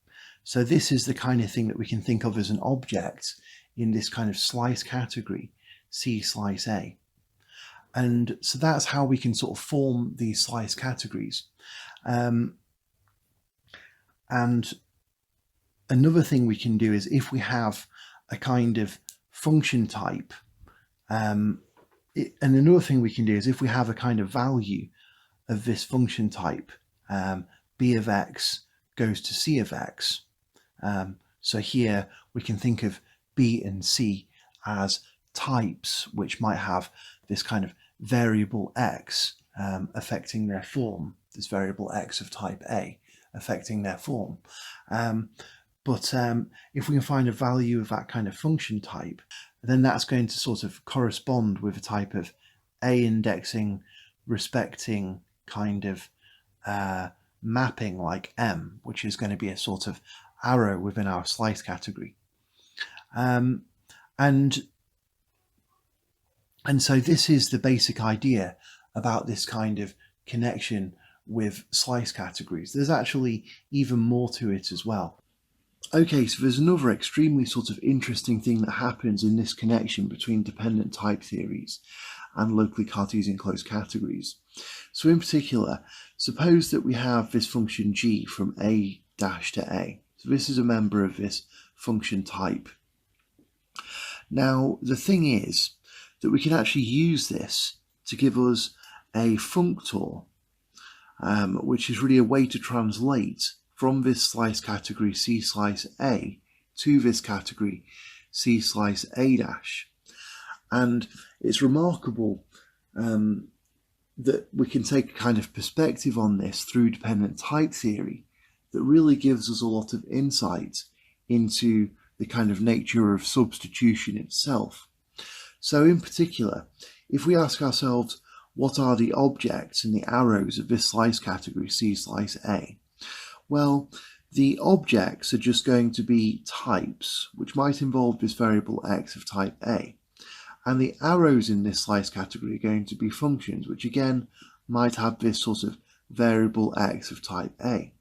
Speaker 1: So this is the kind of thing that we can think of as an object in this kind of slice category, C slice A. And so that's how we can sort of form these slice categories. And another thing we can do is if we have a kind of function type, and another thing we can do is if we have a kind of value of this function type, B of X goes to C of X. So here we can think of B and C as types which might have this kind of variable X affecting their form, this variable X of type A affecting their form. But if we can find a value of that kind of function type, then that's going to sort of correspond with a type of A indexing respecting kind of mapping like M, which is going to be a sort of arrow within our slice category. And so this is the basic idea about this kind of connection with slice categories. There's actually even more to it as well. Okay, so there's another extremely sort of interesting thing that happens in this connection between dependent type theories and locally Cartesian closed categories. So in particular, suppose that we have this function g from A dash to A. So this is a member of this function type. Now, the thing is that we can actually use this to give us a functor, which is really a way to translate from this slice category C slice A to this category C slice A dash. And it's remarkable that we can take a kind of perspective on this through dependent type theory that really gives us a lot of insight into the kind of nature of substitution itself. So in particular, if we ask ourselves, what are the objects and the arrows of this slice category C slice A? Well, the objects are just going to be types, which might involve this variable x of type A. And the arrows in this slice category are going to be functions, which again might have this sort of variable x of type A.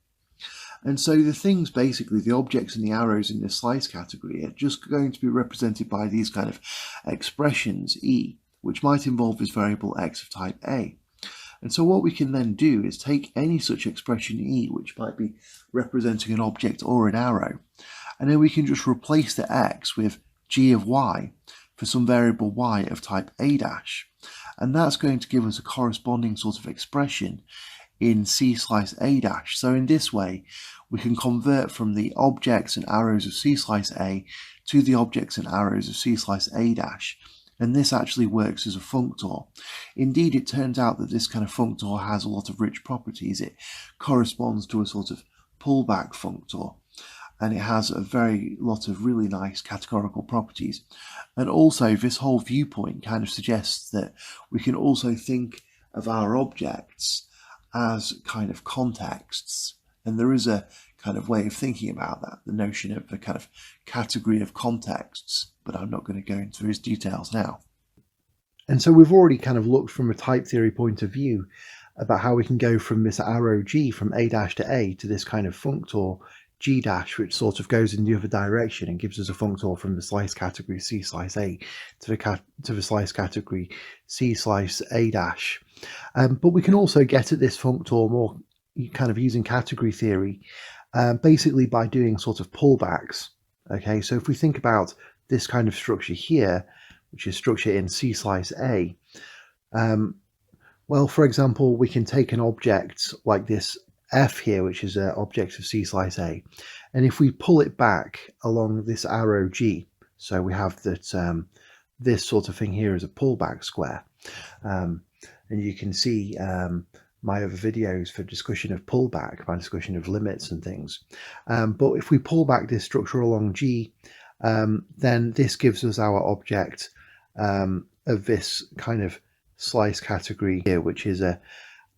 Speaker 1: And so the things, basically, the objects and the arrows in this slice category are just going to be represented by these kind of expressions, E, which might involve this variable x of type A. And so what we can then do is take any such expression E, which might be representing an object or an arrow, and then we can just replace the x with g of y for some variable y of type A dash. And that's going to give us a corresponding sort of expression in C slice A dash. So in this way, we can convert from the objects and arrows of C slice A to the objects and arrows of C slice A dash. And this actually works as a functor. Indeed, it turns out that this kind of functor has a lot of rich properties. It corresponds to a sort of pullback functor, and it has a very lot of really nice categorical properties. And also, this whole viewpoint kind of suggests that we can also think of our objects as kind of contexts. And there is a kind of way of thinking about that, the notion of the kind of category of contexts, but I'm not going to go into those details now. And so we've already kind of looked from a type theory point of view about how we can go from this arrow G from A dash to A to this kind of functor G dash, which sort of goes in the other direction and gives us a functor from the slice category C slice A to the slice category C slice A dash. But we can also get at this functor more kind of using category theory, basically by doing sort of pullbacks. Okay, so if we think about this kind of structure here, which is structure in C slice A, well, for example, we can take an object like this F here, which is an object of C slice A, and if we pull it back along this arrow G, so we have that this sort of thing here is a pullback square, and you can see my other videos for discussion of pullback, my discussion of limits and things. But if we pull back this structure along G, then this gives us our object of this kind of slice category here, which is a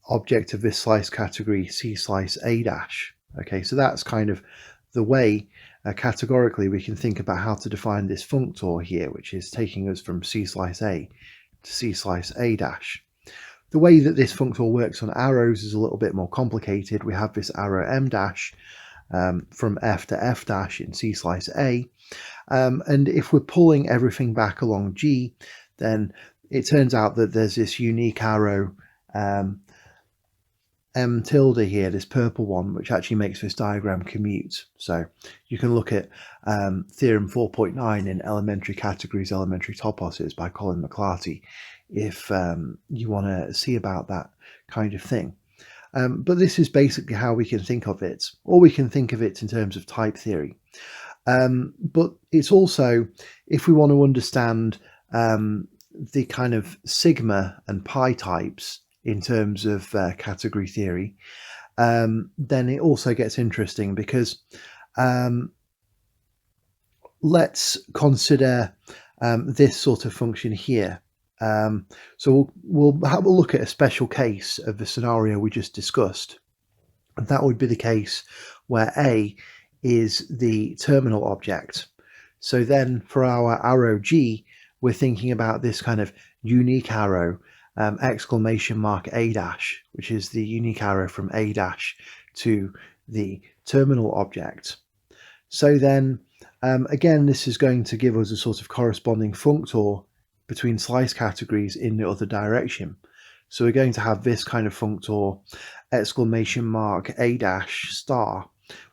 Speaker 1: object of this slice category C slice A dash. Okay, so that's kind of the way categorically we can think about how to define this functor here, which is taking us from C slice A to C slice A dash. The way that this functor works on arrows is a little bit more complicated. We have this arrow M dash from F to F dash in C slice A, and if we're pulling everything back along G, then it turns out that there's this unique arrow M tilde here, this purple one, which actually makes this diagram commute. So you can look at theorem 4.9 in Elementary Categories, Elementary Toposes by Colin McClarty if you want to see about that kind of thing. But this is basically how we can think of it, or we can think of it in terms of type theory. But it's also, if we want to understand the kind of sigma and pi types in terms of category theory, then it also gets interesting because let's consider this sort of function here. So we'll have a look at a special case of the scenario we just discussed. And that would be the case where A is the terminal object. So then for our arrow G, we're thinking about this kind of unique arrow, exclamation mark A dash, which is the unique arrow from A dash to the terminal object. So then again, this is going to give us a sort of corresponding functor between slice categories in the other direction. So we're going to have this kind of functor, exclamation mark A dash star,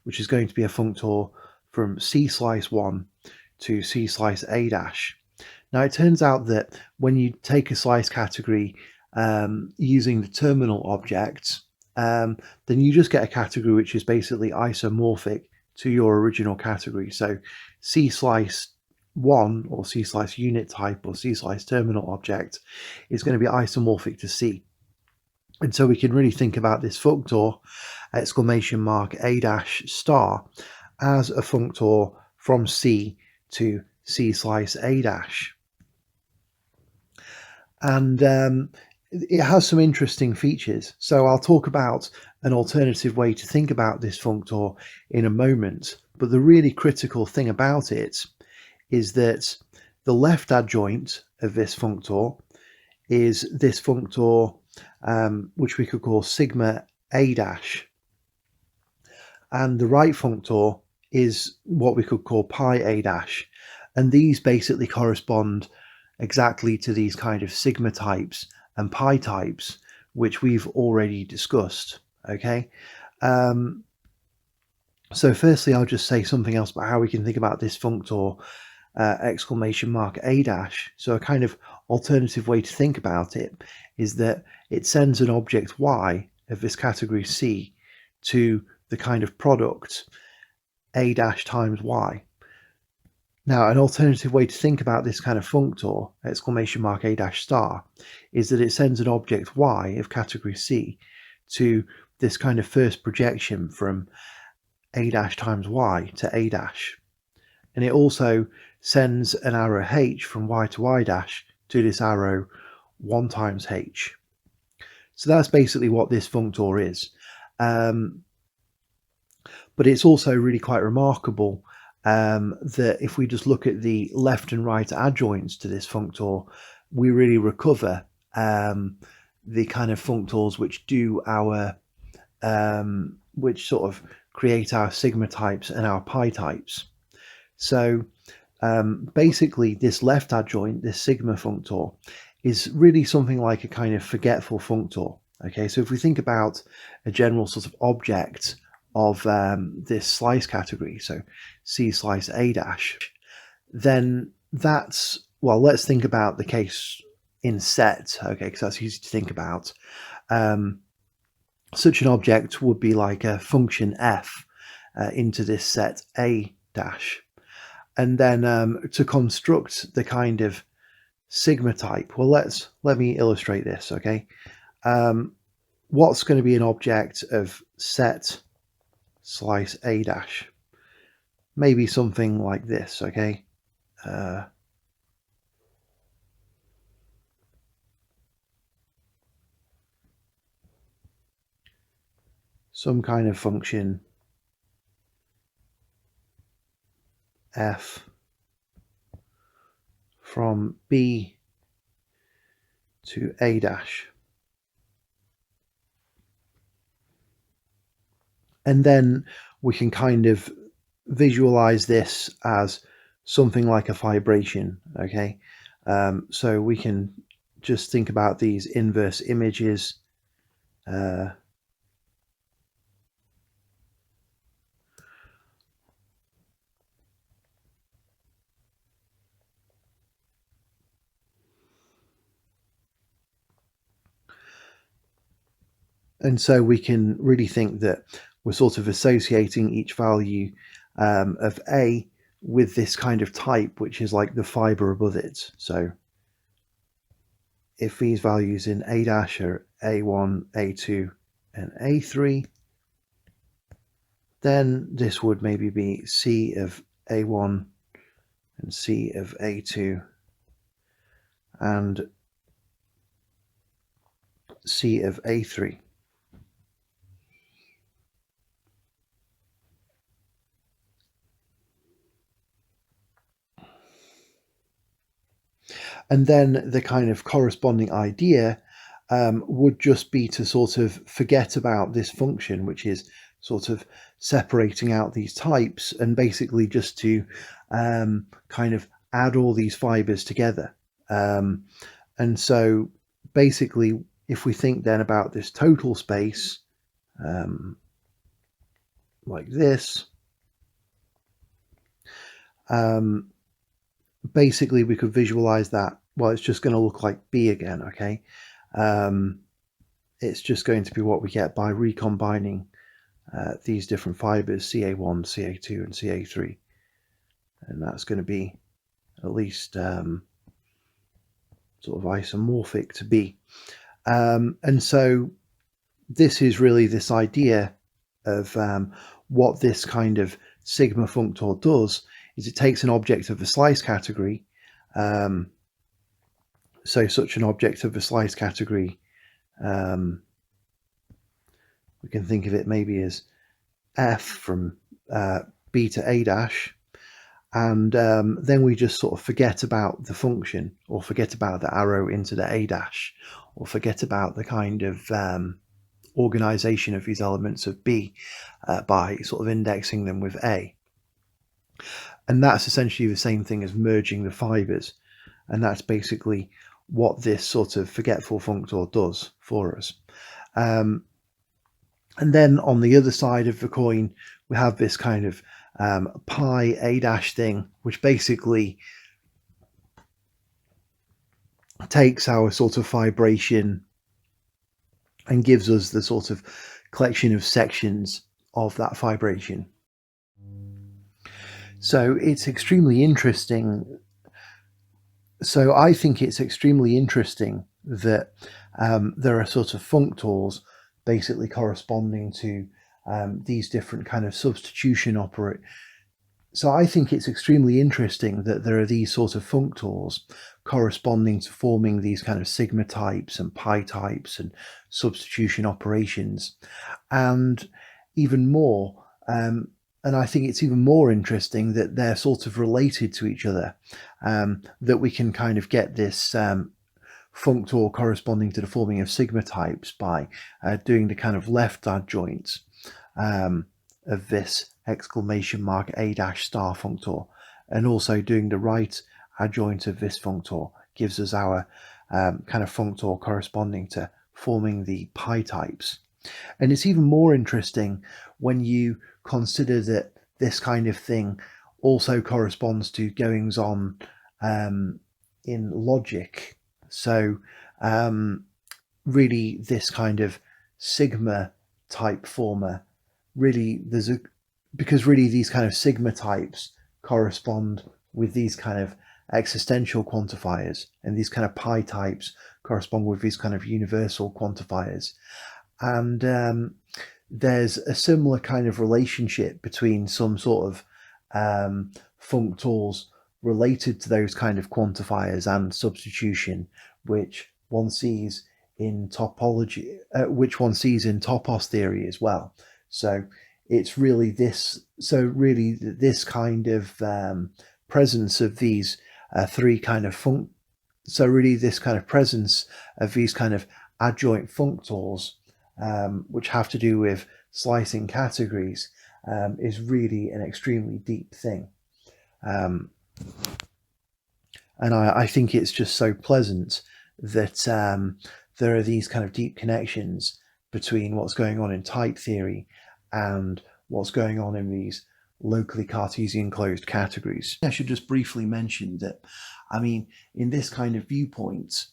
Speaker 1: which is going to be a functor from C slice 1 to C slice A dash. Now, it turns out that when you take a slice category using the terminal object, then you just get a category which is basically isomorphic to your original category. So C slice 1 or C slice unit type or C slice terminal object is going to be isomorphic to C. And so we can really think about this functor exclamation mark A dash star as a functor from C to C slice A dash. And it has some interesting features. So I'll talk about an alternative way to think about this functor in a moment. But the really critical thing about it is that the left adjoint of this functor is this functor, which we could call sigma A dash. And the right functor is what we could call pi A dash. And these basically correspond exactly to these kind of sigma types and pi types, which we've already discussed. Okay. So firstly, I'll just say something else about how we can think about this functor exclamation mark A dash. So a kind of alternative way to think about it is that it sends an object Y of this category C to the kind of product A dash times Y. Now, an alternative way to think about this kind of functor, exclamation mark A dash star, is that it sends an object Y of category C to this kind of first projection from A dash times Y to A dash. And it also sends an arrow H from Y to Y dash to this arrow 1 times H. So that's basically what this functor is. But it's also really quite remarkable that if we just look at the left and right adjoints to this functor, we really recover the kind of functors which do our, which sort of create our sigma types and our pi types. So basically this left adjoint, this sigma functor, is really something like a kind of forgetful functor. Okay, so if we think about a general sort of object of this slice category, so C slice A dash, then that's, well, let's think about the case in set, okay, because that's easy to think about. Such an object would be like a function f into this set A dash. And then to construct the kind of sigma type, well, let me illustrate this, okay? What's going to be an object of set slice A dash? Maybe something like this, okay? Some kind of function f from B to A dash. And then we can kind of visualize this as something like a vibration, okay? So we can just think about these inverse images. And so we can really think that we're sort of associating each value of A with this kind of type, which is like the fiber above it. So if these values in A dash are A1, A2, and A3, then this would maybe be C of A1 and C of A2 and C of A3. And then the kind of corresponding idea would just be to sort of forget about this function, which is sort of separating out these types, and basically just to kind of add all these fibers together. And so basically, if we think then about this total space like this, basically we could visualize that. Well, it's just going to look like B again, okay? It's just going to be what we get by recombining these different fibers, CA1, CA2, and CA3. And that's going to be at least sort of isomorphic to B. And so this is really this idea of what this kind of sigma functor does is it takes an object of a slice category. So such an object of a slice category, we can think of it maybe as F from B to A dash. And then we just sort of forget about the function, or forget about the arrow into the A dash, or forget about the kind of organization of these elements of B by sort of indexing them with A. And that's essentially the same thing as merging the fibers. And that's basically what this sort of forgetful functor does for us. And then on the other side of the coin, we have this kind of pi A dash thing, which basically takes our sort of fibration and gives us the sort of collection of sections of that fibration. So it's extremely interesting. So I think it's extremely interesting that there are sort of functors basically corresponding to these different kind of substitution operators. So I think it's extremely interesting that there are these sort of functors corresponding to forming these kind of sigma types and pi types and substitution operations. And even more, and I think it's even more interesting that they're sort of related to each other, that we can kind of get this functor corresponding to the forming of sigma types by doing the kind of left adjoint of this exclamation mark A dash star functor, and also doing the right adjoint of this functor gives us our kind of functor corresponding to forming the pi types. And it's even more interesting when you consider that this kind of thing also corresponds to goings on in logic. So really this kind of sigma type former, really because really these kind of sigma types correspond with these kind of existential quantifiers, and these kind of pi types correspond with these kind of universal quantifiers. And there's a similar kind of relationship between some sort of functors related to those kind of quantifiers and substitution, which one sees in topology, which one sees in topos theory as well. So it's really this. So really, this kind of presence of these three kind of So really, this kind of presence of these kind of adjoint functors, which have to do with slicing categories, is really an extremely deep thing. And I think it's just so pleasant that there are these kind of deep connections between what's going on in type theory and what's going on in these locally Cartesian closed categories. I should just briefly mention that, I mean, in this kind of viewpoint,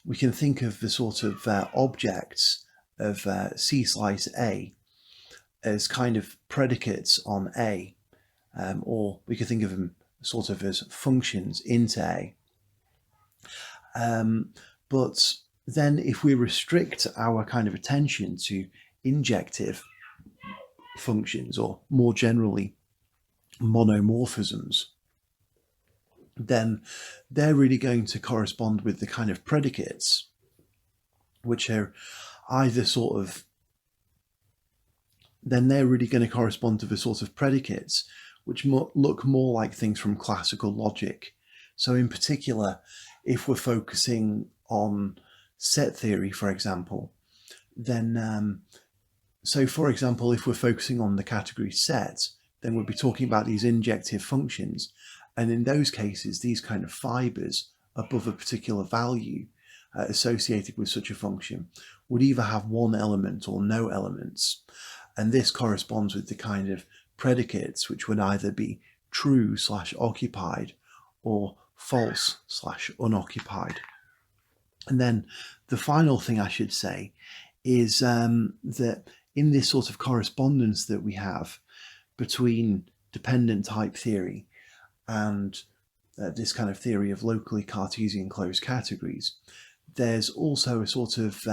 Speaker 1: we can think of the sort of objects of C slice A as kind of predicates on A, or we could think of them sort of as functions into A. But then if we restrict our kind of attention to injective functions, or more generally monomorphisms, then they're really going to correspond with the kind of predicates, which are either sort of, then they're really going to correspond to the sort of predicates which look more like things from classical logic. So in particular, if we're focusing on set theory, for example, then so for example, if we're focusing on the category set, then we'll be talking about these injective functions. And in those cases, these kind of fibers above a particular value associated with such a function would either have one element or no elements. And this corresponds with the kind of predicates which would either be true/occupied or false/unoccupied. And then the final thing I should say is that in this sort of correspondence that we have between dependent type theory and this kind of theory of locally Cartesian closed categories, there's also a sort of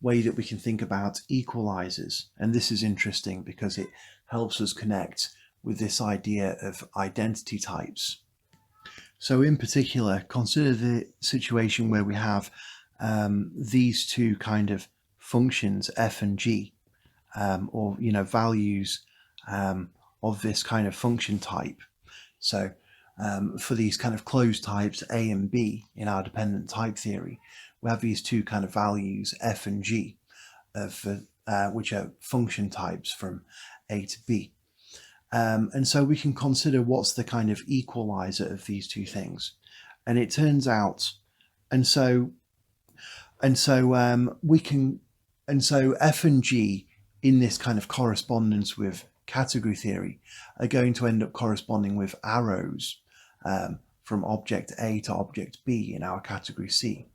Speaker 1: way that we can think about equalizers. And this is interesting because it helps us connect with this idea of identity types. So in particular, consider the situation where we have these two kind of functions, f and g, or values of this kind of function type. So for these kind of closed types a and b in our dependent type theory, we have these two kind of values f and g, which are function types from a to b. And so we can consider what's the kind of equalizer of these two things. And it turns out, so f and g in this kind of correspondence with category theory are going to end up corresponding with arrows from object A to object B in our category C.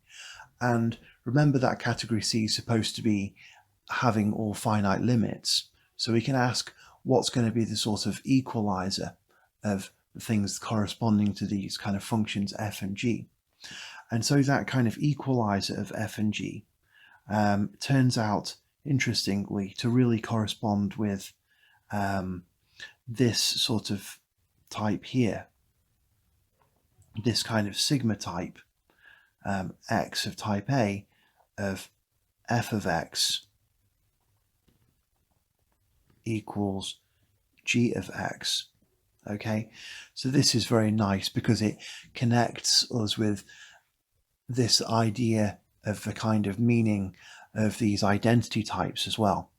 Speaker 1: And remember that category C is supposed to be having all finite limits. So we can ask what's going to be the sort of equalizer of the things corresponding to these kind of functions f and g. And so that kind of equalizer of f and g turns out, interestingly, to really correspond with this sort of type here, this kind of sigma type, x of type A of f of x equals g of x. Okay, so this is very nice because it connects us with this idea of the kind of meaning of these identity types as well.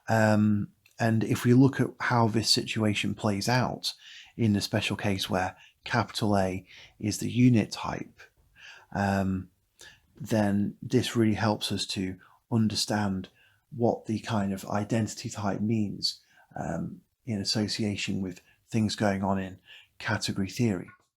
Speaker 1: And if we look at how this situation plays out in the special case where capital A is the unit type, then this really helps us to understand what the kind of identity type means in association with things going on in category theory.